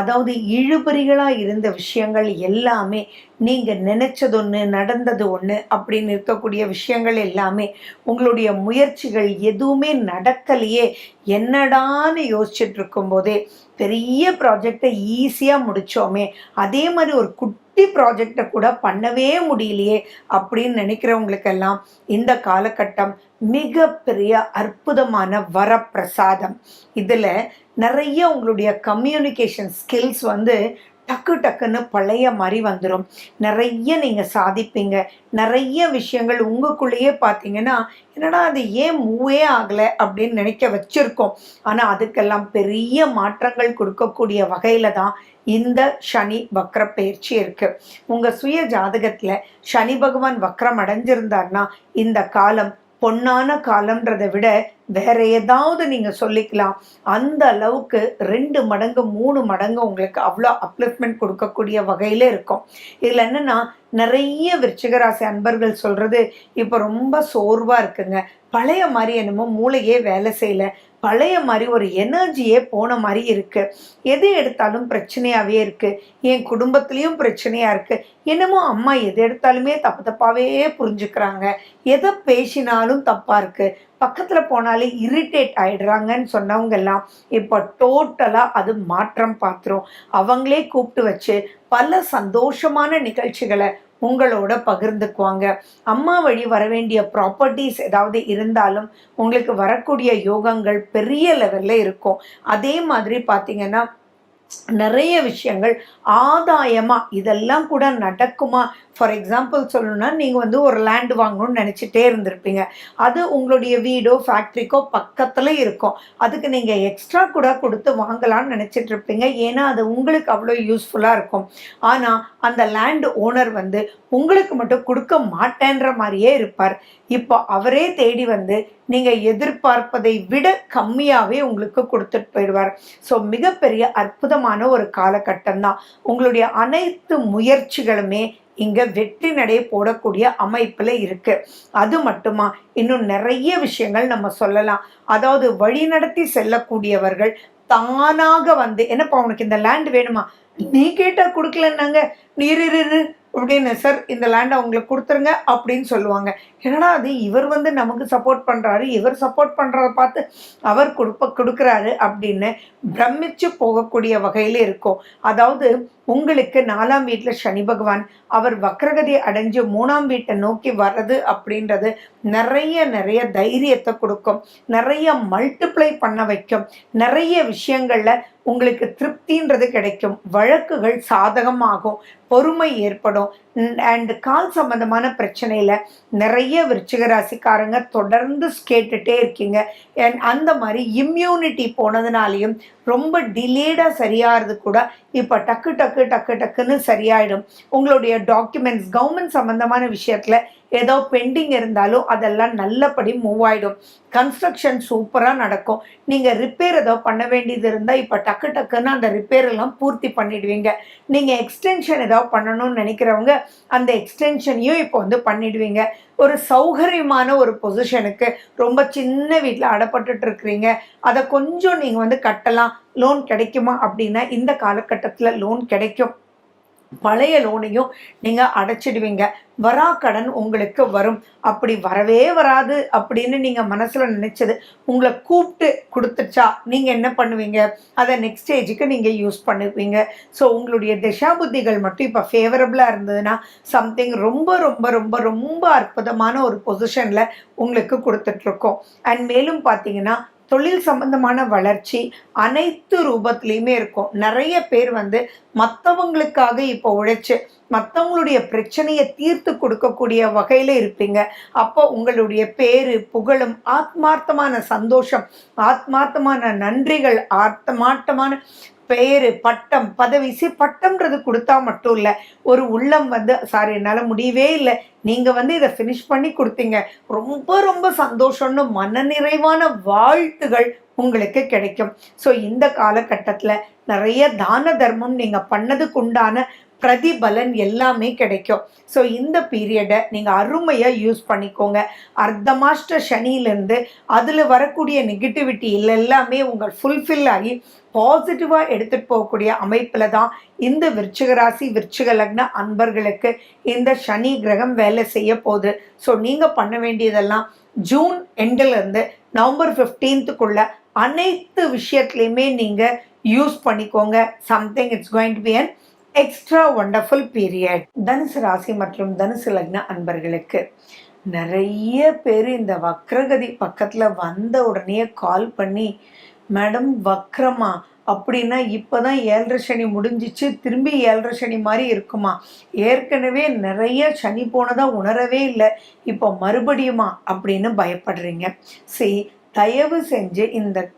அதாவது இழுபறிகளா இருந்த விஷயங்கள் எல்லாமே நீங்க நினைச்சது ஒன்று நடந்தது ஒன்று அப்படின்னு இருக்கக்கூடிய விஷயங்கள் எல்லாமே உங்களுடைய முயற்சிகள் எதுவுமே நடக்கலையே என்னடான்னு யோசிச்சுட்டு இருக்கும் போதே பெரிய ப்ராஜெக்டை ஈஸியாக முடித்தோமே, அதே மாதிரி ஒரு குட்டி ப்ராஜெக்டை கூட பண்ணவே முடியலையே அப்படின்னு நினைக்கிறவங்களுக்கெல்லாம் இந்த காலகட்டம் மிகப்பெரிய அற்புதமான வரப்பிரசாதம். இதில் நிறைய உங்களுடைய கம்யூனிகேஷன் ஸ்கில்ஸ் டக்கு டக்குன்னு பழைய மாதிரி வந்துடும். நிறைய நீங்கள் சாதிப்பீங்க. நிறைய விஷயங்கள் உங்களுக்குள்ளேயே பார்த்தீங்கன்னா என்னடா அது ஏன் மூவே ஆகலை அப்படின்னு நினைக்க வச்சுருக்கோம். ஆனால் அதுக்கெல்லாம் பெரிய மாற்றங்கள் கொடுக்கக்கூடிய வகையில் தான் இந்த சனி வக்ர பயிற்சி இருக்குது. உங்கள் சுய ஜாதகத்தில் சனி பகவான் வக்ரம் அடைஞ்சிருந்தார்னா இந்த காலம் பொன்னான காலம்ன்றதை விட வேற ஏதாவது நீங்க சொல்லிக்கலாம். அந்த அளவுக்கு 2 மடங்கு 3 மடங்கு உங்களுக்கு அவ்வளோ அப்லிஃப்ட்மெண்ட் கொடுக்கக்கூடிய வகையில இருக்கும். இதுல என்னன்னா நிறைய விருச்சிகராசி அன்பர்கள் சொல்றது இப்போ ரொம்ப சோர்வா இருக்குங்க, பழைய மாதிரி என்னமோ மூளையே வேலை செய்யல, பழைய மாதிரி ஒரு எனர்ஜியே போன மாதிரி இருக்கு, எது எடுத்தாலும் பிரச்சனையாவே இருக்கு, என் குடும்பத்திலையும் பிரச்சனையா இருக்கு, என்னமோ அம்மா எது எடுத்தாலுமே தப்பு தப்பாவே புரிஞ்சுக்கிறாங்க, எதை பேசினாலும் தப்பா இருக்கு, பக்கத்துல போனாலே இரிட்டேட் ஆயிடுறாங்கன்னு சொன்னவங்க எல்லாம் இப்ப டோட்டலா அது மாற்றம் பார்த்துரும். அவங்களே கூப்பிட்டு வச்சு பல சந்தோஷமான நிகழ்ச்சிகளை உங்களோட பகிர்ந்துக்குவாங்க. அம்மா வழி வர வேண்டிய ப்ராப்பர்ட்டிஸ் ஏதாவது இருந்தாலும் உங்களுக்கு வரக்கூடிய யோகங்கள் பெரிய லெவல்ல இருக்கும். அதே மாதிரி பார்த்தீங்கன்னா நிறைய விஷயங்கள் ஆதாயமா இதெல்லாம் கூட நடக்குமா. ஃபார் எக்ஸாம்பிள் சொல்லணும்னா நீங்கள் ஒரு லேண்ட் வாங்கணும்னு நினச்சிட்டே இருந்திருப்பீங்க. அது உங்களுடைய வீடோ ஃபேக்ட்ரிக்கோ பக்கத்தில் இருக்கும். அதுக்கு நீங்கள் எக்ஸ்ட்ரா கூட கொடுத்து வாங்கலாம்னு நினச்சிட்டு இருப்பீங்க. ஏன்னா அது உங்களுக்கு அவ்வளோ யூஸ்ஃபுல்லாக இருக்கும். ஆனால் அந்த லேண்ட் ஓனர் உங்களுக்கு மட்டும் கொடுக்க மாட்டேன்ற மாதிரியே இருப்பார். இப்போ அவரே தேடி நீங்கள் எதிர்பார்ப்பதை விட கம்மியாகவே உங்களுக்கு கொடுத்துட்டு போயிடுவார். ஸோ மிகப்பெரிய அற்புதமான ஒரு காலகட்டம் தான். உங்களுடைய அனைத்து முயற்சிகளுமே இங்க வெற்றி நடை போடக்கூடிய அமைப்புல இருக்கு. அது மட்டுமா, இன்னும் நிறைய விஷயங்கள் நம்ம சொல்லலாம். அதாவது வழி நடத்தி செல்லக்கூடியவர்கள் தானாக என்னப்பா உனக்கு இந்த லேண்ட் வேணுமா, நீ கேட்டா கொடுக்கலன்னாங்க, நீர் அப்படின்னு, சார் இந்த லேண்டை அவங்களுக்கு கொடுத்துருங்க அப்படின்னு சொல்லுவாங்க. என்னடா அது இவர் நமக்கு சப்போர்ட் பண்ணுறாரு, இவர் சப்போர்ட் பண்ணுறத பார்த்து அவர் கொடுக்குறாரு அப்படின்னு பிரமிச்சு போகக்கூடிய வகையில் இருக்கும். அதாவது உங்களுக்கு 4ஆம் வீட்டில் சனி பகவான் அவர் வக்ரகதி அடைஞ்சு 3ஆம் வீட்டை நோக்கி வர்றது அப்படின்றது நிறைய நிறைய தைரியத்தை கொடுக்கும், நிறைய மல்டிப்ளை பண்ண வைக்கும், நிறைய விஷயங்கள்ல உங்களுக்கு திருப்தின்றது கிடைக்கும், வழக்குகள் சாதகமாகும், பொறுமை ஏற்படும். அண்ட் கால் சம்பந்தமான பிரச்சனையில நிறைய விருச்சிக ராசிக்காரங்க தொடர்ந்து கேட்டுட்டே இருக்கீங்க. அந்த மாதிரி இம்யூனிட்டி போனதுனாலையும் ரொம்ப டிலேடாக சரியாகிறது கூட இப்போ டக்கு டக்கு டக்கு டக்குன்னு சரியாயிடும். உங்களுடைய டாக்குமெண்ட்ஸ் கவர்மெண்ட் சம்பந்தமான விஷயத்தில் ஏதோ பெண்டிங் இருந்தாலும் அதெல்லாம் நல்லபடி மூவ் ஆகிடும். கன்ஸ்ட்ரக்ஷன் சூப்பராக நடக்கும். நீங்கள் ரிப்பேர் ஏதோ பண்ண வேண்டியது இருந்தால் இப்போ டக்கு டக்குன்னு அந்த ரிப்பேர் எல்லாம் பூர்த்தி பண்ணிடுவீங்க. நீங்கள் எக்ஸ்டென்ஷன் ஏதோ பண்ணணும்னு நினைக்கிறவங்க அந்த எக்ஸ்டென்ஷனையும் இப்போ பண்ணிடுவீங்க. ஒரு சௌகரியமான ஒரு பொசிஷனுக்கு, ரொம்ப சின்ன வீட்டில் அடப்பட்டு இருக்கிறீங்க, அதை கொஞ்சம் நீங்கள் கட்டலாம், லோன் கிடைக்குமா அப்படின்னா இந்த காலகட்டத்தில் லோன் கிடைக்கும். பழைய லோனையும் நீங்கள் அடைச்சிடுவீங்க. வரா கடன் உங்களுக்கு வரும். அப்படி வரவே வராது அப்படின்னு நீங்கள் மனசில் நினச்சது உங்களை கூப்பிட்டு கொடுத்துச்சா நீங்கள் என்ன பண்ணுவீங்க, அதை நெக்ஸ்ட் ஸ்டேஜுக்கு நீங்கள் யூஸ் பண்ணுவீங்க. ஸோ உங்களுடைய திசாபுத்திகள் மட்டும் இப்போ ஃபேவரபுளாக இருந்ததுன்னா சம்திங் ரொம்ப ரொம்ப ரொம்ப ரொம்ப அற்புதமான ஒரு பொசிஷனில் உங்களுக்கு கொடுத்துட்ருக்கோம். அண்ட் மேலும் பார்த்தீங்கன்னா தொழில் சம்பந்தமான வளர்ச்சி அனைத்து ரூபத்திலையுமே இருக்கும். நிறைய பேர் மற்றவங்களுக்காக இப்போ உழைச்சு மற்றவங்களுடைய பிரச்சனையை தீர்த்து கொடுக்கக்கூடிய வகையில் இருப்பீங்க. அப்போ உங்களுடைய பேரு புகழும், ஆத்மார்த்தமான சந்தோஷம், ஆத்மார்த்தமான நன்றிகள், ஆத்மார்த்தமான பேரு, பட்டம், பதவி. பட்டம்ன்றது கொடுத்தா மட்டும் இல்ல, ஒரு உள்ளம் வந்து சார் என்னால முடியவே இல்ல, நீங்க வந்து இத ஃபினிஷ் பண்ணி குடுத்தீங்க, ரொம்ப ரொம்ப சந்தோஷம்னு மனநிறைவான வாழ்த்துகள் உங்களுக்கு கிடைக்கும். ஸோ இந்த காலகட்டத்துல நெறைய தான தர்மம் நீங்க பண்ணதுக்குண்டான பிரதிபலன் எல்லாமே கிடைக்கும். ஸோ இந்த பீரியட நீங்க அருமையா யூஸ் பண்ணிக்கோங்க. அர்த்தமாஷ்ட சனியிலிருந்து அதுல வரக்கூடிய நெகட்டிவிட்டி எல்லாமே உங்கள் ஃபுல்ஃபில் ஆகி பாசிட்டிவா எடுத்துட்டு போகக்கூடிய அமைப்புல தான் இந்த விருச்சிக ராசி விருச்சிக லக்ன அன்பர்களுக்கு இந்த சனி கிரகம் வேலை செய்ய போகுது. ஸோ நீங்க பண்ண வேண்டியதெல்லாம் ஜூன் எண்டில் இருந்து நவம்பர் 15க்குள்ள அனைத்து விஷயத்துலையுமே நீங்க யூஸ் பண்ணிக்கோங்க. Something it's going to be an extra wonderful period. தனுசு ராசி மற்றும் தனுசு லக்ன அன்பர்களுக்கு நிறைய பேர் இந்த வக்ரகதி பக்கத்துல வந்த உடனே கால் பண்ணி, மேடம் வக்ரமா அப்படின்னா இப்போதான் 7.5 சனி முடிஞ்சிச்சு, திரும்பி 7.5 சனி மாதிரி இருக்குமா, ஏற்கனவே நிறைய சனி போனதா உணரவே இல்லை, இப்போ மறுபடியுமா அப்படின்னு பயப்படுறீங்க. சரி, தயவு செஞ்சு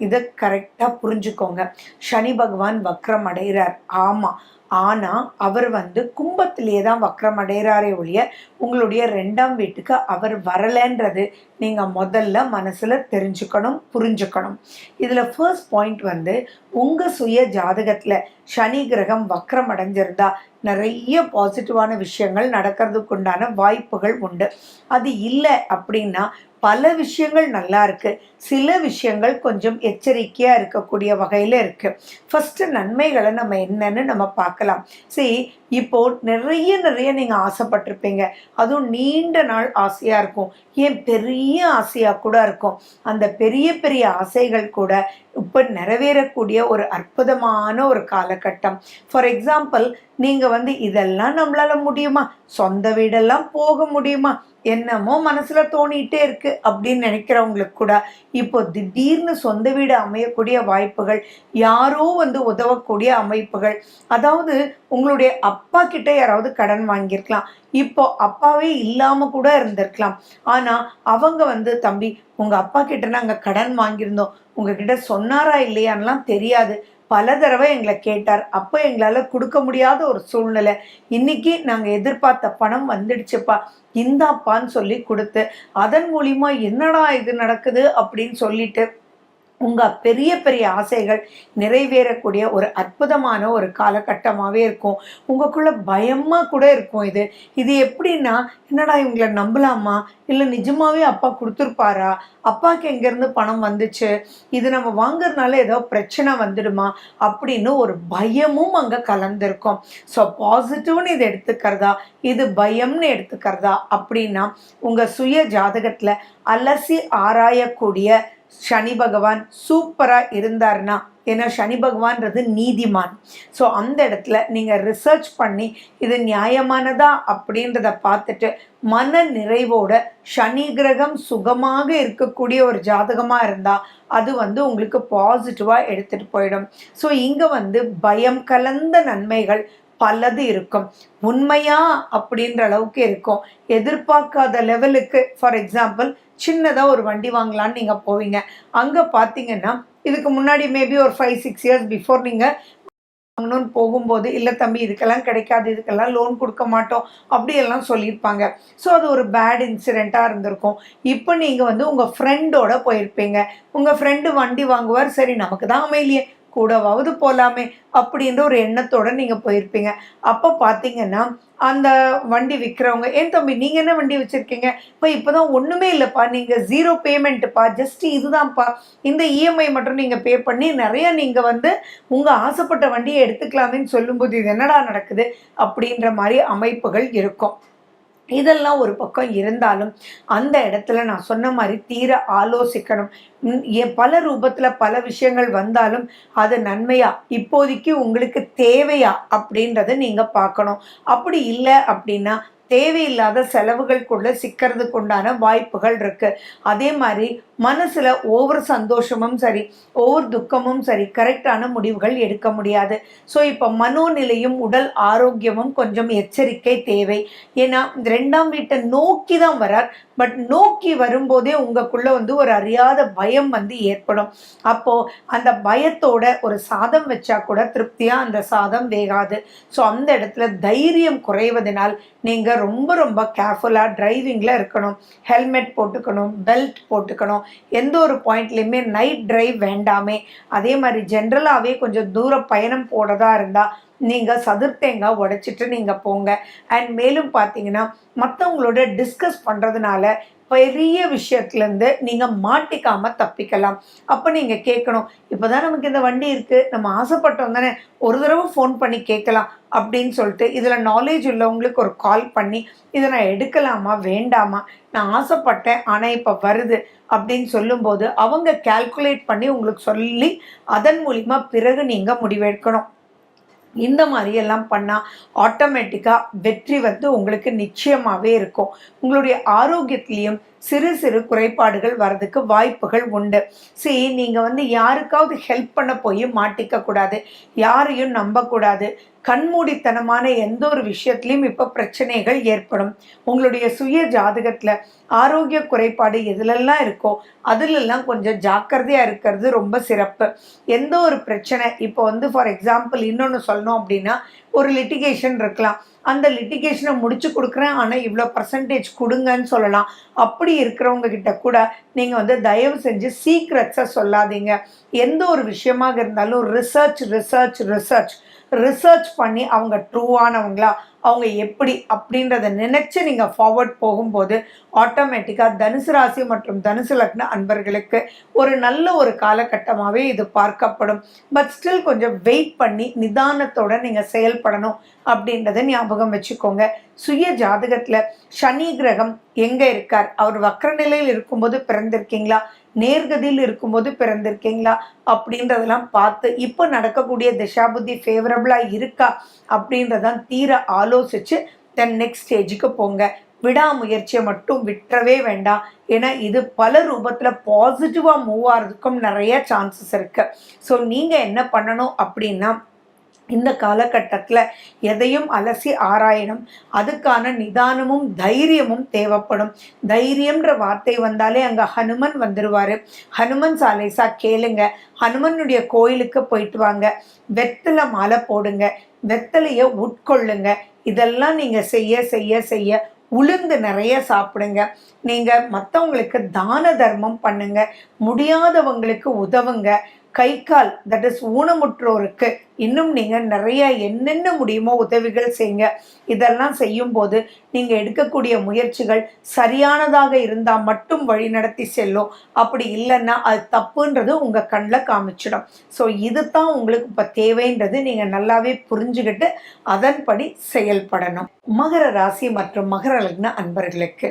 இதை கரெக்டாக புரிஞ்சுக்கோங்க. சனி பகவான் வக்ரம் அடைகிறார், ஆமாம். ஆனால் அவர் வந்து கும்பத்திலேயே தான் வக்ரம் அடைகிறாரே ஒழிய உங்களுடைய 2ஆம் வீட்டுக்கு அவர் வரலைன்றது நீங்கள் முதல்ல மனசில் தெரிஞ்சுக்கணும், புரிஞ்சுக்கணும். இதில் ஃபர்ஸ்ட் பாயிண்ட் வந்து உங்கள் சுய ஜாதகத்தில் சனி கிரகம் வக்ரம் அடைஞ்சிருந்தா நிறைய பாசிட்டிவான விஷயங்கள் நடக்கிறதுக்கு உண்டான வாய்ப்புகள் உண்டு. அது இல்லை அப்படின்னா பல விஷயங்கள் நல்லா இருக்கு, சில விஷயங்கள் கொஞ்சம் எச்சரிக்கையாக இருக்கக்கூடிய வகையில் இருக்கு. ஃபர்ஸ்ட் நன்மைகளை நம்ம என்னன்னு நம்ம பார்க்கலாம். சரி, இப்போ நிறைய நீங்கள் ஆசைப்பட்டிருப்பீங்க, அதுவும் நீண்ட நாள் ஆசையாக இருக்கும், ஏன் பெரிய ஆசையாக கூட இருக்கும். அந்த பெரிய பெரிய ஆசைகள் கூட இப்போ நிறைவேறக்கூடிய ஒரு அற்புதமான ஒரு காலகட்டம். ஃபார் எக்ஸாம்பிள், நீங்கள் வந்து இதெல்லாம் நம்மளால முடியுமா, சொந்த வீடெல்லாம் போக முடியுமா, என்னமோ மனசுல தோணிட்டே இருக்கு அப்படின்னு நினைக்கிறவங்களுக்கு கூட இப்போ திடீர்னு சொந்த வீடு அமையக்கூடிய வாய்ப்புகள், யாரோ வந்து உதவக்கூடிய அமைப்புகள். அதாவது உங்களுடைய அப்பா கிட்ட யாராவது கடன் வாங்கியிருக்கலாம், இப்போ அப்பாவே இல்லாம கூட இருந்திருக்கலாம். ஆனா அவங்க வந்து, தம்பி உங்க அப்பா கிட்ட நாங்க கடன் வாங்கியிருந்தோம், உங்ககிட்ட சொன்னாரா இல்லையான்லாம் தெரியாது, பல தடவை எங்களை கேட்டார், அப்போ எங்களால் கொடுக்க முடியாத ஒரு சூழ்நிலை, இன்னைக்கு நாங்கள் எதிர்பார்த்த பணம் வந்துடுச்சுப்பா, இந்தாப்பான்னு சொல்லி கொடுத்து அதன் மூலியமா என்னடா இது நடக்குது அப்படின்னு சொல்லிட்டு உங்கள் பெரிய பெரிய ஆசைகள் நிறைவேறக்கூடிய ஒரு அற்புதமான ஒரு காலகட்டமாகவே இருக்கும். உங்களுக்குள்ள பயமாக கூட இருக்கும். இது எப்படின்னா, என்னடா இவங்களை நம்பலாமா, இல்லை நிஜமாவே அப்பா கொடுத்துருப்பாரா, அப்பாவுக்கு எங்கேருந்து பணம் வந்துச்சு, இது நம்ம வாங்குறதுனால ஏதோ பிரச்சனை வந்துடுமா அப்படின்னு ஒரு பயமும் அங்கே கலந்துருக்கும். ஸோ பாசிட்டிவ்னு இதை எடுத்துக்கிறதா, இது பயம்னு எடுத்துக்கிறதா அப்படின்னா உங்கள் சுய ஜாதகத்தில் அலசி ஆராயக்கூடிய சனி பகவான் சூப்பராக இருந்தார்னா, ஏன்னா சனி பகவான்றது நீதிமான். ஸோ அந்த இடத்துல நீங்கள் ரிசர்ச் பண்ணி இது நியாயமானதா அப்படின்றத பார்த்துட்டு மன நிறைவோட சனி கிரகம் சுகமாக இருக்கக்கூடிய ஒரு ஜாதகமாக இருந்தால் அது வந்து உங்களுக்கு பாசிட்டிவாக எடுத்துகிட்டு போயிடும். ஸோ இங்கே வந்து பயம் கலந்த நன்மைகள் பலது இருக்கும். உண்மையா அப்படின்ற அளவுக்கு இருக்கும். எதிர்பார்க்காத லெவலுக்கு, ஃபார் எக்ஸாம்பிள் சின்னதாக ஒரு வண்டி வாங்கலான்னு நீங்கள் போவீங்க, அங்கே பார்த்தீங்கன்னா இதுக்கு முன்னாடி மேபி ஒரு 5-6 இயர்ஸ் பிஃபோர் நீங்கள் வாங்கணும்னு போகும்போது, இல்லை தம்பி இதுக்கெல்லாம் கிடைக்காது, இதுக்கெல்லாம் லோன் கொடுக்க மாட்டோம் அப்படியெல்லாம் சொல்லியிருப்பாங்க. ஸோ அது ஒரு பேட் இன்சிடெண்ட்டாக இருந்திருக்கும். இப்போ நீங்கள் வந்து உங்கள் ஃப்ரெண்டோட போயிருப்பீங்க, உங்கள் ஃப்ரெண்டு வண்டி வாங்குவார், சரி நமக்கு தான் அமையலையே கூடவாவது போகலாமே அப்படின்ற ஒரு எண்ணத்தோடு நீங்கள் போயிருப்பீங்க. அப்போ பார்த்தீங்கன்னா அந்த வண்டி விற்கிறவங்க, ஏன் தம்பி நீங்கள் என்ன வண்டி வச்சுருக்கீங்க, இப்போ தான் ஒன்றுமே இல்லைப்பா, நீங்கள் 0 பேமெண்ட்டுப்பா, ஜஸ்ட் இதுதான்ப்பா, இந்த இஎம்ஐ மட்டும் நீங்கள் பே பண்ணி நிறைய நீங்கள் வந்து உங்கள் ஆசைப்பட்ட வண்டியை எடுத்துக்கலாமேன்னு சொல்லும்போது இது என்னடா நடக்குது அப்படின்ற மாதிரி அமைப்புகள் இருக்கும். இதெல்லாம் ஒரு பக்கம் இருந்தாலும் அந்த இடத்துல நான் சொன்ன மாதிரி தீர ஆலோசிக்கணும். பல ரூபத்தில் பல விஷயங்கள் வந்தாலும் அது நன்மையா, இப்போதைக்கு உங்களுக்கு தேவையா அப்படின்றத நீங்கள் பார்க்கணும். அப்படி இல்லை அப்படின்னா தேவையில்லாத செலவுகளுக்குள்ள சிக்கிறதுக்கு உண்டான வாய்ப்புகள் இருக்கு. அதே மாதிரி மனசுல ஒவ்வொரு சந்தோஷமும் சரி, ஒவ்வொரு துக்கமும் சரி, கரெக்டான முடிவுகள் எடுக்க முடியாது. ஸோ இப்போ மனோநிலையும் உடல் ஆரோக்கியமும் கொஞ்சம் எச்சரிக்கை தேவை. ஏன்னா 2ஆம் வீட்டை நோக்கி தான் வரார், பட் நோக்கி வரும்போதே உங்களுக்குள்ள வந்து ஒரு அறியாத பயம் வந்து ஏற்படும். அப்போ அந்த பயத்தோட ஒரு சாதம் வச்சா கூட திருப்தியா அந்த சாதம் வேகாது. ஸோ அந்த இடத்துல தைரியம் குறைவதனால் நீங்க ரொம்ப ரொம்ப கேர்ஃபுல்லா டிரைவிங்ல இருக்கணும். ஹெல்மெட் போட்டுக்கணும், பெல்ட் போட்டுக்கணும். எந்த ஒரு பாயிண்ட்லயுமே நைட் டிரைவ் வேண்டாமே. அதே மாதிரி ஜென்ரலாகவே கொஞ்சம் தூர பயணம் போறதா இருந்தா நீங்க சதுர் தேங்காய் உடைச்சிட்டு நீங்க போங்க. அண்ட் மேலும் பார்த்தீங்கன்னா மற்றவங்களோட டிஸ்கஸ் பண்றதுனால பெரிய விஷயத்துலேருந்து நீங்கள் மாட்டிக்காமல் தப்பிக்கலாம். அப்போ நீங்கள் கேட்கணும், இப்போ தான் நமக்கு இந்த வண்டி இருக்குது, நம்ம ஆசைப்பட்டோம் தானே, ஒரு தடவை ஃபோன் பண்ணி கேட்கலாம் அப்படின்னு சொல்லிட்டு இதில் நாலேஜ் உள்ளவங்களுக்கு ஒரு கால் பண்ணி இதை நான் எடுக்கலாமா வேண்டாமா, நான் ஆசைப்பட்டேன் ஆனால் இப்போ வருது அப்படின்னு சொல்லும்போது அவங்க கால்குலேட் பண்ணி உங்களுக்கு சொல்லி அதன் மூலிமா பிறகு நீங்கள் முடிவெடுக்கணும். இந்த மாதிரி எல்லாம் பண்ணால் ஆட்டோமேட்டிக்காக வெற்றி வந்து உங்களுக்கு நிச்சயமாகவே இருக்கும். உங்களுடைய ஆரோக்கியத்திலையும் சிறு சிறு குறைபாடுகள் வர்றதுக்கு வாய்ப்புகள் உண்டு. சரி, நீங்கள் வந்து யாருக்காவது ஹெல்ப் பண்ண போய் மாட்டிக்கக்கூடாது, யாரையும் நம்பக்கூடாது. கண்மூடித்தனமான எந்த ஒரு விஷயத்துலையும் இப்போ பிரச்சனைகள் ஏற்படும். உங்களுடைய சுய ஜாதகத்தில் ஆரோக்கிய குறைபாடு எதுலெல்லாம் இருக்கோ அதிலெல்லாம் கொஞ்சம் ஜாக்கிரதையாக இருக்கிறது ரொம்ப சிறப்பு. எந்த ஒரு பிரச்சனை இப்போ வந்து ஃபார் எக்ஸாம்பிள் இன்னொன்று சொல்லணும் அப்படின்னா, ஒரு லிட்டிகேஷன் இருக்கலாம், அந்த லிட்டிகேஷனை முடிச்சு கொடுக்குறேன் ஆனால் இவ்வளோ பர்சன்டேஜ் கொடுங்கன்னு சொல்லலாம். அப்படி இருக்கிறவங்க கிட்ட கூட நீங்கள் வந்து தயவு செஞ்சு சீக்ரெட்ஸை சொல்லாதீங்க. எந்த ஒரு விஷயமாக இருந்தாலும் ரிசர்ச் பண்ணி அவங்க ட்ரூவானவங்களா, அவங்க எப்படி அப்படின்றத நினச்சி நீங்கள் ஃபார்வர்ட் போகும்போது ஆட்டோமேட்டிக்காக தனுசு ராசி மற்றும் தனுசு லக்ன அன்பர்களுக்கு ஒரு நல்ல ஒரு காலகட்டமாகவே இது பார்க்கப்படும். பட் ஸ்டில் கொஞ்சம் வெயிட் பண்ணி நிதானத்தோடு நீங்கள் செயல்படணும் அப்படின்றத ஞாபகம் வச்சுக்கோங்க. சுய ஜாதகத்தில் சனி கிரகம் எங்கே இருக்கார், அவர் வக்ர நிலையில் இருக்கும்போது பிறந்திருக்கீங்களா, நேர்கதியில் இருக்கும்போது பிறந்திருக்கீங்களா அப்படின்றதெல்லாம் பார்த்து இப்போ நடக்கக்கூடிய திசாபுத்தி ஃபேவரபிளாக இருக்கா அப்படின்றதான் தீர ஆலோசித்து தென் நெக்ஸ்ட் ஸ்டேஜுக்கு போங்க. விடாமுயற்சியை மட்டும் விட்டுறவே வேண்டாம். ஏன்னா இது பல ரூபத்தில் பாசிட்டிவாக மூவ் ஆகிறதுக்கும் நிறைய சான்சஸ் இருக்குது. ஸோ நீங்கள் என்ன பண்ணணும் அப்படின்னா, இந்த காலகட்டத்தில் எதையும் அலசி ஆராயணும். அதுக்கான நிதானமும் தைரியமும் தேவைப்படும். தைரியம்ன்ற வார்த்தை வந்தாலே அங்கே ஹனுமன் வந்துடுவார். ஹனுமன் சாலைசா கேளுங்க, ஹனுமனுடைய கோயிலுக்கு போயிட்டு வாங்க, வெத்தலை மாலை போடுங்க, வெத்தலையை உட்கொள்ளுங்க. இதெல்லாம் நீங்கள் செய்ய செய்ய செய்ய உளுந்து நிறைய சாப்பிடுங்க. நீங்கள் மற்றவங்களுக்கு தான தர்மம் பண்ணுங்க, முடியாதவங்களுக்கு உதவுங்க. கை கால் தட் இஸ் ஊனமுற்றோருக்கு இன்னும் நீங்கள் நிறைய என்னென்ன முடியுமோ உதவிகள் செய்யுங்க. இதெல்லாம் செய்யும்போது நீங்கள் எடுக்கக்கூடிய முயற்சிகள் சரியானதாக இருந்தால் மட்டும் வழி நடத்தி செல்லும். அப்படி இல்லைன்னா அது தப்புன்றது உங்கள் கண்ணில் காமிச்சிடும். ஸோ இது தான் உங்களுக்கு இப்போ தேவைன்றது நீங்கள் நல்லாவே புரிஞ்சுக்கிட்டு அதன்படி செயல்படணும். மகர ராசி மற்றும் மகர லக்ன அன்பர்களுக்கு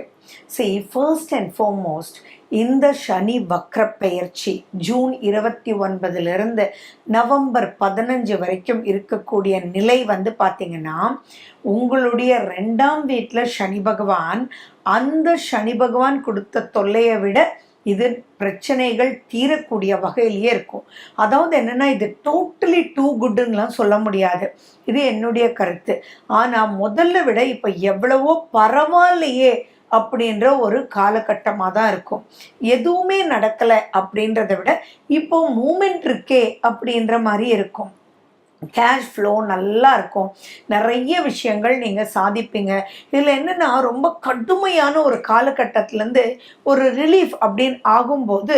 ஃபர்ஸ்ட் அண்ட் ஃபார்மோஸ்ட் இந்த சனி வக்ர பெயர்ச்சி ஜூன் 29 நவம்பர் 15 வரைக்கும் இருக்கக்கூடிய நிலை வந்து பார்த்திங்கன்னா, உங்களுடைய 2ஆம் வீட்டில் சனி பகவான், அந்த சனி பகவான் கொடுத்த தொல்லையை விட இது பிரச்சனைகள் தீரக்கூடிய வகையிலேயே இருக்கும். அதாவது என்னென்னா, இது டோட்டலி டூ குட்டுன்னெலாம் சொல்ல முடியாது, இது என்னுடைய கருத்து. ஆனால் முதல்ல விட இப்போ எவ்வளவோ பரவாயில்லையே அப்படின்ற ஒரு காலகட்டமாக தான் இருக்கும். எதுவுமே நடக்கலை அப்படின்றத விட இப்போ மூமெண்ட் இருக்கே அப்படின்ற மாதிரி இருக்கும். கேஷ் ஃப்ளோ நல்லா இருக்கும், நிறைய விஷயங்கள் நீங்கள் சாதிப்பீங்க. இதில் என்னென்னா, ரொம்ப கடுமையான ஒரு காலகட்டத்திலேருந்து ஒரு ரிலீஃப் அப்படின்னு ஆகும்போது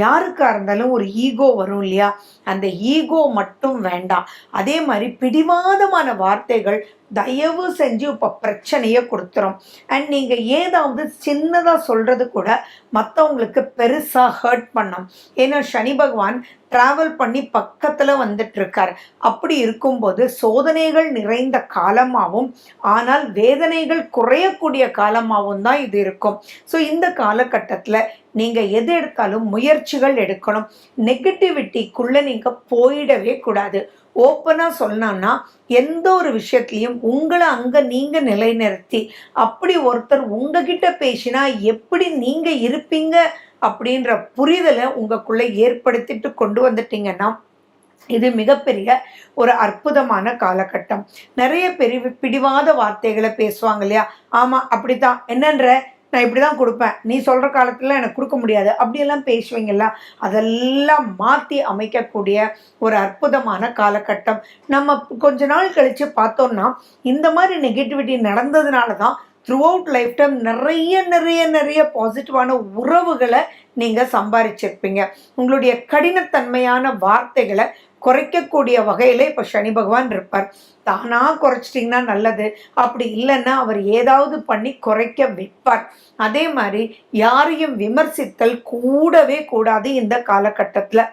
யாருக்காக இருந்தாலும் ஒரு ஈகோ வரும் இல்லையா, அந்த ஈகோ மட்டும் வேண்டாம். அதே மாதிரி பிடிவாதமான வார்த்தைகள் தயவு செஞ்சு இப்போ பிரச்சனையை கொடுத்துரும். அண்ட் நீங்கள் ஏதாவது சின்னதாக சொல்கிறது கூட மற்றவங்களுக்கு பெருசாக ஹர்ட் பண்ணும். ஏன்னா சனி பகவான் ட்ராவல் பண்ணி பக்கத்தில் வந்துட்டுருக்கார். அப்படி இருக்கும்போது சோதனைகள் நிறைந்த காலமாகவும் ஆனால் வேதனைகள் குறையக்கூடிய காலமாகவும் தான் இது இருக்கும். ஸோ இந்த காலகட்டத்தில் நீங்கள் எது எடுத்தாலும் முயற்சிகள் எடுக்கணும். நெகட்டிவிட்டிக்குள்ளே நீங்கள் போயிடவே கூடாது. ஓப்பனாக சொன்னான்னா, எந்த ஒரு விஷயத்துலையும் உங்களை அங்கே நீங்கள் நிலைநிறுத்தி, அப்படி ஒருத்தர் உங்ககிட்ட பேசினா எப்படி நீங்கள் இருப்பீங்க அப்படின்ற புரிதலை உங்களுக்குள்ளே ஏற்படுத்திட்டு கொண்டு வந்துட்டீங்கன்னா இது மிகப்பெரிய ஒரு அற்புதமான காலகட்டம். நிறைய பிடிவாத வார்த்தைகளை பேசுவாங்க இல்லையா, ஆமாம் அப்படித்தான், என்னன்ற நான் இப்படி தான் கொடுப்பேன், நீ சொல்கிற காலத்தில் எனக்கு கொடுக்க முடியாது அப்படியெல்லாம் பேசுவீங்களா, அதெல்லாம் மாற்றி அமைக்கக்கூடிய ஒரு அற்புதமான காலகட்டம். நம்ம கொஞ்ச நாள் கழித்து பார்த்தோம்னா இந்த மாதிரி நெகட்டிவிட்டி நடந்ததுனால தான் த்ரூ அவுட் லைஃப் டைம் நிறைய நிறைய நிறைய பாசிட்டிவான உறவுகளை நீங்கள் சம்பாதிச்சிருப்பீங்க. உங்களுடைய கடினத்தன்மையான வார்த்தைகளை குறைக்கக்கூடிய வகையில் இப்போ சனி பகவான் இருப்பார். தானாக குறைச்சிட்டிங்கன்னா நல்லது, அப்படி இல்லைன்னா அவர் ஏதாவது பண்ணி குறைக்க வைப்பார். அதே மாதிரி யாரையும் விமர்சித்தல் கூடவே கூடாது. இந்த காலகட்டத்தில்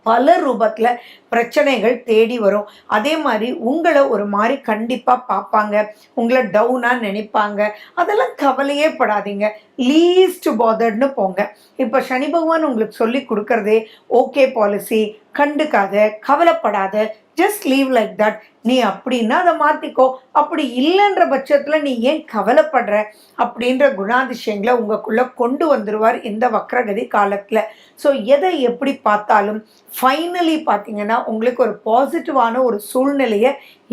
பல ரூபத்தில் பிரச்சனைகள் தேடி வரும். அதே மாதிரி உங்களை ஒரு மாதிரி கண்டிப்பாக பார்ப்பாங்க, உங்களை டவுனாக நினைப்பாங்க. அதெல்லாம் கவலையே படாதீங்க, லீஸ்ட் பாதர்ட்னு போங்க. இப்போ சனி பகவான் உங்களுக்கு சொல்லி கொடுக்கறதே ஓகே பாலிசி, கண்டுக்காத, கவலைப்படாத, ஜஸ்ட் லீவ் லைக் தட். நீ அப்படின்னா அதை மாற்றிக்கோ, அப்படி இல்லைன்ற பட்சத்தில் நீ ஏன் கவலைப்படுற அப்படின்ற குணாதிசயங்களை உங்களுக்குள்ளே கொண்டு வந்துடுவார் இந்த வக்ரகதி காலத்தில். ஸோ எதை எப்படி பார்த்தாலும் ஃபைனலி பார்த்தீங்கன்னா உங்களுக்கு ஒரு பாசிட்டிவான ஒரு சூழ்நிலையை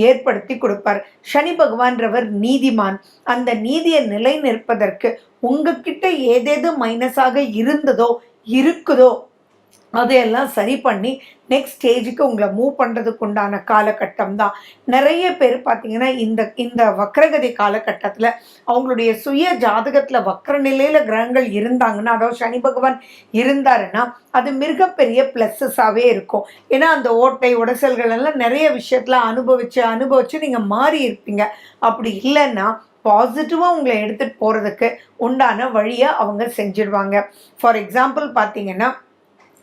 ஏற்படுத்தி கொடுப்பார். சனி பகவான்றவர் நீதிமான். அந்த நீதியை நிலைநிற்பதற்கு உங்ககிட்ட ஏதேது மைனஸாக இருந்ததோ இருக்குதோ அதையெல்லாம் சரி பண்ணி நெக்ஸ்ட் ஸ்டேஜுக்கு உங்களை மூவ் பண்ணுறதுக்கு உண்டான காலகட்டம் தான். நிறைய பேர் பார்த்தீங்கன்னா இந்த வக்ரகதி காலகட்டத்தில் அவங்களுடைய சுய ஜாதகத்தில் வக்ர நிலையில் கிரகங்கள் இருந்தாங்கன்னா, அதாவது சனி பகவான் இருந்தாருன்னா அது மிகப்பெரிய ப்ளஸ்ஸஸாகவே இருக்கும். ஏன்னா அந்த ஓட்டை உடசல்கள் எல்லாம் நிறைய விஷயத்தில் அனுபவித்து நீங்கள் மாறி இருப்பீங்க. அப்படி இல்லைன்னா பாசிட்டிவாக உங்களை எடுத்துகிட்டு போகிறதுக்கு உண்டான வழியை அவங்க செஞ்சிடுவாங்க. ஃபார் எக்ஸாம்பிள் பார்த்தீங்கன்னா,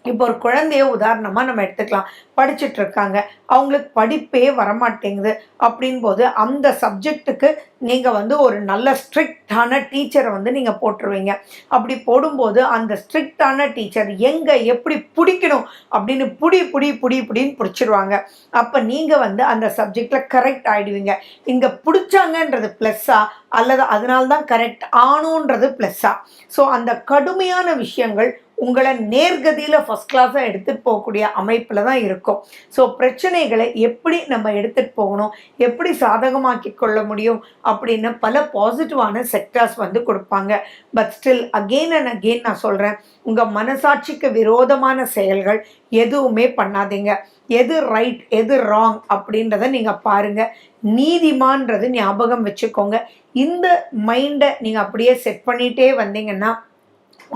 இப்போ ஒரு குழந்தைய உதாரணமாக நம்ம எடுத்துக்கலாம். படிச்சுட்டு இருக்காங்க, அவங்களுக்கு படிப்பே வரமாட்டேங்குது. அப்படின் போது அந்த சப்ஜெக்ட்டுக்கு நீங்கள் ஒரு நல்ல ஸ்ட்ரிக்டான டீச்சரை நீங்கள் போட்டுருவீங்க. அப்படி போடும்போது அந்த ஸ்ட்ரிக்டான டீச்சர் எங்கே எப்படி பிடிக்கணும் அப்படின்னு புடின்னு பிடிச்சிருவாங்க. அப்போ நீங்கள் அந்த சப்ஜெக்டில் கரெக்ட் ஆகிடுவீங்க. இங்கே பிடிச்சாங்கன்றது ப்ளஸ்ஸா அல்லது அதனால்தான் கரெக்ட் ஆணுன்றது ப்ளஸ்ஸா? ஸோ அந்த கடுமையான விஷயங்கள் உங்களை நேர்கதியில் ஃபஸ்ட் கிளாஸாக எடுத்துகிட்டு போகக்கூடிய அமைப்பில் தான் இருக்கும். ஸோ பிரச்சனைகளை எப்படி நம்ம எடுத்துகிட்டு போகணும், எப்படி சாதகமாக்கி கொள்ள முடியும் அப்படின்னு பல பாசிட்டிவான செக்டர்ஸ் கொடுப்பாங்க. But still again and again நான் சொல்கிறேன், உங்கள் மனசாட்சிக்கு விரோதமான செயல்கள் எதுவுமே பண்ணாதீங்க. எது ரைட் எது ராங் அப்படின்றத நீங்கள் பாருங்கள். நீதிமான்றது ஞாபகம் வச்சுக்கோங்க. இந்த மைண்டை நீங்கள் அப்படியே செட் பண்ணிகிட்டே வந்தீங்கன்னா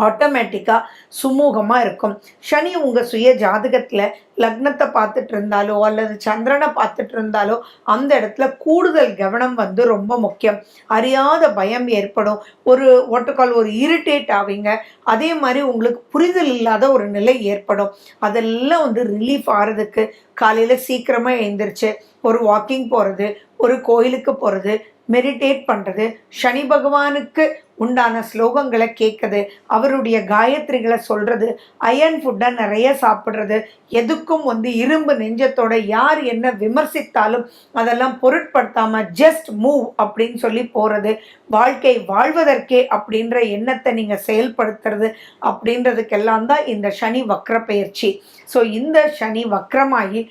ஆட்டோமேட்டிக்காக சுமூகமாக இருக்கும். சனி உங்கள் சுய ஜாதகத்தில் லக்னத்தை பார்த்துட்டு இருந்தாலோ அல்லது சந்திரனை பார்த்துட்டு இருந்தாலோ அந்த இடத்துல கூடுதல் கவனம் ரொம்ப முக்கியம். அறியாத பயம் ஏற்படும், ஒரு இரிட்டேட் ஆவீங்க. அதே மாதிரி உங்களுக்கு புரிதல் இல்லாத ஒரு நிலை ஏற்படும். அதெல்லாம் ரிலீஃப் ஆகிறதுக்கு காலையில் சீக்கிரமாக எழுந்திரிச்சு ஒரு வாக்கிங் போகிறது, ஒரு கோயிலுக்கு போகிறது, மெடிடேட் பண்ணுறது, சனி பகவானுக்கு உண்டான ஸ்லோகங்களை கேட்குறது, அவருடைய காயத்ரிகளை சொல்கிறது, அயன் ஃபுட்டை நிறைய சாப்பிட்றது, எதுக்கும் இரும்பு நெஞ்சத்தோட யார் என்ன விமர்சித்தாலும் அதெல்லாம் பொருட்படுத்தாமல் ஜஸ்ட் மூவ் அப்படின்னு சொல்லி போகிறது, வாழ்க்கை வாழ்வதற்கே அப்படின்ற எண்ணத்தை நீங்கள் செயல்படுத்துறது அப்படின்றதுக்கெல்லாம் தான் இந்த சனி வக்ர பயிற்சி. ஸோ இந்த சனி வக்ரமாகி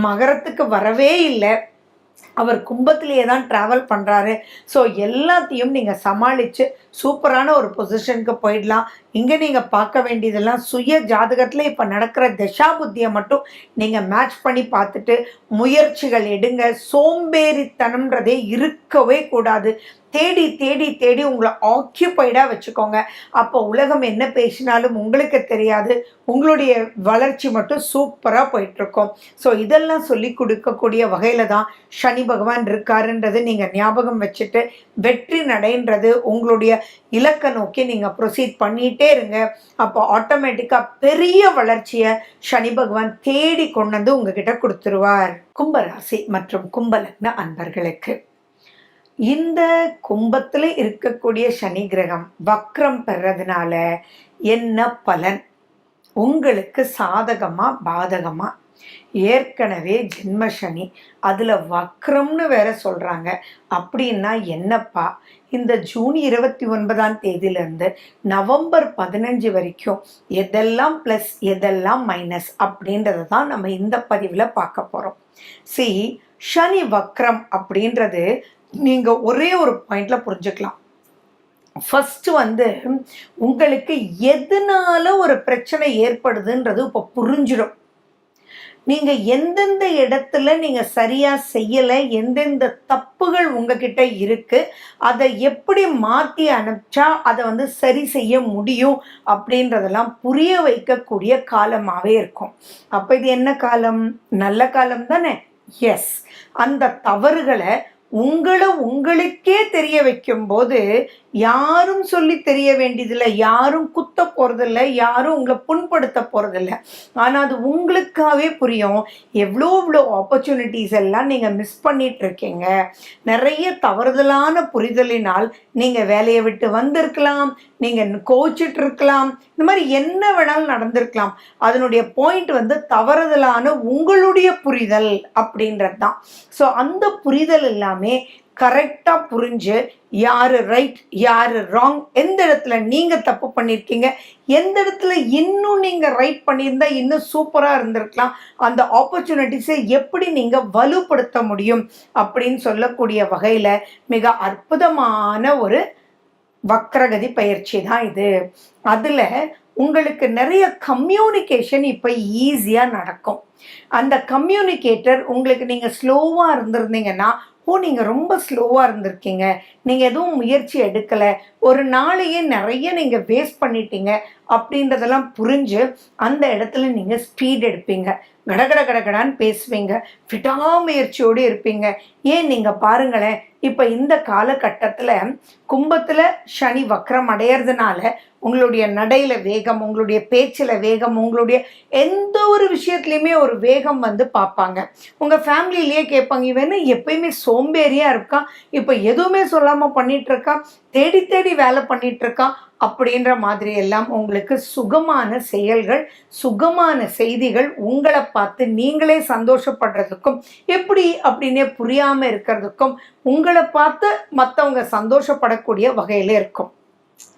மகரத்துக்கு வரவே இல்லை, அவர் கும்பத்திலேயே தான் ட்ராவல் பண்ணுறாரு. ஸோ எல்லாத்தையும் நீங்கள் சமாளித்து சூப்பரான ஒரு பொசிஷனுக்கு போயிடலாம். இங்கே நீங்கள் பார்க்க வேண்டியதெல்லாம் சுய ஜாதகத்தில் இப்போ நடக்கிற தசா புத்தியை மட்டும் நீங்கள் மேட்ச் பண்ணி பார்த்துட்டு முயற்சிகள் எடுங்க. சோம்பேறித்தனம்ன்றதே இருக்கவே கூடாது. தேடி தேடி தேடி உங்களை ஆக்கியூபைடாக வச்சுக்கோங்க. அப்போ உலகம் என்ன பேசினாலும் உங்களுக்கு தெரியாது, உங்களுடைய வளர்ச்சி மட்டும் சூப்பராக போயிட்டுருக்கோம். ஸோ இதெல்லாம் சொல்லி கொடுக்கக்கூடிய வகையில் தான் சனி பகவான் இருக்காருன்றது நீங்கள் ஞாபகம் வச்சுட்டு வெற்றி நடைன்றது உங்களுடைய இலக்கை நோக்கி நீங்கள் ப்ரொசீட் பண்ணிகிட்டே இருங்க. அப்போ ஆட்டோமேட்டிக்காக பெரிய வளர்ச்சியை சனி பகவான் தேடி கொண்டு வந்து உங்ககிட்ட கொடுத்துருவார். கும்பராசி மற்றும் கும்பலக்ன அன்பர்களுக்கு இந்த கும்பத்தில் இருக்கக்கூடிய சனி கிரகம் வக்ரம் பெறதுனால என்ன பலன்? உங்களுக்கு சாதகமா பாதகமா? ஏற்கனவே ஜென்ம சனி, அதில் வக்ரம்னு வேற சொல்கிறாங்க. அப்படின்னா என்னப்பா? இந்த ஜூன் 29ஆம் தேதியிலேருந்து நவம்பர் 15 வரைக்கும் எதெல்லாம் ப்ளஸ் எதெல்லாம் மைனஸ் அப்படின்றத தான் நம்ம இந்த பதிவில் பார்க்க போகிறோம். சனி வக்ரம் அப்படின்றது நீங்கள் ஒரே ஒரு பாயிண்டில் புரிஞ்சுக்கலாம். ஃபர்ஸ்ட் வந்து உங்களுக்கு எதனால ஒரு பிரச்சனை ஏற்படுதுன்றது இப்போ புரிஞ்சிடும். நீங்க எந்தெந்த இடத்துல நீங்க சரியா செய்யல, எந்தெந்த தப்புகள் உங்ககிட்ட இருக்கு, அதை எப்படி மாத்தி அனுப்பிச்சா அதை வந்து சரி செய்ய முடியும் அப்படின்றதெல்லாம் புரிய வைக்கக்கூடிய காலமாவே இருக்கும். அப்ப இது என்ன காலம்? நல்ல காலம் தானே? எஸ். அந்த தவறுகளை உங்களுக்கே தெரிய வைக்கும்போது யாரும் சொல்லி தெரிய வேண்டியதில்லை, யாரும் குத்த போறதில்லை, யாரும் உங்களை புண்படுத்த போறதில்லை. ஆனால் அது உங்களுக்காகவே புரியும். எவ்வளோ ஆப்பர்ச்சுனிட்டிஸ் எல்லாம் நீங்கள் மிஸ் பண்ணிட்டு இருக்கீங்க. நிறைய தவறுதலான புரிதலினால் நீங்கள் வேலையை விட்டு வந்திருக்கலாம், நீங்கள் கோச்சிட்டு இருக்கலாம், இந்த மாதிரி என்ன வேணாலும் நடந்திருக்கலாம். அதனுடைய பாயிண்ட் வந்து தவறுதலான உங்களுடைய புரிதல் அப்படின்றது தான். ஸோ அந்த புரிதல் எல்லாமே கரெக்டாக புரிஞ்சு யாரு ரைட் யாரு ராங், எந்த இடத்துல நீங்கள் தப்பு பண்ணியிருக்கீங்க, எந்த இடத்துல இன்னும் நீங்கள் ரைட் பண்ணியிருந்தா இன்னும் சூப்பராக இருந்திருக்கலாம், அந்த ஆப்பர்ச்சுனிட்டிஸை எப்படி நீங்கள் வலுப்படுத்த முடியும் அப்படின்னு சொல்லக்கூடிய வகையில் மிக அற்புதமான ஒரு வக்ரகதி பயிற்சி தான் இது. அதில் உங்களுக்கு நிறைய கம்யூனிகேஷன் இப்போ ஈஸியாக நடக்கும். அந்த கம்யூனிகேட்டர் உங்களுக்கு நீங்கள் ஸ்லோவாக இருந்திருந்தீங்கன்னா, நீங்கள் ரொம்ப ஸ்லோவாக இருந்திருக்கீங்க, நீங்கள் எதுவும் முயற்சி எடுக்கலை, ஒரு நாளையே நிறைய நீங்கள் வேஸ்ட் பண்ணிட்டீங்க அப்படின்றதெல்லாம் புரிஞ்சு அந்த இடத்துல நீங்கள் ஸ்பீட் எடுப்பீங்க, கடகடான்னு பேசுவீங்க, விடாமுயற்சியோடு இருப்பீங்க. ஏன் நீங்கள் பாருங்களேன், இப்போ இந்த காலகட்டத்தில் கும்பத்தில் சனி வக்ரம் அடையிறதுனால உங்களுடைய நடையில் வேகம், உங்களுடைய பேச்சில் வேகம், உங்களுடைய எந்த ஒரு விஷயத்துலையுமே ஒரு வேகம் வந்து பார்ப்பாங்க. உங்கள் ஃபேமிலியிலேயே கேட்பாங்க, இவன் எப்பயுமே சோம்பேறியாக இருக்கான், இப்போ எதுவுமே சொல்லாமல் பண்ணிகிட்ருக்கான், தேடி வேலை பண்ணிகிட்ருக்கான் அப்படின்ற மாதிரி எல்லாம் உங்களுக்கு சுகமான செயல்கள், சுகமான செய்திகள் உங்களை பார்த்து நீங்களே சந்தோஷப்படுறதுக்கும், எப்படி அப்படின்னே புரியாமல் இருக்கிறதுக்கும், உங்களை பார்த்து மற்றவங்க சந்தோஷப்படக்கூடிய வகையில் இருக்கும்.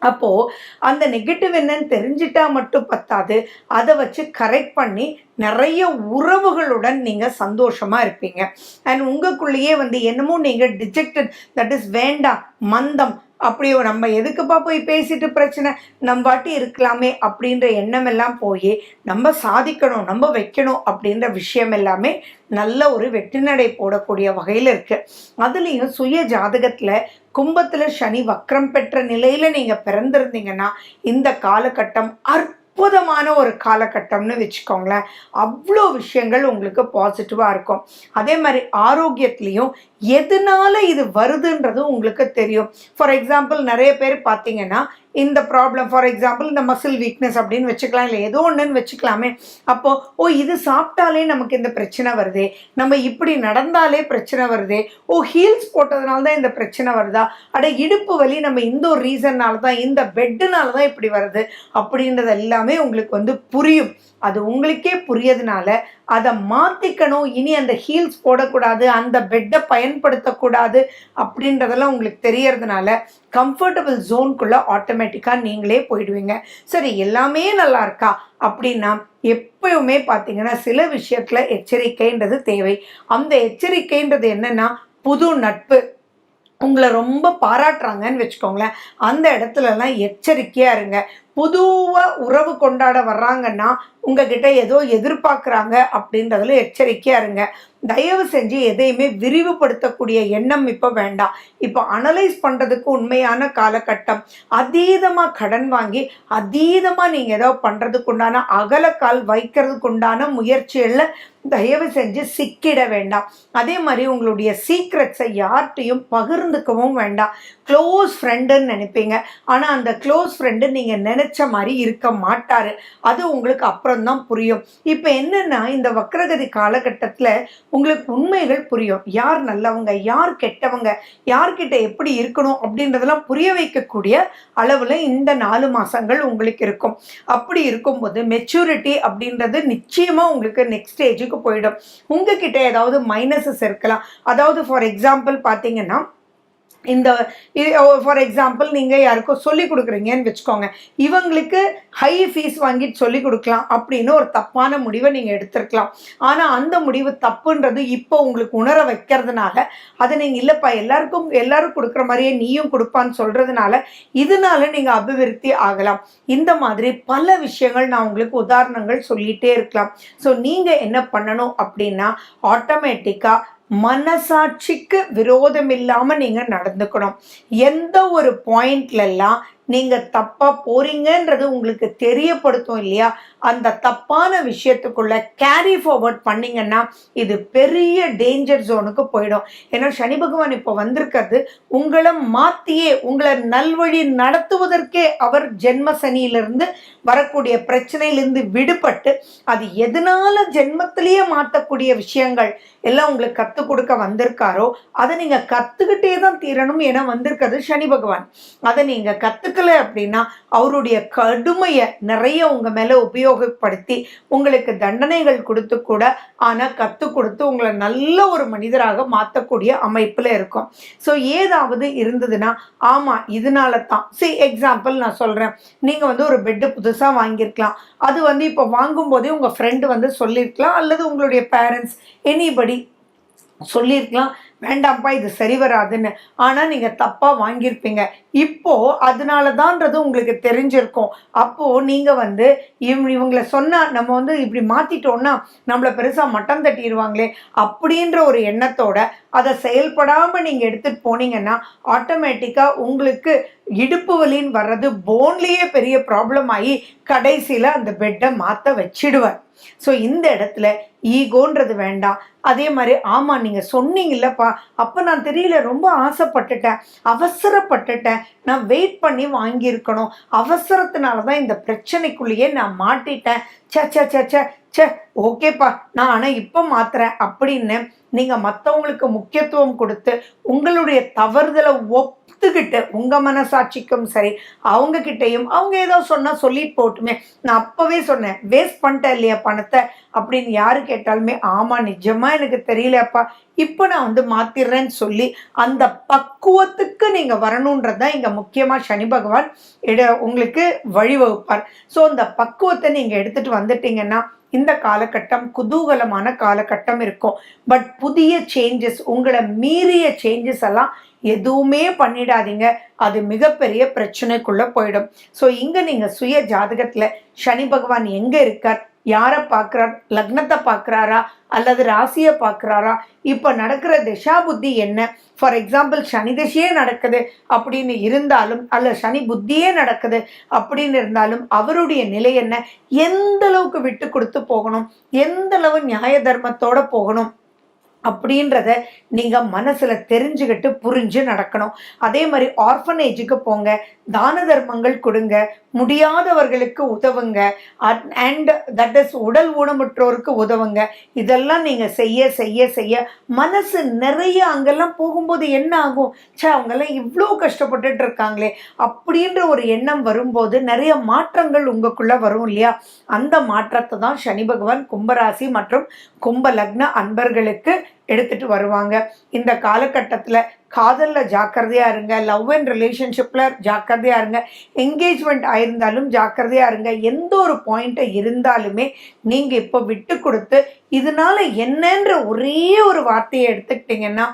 அப்போது அந்த நெகட்டிவ் என்னன்னு தெரிஞ்சிட்டா மட்டும் பத்தாது, அதை வச்சு கரெக்ட் பண்ணி நிறைய உறவுகளுடன் நீங்கள் சந்தோஷமாக இருப்பீங்க. அண்ட் உங்களுக்குள்ளேயே வந்து என்னமோ நீங்கள் டிஜெக்டட், தட் இஸ் வேண்டாம், மந்தம், அப்படியோ நம்ம எதுக்குப்பா போய் பேசிட்டு பிரச்சனை, நம்ம பாட்டி இருக்கலாமே அப்படின்ற எண்ணம் எல்லாம் போய் நம்ம சாதிக்கணும், நம்ம வைக்கணும் அப்படின்ற விஷயம் எல்லாமே நல்ல ஒரு வெற்றிநடை போடக்கூடிய வகையில் இருக்குது. அதுலேயும் சுய ஜாதகத்தில் கும்பத்தில் சனி வக்ரம் பெற்ற நிலையில் நீங்கள் பிறந்திருந்தீங்கன்னா இந்த காலகட்டம் அற்புதமான ஒரு காலகட்டம்னு வச்சுக்கோங்களேன். அவ்வளோ விஷயங்கள் உங்களுக்கு பாசிட்டிவாக இருக்கும். அதே மாதிரி ஆரோக்கியத்துலேயும் எதனால இது வருதுன்றது உங்களுக்கு தெரியும். ஃபார் எக்ஸாம்பிள் நிறைய பேர் பார்த்தீங்கன்னா இந்த ப்ராப்ளம், ஃபார் எக்ஸாம்பிள் இந்த மசில் வீக்னஸ் அப்படின்னு வச்சுக்கலாம், இல்லை ஏதோ ஒன்றுன்னு வச்சுக்கலாமே. அப்போது இது சாப்பிட்டாலே நமக்கு இந்த பிரச்சனை வருதே, நம்ம இப்படி நடந்தாலே பிரச்சனை வருதே, ஹீல்ஸ் போட்டதுனால தான் இந்த பிரச்சனை வருதா, இடுப்பு வலி நம்ம இந்த ஒரு ரீசன்னால தான், இந்த பெட்டுனால தான் இப்படி வருது அப்படின்றது எல்லாமே உங்களுக்கு வந்து புரியும். அது உங்களுக்கே புரியதுனால அதை மாற்றிக்கணும், இனி அந்த ஹீல்ஸ் போடக்கூடாது, அந்த பெட்டை பயன்படுத்தக்கூடாது அப்படின்றதெல்லாம் உங்களுக்கு தெரியறதுனால கம்ஃபர்டபுள் ஜோனுக்குள்ளே ஆட்டோமேட்டிக்காக நீங்களே போயிடுவீங்க. சரி, எல்லாமே நல்லா இருக்கா அப்படின்னா எப்பயுமே பார்த்தீங்கன்னா சில விஷயத்தில் எச்சரிக்கைன்றது தேவை. அந்த எச்சரிக்கைன்றது என்னென்னா, புது நட்பு உங்களை ரொம்ப பாராட்டுறாங்கன்னு வச்சுக்கோங்களேன், அந்த இடத்துலலாம் எச்சரிக்கையாக இருங்க. புதுவாக உறவு கொண்டாட வர்றாங்கன்னா உங்ககிட்ட ஏதோ எதிர்பார்க்குறாங்க அப்படின்றதுல எச்சரிக்கையாக இருங்க. தயவு செஞ்சு எதையுமே விரிவுபடுத்தக்கூடிய எண்ணம் இப்போ வேண்டாம். இப்போ அனலைஸ் பண்ணுறதுக்கு உண்மையான காலகட்டம். அதீதமாக கடன் வாங்கி அதீதமாக நீங்கள் ஏதோ பண்ணுறதுக்கு உண்டான அகலக்கால் வைக்கிறதுக்கு உண்டான முயற்சிகளில் தயவு செஞ்சு சிக்கிட வேண்டாம். அதே மாதிரி உங்களுடைய சீக்ரெட்ஸை யார்கிட்டையும் பகிர்ந்துக்கவும் வேண்டாம். க்ளோஸ் ஃப்ரெண்டுன்னு நினைப்பீங்க, ஆனால் அந்த க்ளோஸ் ஃப்ரெண்டு நீங்கள் நினைச்ச மாதிரி இருக்க மாட்டார். அது உங்களுக்கு அப்புறம் தான் புரியும். இப்போ என்னென்னா, இந்த வக்ரகதி காலகட்டத்தில் உங்களுக்கு உண்மைகள் புரியும். யார் நல்லவங்க, யார் கெட்டவங்க, யார்கிட்ட எப்படி இருக்கணும் அப்படின்றதெல்லாம் புரிய வைக்கக்கூடிய அளவில் இந்த 4 மாதங்கள் உங்களுக்கு இருக்கும். அப்படி இருக்கும்போது மெச்சூரிட்டி அப்படின்றது நிச்சயமாக உங்களுக்கு நெக்ஸ்ட் ஸ்டேஜுக்கு போயிடும். உங்ககிட்ட ஏதாவது மைனஸஸ் இருக்கலாம். அதாவது ஃபார் எக்ஸாம்பிள் பார்த்தீங்கன்னா, இந்த ஃபார் எக்ஸாம்பிள் நீங்கள் யாருக்கும் சொல்லிக் கொடுக்குறீங்கன்னு வச்சுக்கோங்க, இவங்களுக்கு ஹை ஃபீஸ் வாங்கிட்டு சொல்லிக் கொடுக்கலாம் அப்படின்னு ஒரு தப்பான முடிவை நீங்கள் எடுத்திருக்கலாம். ஆனால் அந்த முடிவு தப்புன்றது இப்போ உங்களுக்கு உணர வைக்கிறதுனால அதை நீங்கள் இல்லைப்பா எல்லாரும் கொடுக்குற மாதிரியே நீயும் கொடுப்பான்னு சொல்கிறதுனால இதனால நீங்கள் அபிவிருத்தி ஆகலாம். இந்த மாதிரி பல விஷயங்கள் நான் உங்களுக்கு உதாரணங்கள் சொல்லிகிட்டே இருக்கலாம். ஸோ நீங்கள் என்ன பண்ணணும் அப்படின்னா ஆட்டோமேட்டிக்காக மனசாட்சிக்கு விரோதம் இல்லாம நீங்க நடந்துக்கணும். எந்த ஒரு பாயிண்ட்லாம் நீங்க தப்பா போறீங்கன்றது உங்களுக்கு தெரியப்படுத்தும் இல்லையா, அந்த தப்பான விஷயத்துக்குள்ள கேரி ஃபார்வர்ட் பண்ணீங்கன்னா இது பெரிய டேஞ்சர் ஜோனுக்கு போயிடும். ஏன்னா சனி பகவான் இப்போ வந்திருக்கிறது உங்களை மாத்தியே உங்களை நல்வழி நடத்துவதற்கே அவர் ஜென்ம சனியிலிருந்து வரக்கூடிய பிரச்சனையிலிருந்து விடுபட்டு அது எதனால ஜென்மத்திலேயே மாற்றக்கூடிய விஷயங்கள் எல்லாம் உங்களுக்கு கற்றுக் கொடுக்க வந்திருக்காரோ அதை நீங்கள் கற்றுக்கிட்டே தான் தீரணும். ஏன்னா வந்திருக்கிறது சனி பகவான். அதை நீங்கள் கற்றுக்கல அப்படின்னா அவருடைய கடுமையை நிறைய உங்கள் மேலே உபயோகப்படுத்தி உங்களுக்கு தண்டனைகள் கொடுத்து கூட ஆனால் கற்றுக் கொடுத்து உங்களை நல்ல ஒரு மனிதராக மாற்றக்கூடிய அமைப்பில் இருக்கும். ஸோ ஏதாவது இருந்ததுன்னா ஆமாம் இதனால தான் எக்ஸாம்பிள் நான் சொல்கிறேன், நீங்கள் ஒரு பெட்டு புதுசாக வாங்கியிருக்கலாம், அது இப்போ வாங்கும்போதே உங்கள் ஃப்ரெண்டு சொல்லியிருக்கலாம் அல்லது உங்களுடைய பேரண்ட்ஸ் எனிபடி சொல்லியிருக்கலாம் வேண்டாம்ப்பா இது சரி வராதுன்னு. ஆனால் நீங்கள் தப்பாக வாங்கியிருப்பீங்க. இப்போது அதனால தான்றது உங்களுக்கு தெரிஞ்சிருக்கும். அப்போது நீங்கள் இவங்களை சொன்னால் நம்ம இப்படி மாற்றிட்டோன்னா நம்மளை பெருசாக மட்டம் தட்டிடுவாங்களே அப்படின்ற ஒரு எண்ணத்தோட அதை செயல்படாமல் நீங்கள் எடுத்துகிட்டு போனீங்கன்னா ஆட்டோமேட்டிக்காக உங்களுக்கு இடுப்பு வலின்னு வர்றது போன்லேயே பெரிய ப்ராப்ளம் ஆகி கடைசியில் அந்த பெட்டை மாற்ற வச்சிடுவார். ஸோ இந்த இடத்துல ஈகோன்றது வேண்டாம். அதே மாதிரி ஆமாம் நீங்கள் சொன்னீங்கல்லப்பா அப்போ நான் தெரியல ரொம்ப ஆசைப்பட்டுட்டேன் அவசரப்பட்டுட்டேன் நான் வெயிட் பண்ணி வாங்கியிருக்கணும் அவசரத்தினால தான் இந்த பிரச்சனைக்குள்ளேயே நான் மாட்டிட்டேன் சே ஓகேப்பா நான் ஆனால் இப்போ மாத்துறேன் அப்படின்னு நீங்கள் மற்றவங்களுக்கு முக்கியத்துவம் கொடுத்து உங்களுடைய தவறுதலை ஒத்துக்கிட்டு உங்கள் மனசாட்சிக்கும் சரி அவங்க கிட்டையும் அவங்க ஏதோ சொன்னால் சொல்லிட்டு போட்டுமே நான் அப்போவே சொன்னேன் வேஸ்ட் பண்ணிட்டேன் இல்லையா பணத்தை அப்படின்னு யாரு கேட்டாலுமே ஆமாம் நிஜமாக எனக்கு தெரியலப்பா இப்போ நான் மாத்திடுறேன்னு சொல்லி அந்த பக்குவத்துக்கு நீங்கள் வரணுன்றது தான் இங்கே முக்கியமாக சனி பகவான் உங்களுக்கு வழிவகுப்பார். ஸோ அந்த பக்குவத்தை நீங்கள் எடுத்துகிட்டு வந்துட்டீங்கன்னா இந்த காலகட்டம் குதூகலமான காலகட்டம் இருக்கும். பட் புதிய சேஞ்சஸ் உங்களை மீறிய சேஞ்சஸ் எல்லாம் எதுவுமே பண்ணிடாதீங்க, அது மிகப்பெரிய பிரச்சனைக்குள்ள போயிடும். ஸோ இங்க நீங்க சுய ஜாதகத்துல சனி பகவான் எங்க இருக்கார், யாரை பார்க்குறார், லக்னத்தை பார்க்குறாரா அல்லது ராசியை பார்க்குறாரா, இப்போ நடக்கிற திசா புத்தி என்ன, ஃபார் எக்ஸாம்பிள் சனி திசையே நடக்குது அப்படின்னு இருந்தாலும் அல்ல சனி புத்தியே நடக்குது அப்படின்னு இருந்தாலும் அவருடைய நிலை என்ன, எந்த அளவுக்கு விட்டு கொடுத்து போகணும், எந்த அளவு நியாய தர்மத்தோட போகணும் அப்படின்றத நீங்கள் மனசில் தெரிஞ்சுக்கிட்டு புரிஞ்சு நடக்கணும். அதே மாதிரி ஆர்ஃபனேஜுக்கு போங்க, தான தர்மங்கள் கொடுங்க, முடியாதவர்களுக்கு உதவுங்க, அண்ட் தட் இஸ் உடல் ஊனமுற்றோருக்கு உதவுங்க. இதெல்லாம் நீங்கள் செய்ய செய்ய செய்ய மனசு நிறைய அங்கெல்லாம் போகும்போது என்ன ஆகும், அவங்கெல்லாம் இவ்வளோ கஷ்டப்பட்டுட்டு இருக்காங்களே அப்படின்ற ஒரு எண்ணம் வரும்போது நிறைய மாற்றங்கள் உங்களுக்குள்ளே வரும் இல்லையா. அந்த மாற்றத்தை தான் சனி பகவான் கும்பராசி மற்றும் கும்ப லக்ன அன்பர்களுக்கு எடுத்துட்டு வருவாங்க. இந்த காலகட்டத்தில் காதலில் ஜாக்கிரதையாக இருங்க, லவ் அண்ட் ரிலேஷன்ஷிப்பில் ஜாக்கிரதையாக இருங்க, என்கேஜ்மெண்ட் ஆயிருந்தாலும் ஜாக்கிரதையாக இருங்க. எந்த ஒரு பாயிண்ட்டை இருந்தாலுமே நீங்கள் இப்போ விட்டு கொடுத்து இதனால என்னன்ற ஒரே ஒரு வார்த்தையை எடுத்துக்கிட்டிங்கன்னா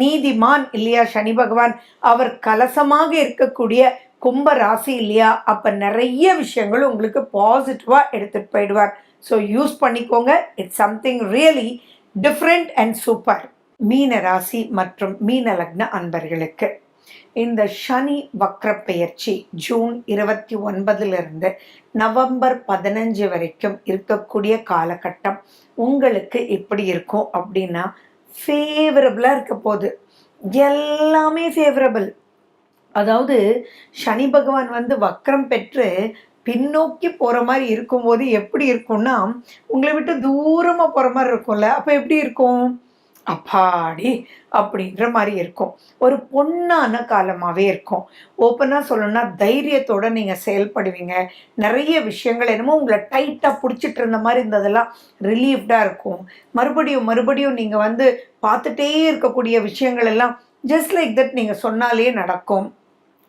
நீதிமான் இல்லையா சனி பகவான், அவர் கலசமாக இருக்கக்கூடிய கும்ப ராசி இல்லையா, அப்போ நிறைய விஷயங்கள் உங்களுக்கு பாசிட்டிவாக எடுத்துகிட்டு போயிடுவார். ஸோ யூஸ் பண்ணிக்கோங்க, it's something really different and super. மீன ராசி மற்றும் மீன லக்ன அன்பர்களுக்கு இந்த சனி வக்ர பெயர்ச்சி ஜூன் 29 நவம்பர் 15 வரைக்கும் இருக்கக்கூடிய காலகட்டம் உங்களுக்கு எப்படி இருக்கும் அப்படின்னா ஃபேவரபிளாக இருக்க போகுது. எல்லாமே ஃபேவரபிள். அதாவது சனி பகவான் வக்ரம் பெற்று பின்னோக்கி போகிற மாதிரி இருக்கும்போது எப்படி இருக்கும்னா உங்களை விட்டு தூரமாக போகிற மாதிரி இருக்கும்ல, அப்போ எப்படி இருக்கும், அப்பாடி அப்படின்ற மாதிரி இருக்கும். ஒரு பொன்னான காலமாகவே இருக்கும். ஓப்பனாக சொல்லணும்னா தைரியத்தோடு நீங்கள் செயல்படுவீங்க. நிறைய விஷயங்கள் என்னமோ உங்களை டைட்டாக பிடிச்சிட்டு இருந்த மாதிரி இருந்ததெல்லாம் ரிலீஃப்டாக இருக்கும். மறுபடியும் நீங்கள் பார்த்துட்டே இருக்கக்கூடிய விஷயங்கள் எல்லாம் ஜஸ்ட் லைக் தட் நீங்கள் சொன்னாலே நடக்கும்.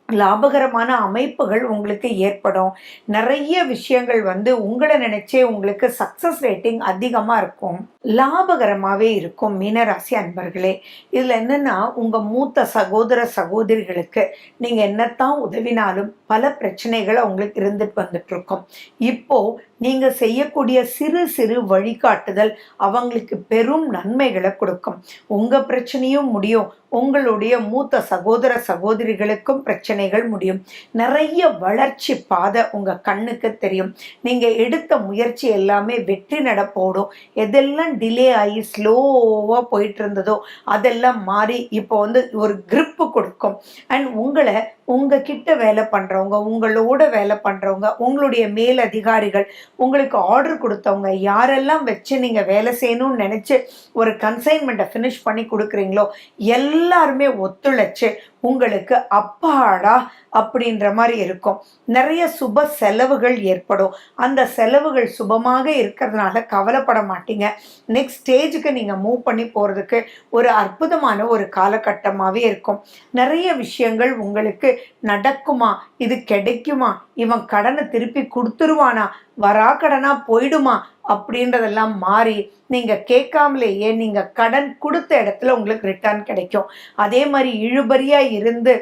லாபகரமான அமைப்புகள் உங்களுக்கு ஏற்படும். நிறைய விஷயங்கள் உங்களை நினைச்சே உங்களுக்கு சக்சஸ் ரேட்டிங் அதிகமாக இருக்கும். லாபகரமாகவே இருக்கும் மீனராசி அன்பர்களே. இதில் என்னென்னா, உங்கள் மூத்த சகோதர சகோதரிகளுக்கு நீங்கள் என்னத்தான் உதவினாலும் பல பிரச்சனைகள் அவங்களுக்கு இருந்துட்டு வந்துட்டுருக்கும். இப்போது நீங்கள் செய்யக்கூடிய சிறு சிறு வழிகாட்டுதல் அவங்களுக்கு பெரும் நன்மைகளை கொடுக்கும். உங்கள் பிரச்சனையும் முடியும், உங்களுடைய மூத்த சகோதர சகோதரிகளுக்கும் பிரச்சனைகள் முடியும். நிறைய வளர்ச்சி பாதை உங்கள் கண்ணுக்கு தெரியும். நீங்கள் எடுத்த முயற்சி எல்லாமே வெற்றி நடப்போடும். எதெல்லாம் டிலே ஆகி ஸ்லோவாக போயிட்டு இருந்ததோ அதெல்லாம் மாறி இப்போ ஒரு கிரிப்பு கொடுக்கும். அண்ட் உங்ககிட்ட வேலை பண்ணுறவங்க, உங்களோட வேலை பண்ணுறவங்க, உங்களுடைய மேலதிகாரிகள், உங்களுக்கு ஆர்டர் கொடுத்தவங்க, யாரெல்லாம் வச்சு நீங்கள் வேலை செய்யணும்னு நினச்சி ஒரு கன்சைன்மெண்ட்டை ஃபினிஷ் பண்ணி கொடுக்குறீங்களோ எல்லாருமே ஒத்துழைச்சு உங்களுக்கு அப்பாடா அப்படின்ற மாதிரி இருக்கும். நிறைய சுப செலவுகள் ஏற்படும். அந்த செலவுகள் சுபமாக இருக்கிறதுனால கவலைப்பட மாட்டீங்க. நெக்ஸ்ட் ஸ்டேஜுக்கு நீங்கள் மூவ் பண்ணி போகிறதுக்கு ஒரு அற்புதமான ஒரு காலகட்டமாகவே இருக்கும். நிறைய விஷயங்கள் உங்களுக்கு நடக்குமா, இது கிடைக்குமா, இவன் கடனை திருப்பி கொடுத்துருவானா, வரா கடனா போயிடுமா அப்படின்றதெல்லாம் மாறி நீங்கள் கேட்காமலேயே நீங்கள் கடன் கொடுத்த இடத்துல உங்களுக்கு ரிட்டர்ன் கிடைக்கும். அதே மாதிரி இழுபறியாக இருந்து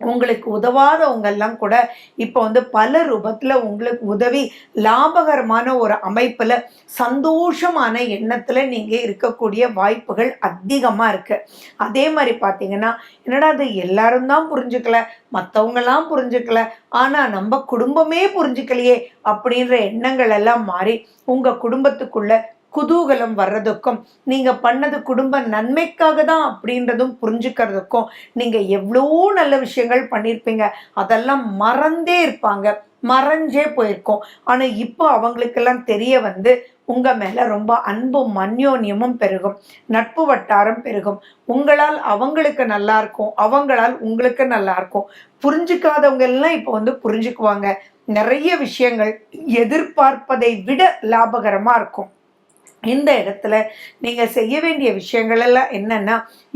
உங்களுக்கு உதவாதவங்கெல்லாம் கூட இப்போ பல ரூபத்தில் உங்களுக்கு உதவி லாபகரமான ஒரு அமைப்பில் சந்தோஷமான எண்ணத்தில் நீங்கள் இருக்கக்கூடிய வாய்ப்புகள் அதிகமாக இருக்குது. அதே மாதிரி பார்த்தீங்கன்னா, என்னடா அது எல்லாரும் தான் புரிஞ்சுக்கல, மற்றவங்களாம் புரிஞ்சுக்கல, ஆனால் நம்ம குடும்பமே புரிஞ்சுக்கலையே அப்படின்ற எண்ணங்கள் எல்லாம் மாறி உங்கள் குடும்பத்துக்குள்ள குதூகலம் வர்றதுக்கும், நீங்கள் பண்ணது குடும்ப நன்மைக்காக தான் அப்படின்றதும் புரிஞ்சுக்கிறதுக்கும், நீங்கள் எவ்வளோ நல்ல விஷயங்கள் பண்ணியிருப்பீங்க, அதெல்லாம் மறந்தே இருப்பாங்க, மறைஞ்சே போயிருக்கோம். ஆனால் இப்போ அவங்களுக்கெல்லாம் தெரிய உங்கள் மேலே ரொம்ப அன்பும் அந்யோன்யமும் பெருகும், நட்பு வட்டாரம் பெருகும். உங்களால் அவங்களுக்கு நல்லா இருக்கும், அவங்களால் உங்களுக்கு நல்லா இருக்கும். புரிஞ்சுக்காதவங்க எல்லாம் இப்போ புரிஞ்சுக்குவாங்க. நிறைய விஷயங்கள் எதிர்பார்ப்பதை விட லாபகரமாக இருக்கும். இந்த இடத்துல நீங்கள் செய்ய வேண்டிய விஷயங்கள் எல்லாம் என்னென்னா,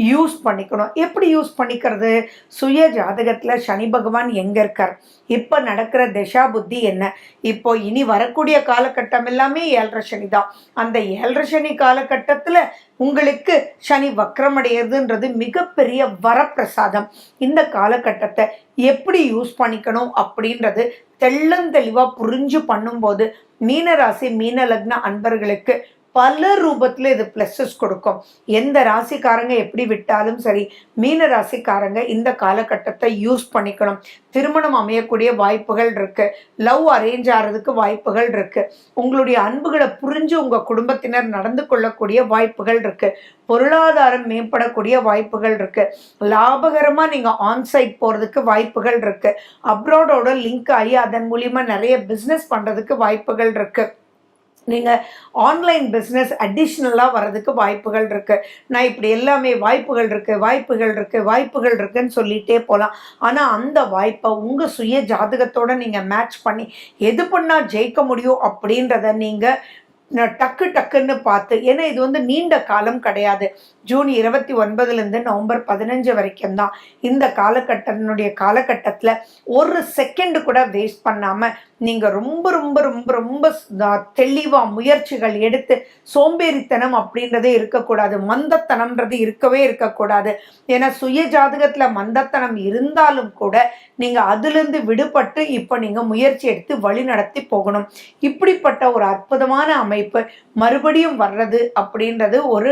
யூஸ் பண்ணிக்கணும். எப்படி யூஸ் பண்ணிக்கிறது? சுய ஜாதகத்தில் சனி பகவான் எங்கே இருக்கார், இப்போ நடக்கிற தசா புத்தி என்ன, இப்போ இனி வரக்கூடிய காலகட்டம் எல்லாமே 7.5 சனி தான். அந்த 7.5 சனி காலகட்டத்தில் உங்களுக்கு சனி வக்ரமடைகிறதுன்றது மிகப்பெரிய வரப்பிரசாதம். இந்த காலகட்டத்தை எப்படி யூஸ் பண்ணிக்கணும் அப்படின்றது தெள்ளந்தெளிவாக புரிஞ்சு பண்ணும்போது மீனராசி மீன லக்ன அன்பர்களுக்கு பல ரூபத்தில் இது ப்ளஸஸ் கொடுக்கும். எந்த ராசிக்காரங்க எப்படி விட்டாலும் சரி, மீன ராசிக்காரங்க இந்த காலகட்டத்தை யூஸ் பண்ணிக்கணும். திருமணம் அமையக்கூடிய வாய்ப்புகள் இருக்கு, லவ் அரேஞ்ச் ஆகிறதுக்கு வாய்ப்புகள் இருக்கு, உங்களுடைய அன்புகளை புரிஞ்சு உங்கள் குடும்பத்தினர் நடந்து கொள்ளக்கூடிய வாய்ப்புகள் இருக்கு, பொருளாதாரம் மேம்படக்கூடிய வாய்ப்புகள் இருக்கு, லாபகரமாக நீங்கள் ஆன்சைட் போகிறதுக்கு வாய்ப்புகள் இருக்கு, அப்ராடோட லிங்க் ஆகி அதன் மூலிமா நிறைய பிஸ்னஸ் பண்ணுறதுக்கு வாய்ப்புகள் இருக்கு, நீங்கள் ஆன்லைன் பிஸ்னஸ் அடிஷ்னலாக வர்றதுக்கு வாய்ப்புகள் இருக்குது. நான் இப்படி எல்லாமே வாய்ப்புகள் இருக்குன்னு சொல்லிகிட்டே போகலாம். ஆனால் அந்த வாய்ப்பை உங்கள் சுய ஜாதகத்தோடு நீங்கள் மேட்ச் பண்ணி எது பண்ணால் ஜெயிக்க முடியும் அப்படின்றத நீங்கள் டக்குன்னு பார்த்து, ஏன்னா இது நீண்ட காலம் கிடையாது, ஜூன் 29 நவம்பர் 15 வரைக்கும் தான். இந்த காலகட்டத்தில் ஒரு செகண்ட் கூட வேஸ்ட் பண்ணாமல் நீங்கள் ரொம்ப ரொம்ப ரொம்ப ரொம்ப தெளிவாக முயற்சிகள் எடுத்து, சோம்பேறித்தனம் அப்படின்றதே இருக்கக்கூடாது, மந்தத்தனம்ன்றது இருக்கக்கூடாது. ஏன்னா சுய ஜாதகத்தில் மந்தத்தனம் இருந்தாலும் கூட நீங்கள் அதுலேருந்து விடுபட்டு இப்போ நீங்கள் முயற்சி எடுத்து வழி நடத்தி போகணும். இப்படிப்பட்ட ஒரு அற்புதமான அமைப்பு மறுபடியும் வர்றது அப்படின்றது ஒரு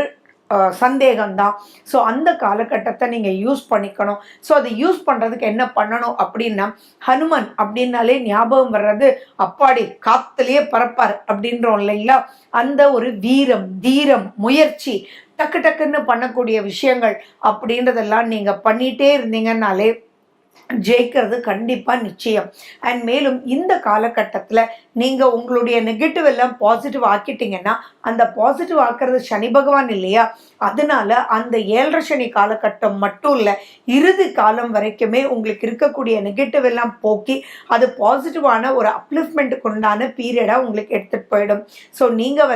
சந்தேகம்தான். ஸோ அந்த காலகட்டத்தை நீங்கள் யூஸ் பண்ணிக்கணும். ஸோ அதை யூஸ் பண்ணுறதுக்கு என்ன பண்ணணும் அப்படின்னா, ஹனுமன் அப்படின்னாலே ஞாபகம் வர்றது அப்பாடி காத்துலேயே பறப்பார் அப்படின்றோம் இல்லைங்களா, அந்த ஒரு வீரம், தீரம், முயற்சி, டக்குன்னு பண்ணக்கூடிய விஷயங்கள் அப்படின்றதெல்லாம் நீங்கள் பண்ணிகிட்டே இருந்தீங்கன்னாலே ஜெயிக்கிறது கண்டிப்பாக நிச்சயம். அண்ட் மேலும் இந்த காலகட்டத்தில் நீங்கள் உங்களுடைய நெகட்டிவ் எல்லாம் பாசிட்டிவ் ஆக்கிட்டீங்கன்னா, அந்த பாசிட்டிவ் ஆக்கிறது சனி பகவான் இல்லையா, அதனால அந்த 7.5 சனி காலகட்டம் மட்டும் இல்லை, இறுதி காலம் வரைக்குமே உங்களுக்கு இருக்கக்கூடிய நெகட்டிவ் எல்லாம் போக்கி அது பாசிட்டிவான ஒரு அப்லிஃப்ட்மெண்ட்டுக்கு உண்டான பீரியடாக உங்களுக்கு எடுத்துகிட்டு போயிடும். ஸோ நீங்கள்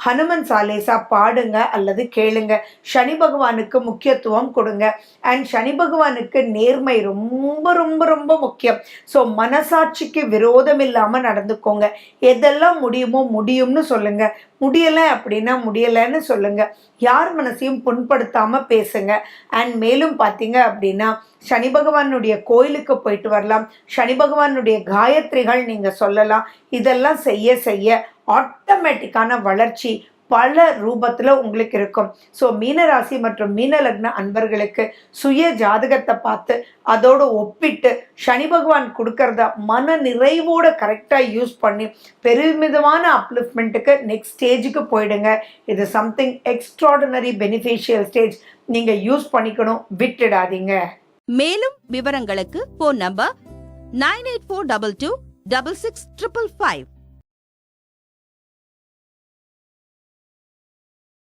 ஹனுமன் சாலேசா பாடுங்க அல்லது கேளுங்க. சனி பகவானுக்கு முக்கியத்துவம் கொடுங்க. அண்ட் சனி பகவானுக்கு நேர்மை ரொம்ப ரொம்ப ரொம்ப முக்கியம். ஸோ மனசாட்சிக்கு விரோதம் இல்லாமல் நடந்துக்கோங்க. எதெல்லாம் முடியுமோ முடியும்னு சொல்லுங்க, முடியலை அப்படின்னா முடியலைன்னு சொல்லுங்க. யார் மனசையும் புண்படுத்தாம பேசுங்க. அண்ட் மேலும் பார்த்தீங்க அப்படின்னா சனி பகவானுடைய கோயிலுக்கு போயிட்டு வரலாம். சனி பகவானுடைய காயத்ரிகள் நீங்க சொல்லலாம். இதெல்லாம் செய்ய செய்ய ஆட்டோமேட்டிக்கான வளர்ச்சி பல ரூபத்தில் உங்களுக்கு இருக்கும். ஸோ மீனராசி மற்றும் மீன லக்ன அன்பர்களுக்கு சுய ஜாதகத்தை பார்த்து அதோடு ஒப்பிட்டு சனி பகவான் கொடுக்கறத மன நிறைவோடு கரெக்டாக யூஸ் பண்ணி பெருமிதமான அப்லிஃப்ட்மெண்ட்டுக்கு நெக்ஸ்ட் ஸ்டேஜுக்கு போயிடுங்க. இது சம்திங் எக்ஸ்ட்ராடினரி பெனிஃபிஷியல் ஸ்டேஜ். நீங்கள் யூஸ் பண்ணிக்கணும், விட்டுடாதீங்க. மேலும் விவரங்களுக்கு ஃபோன் நம்பர் 9842266555.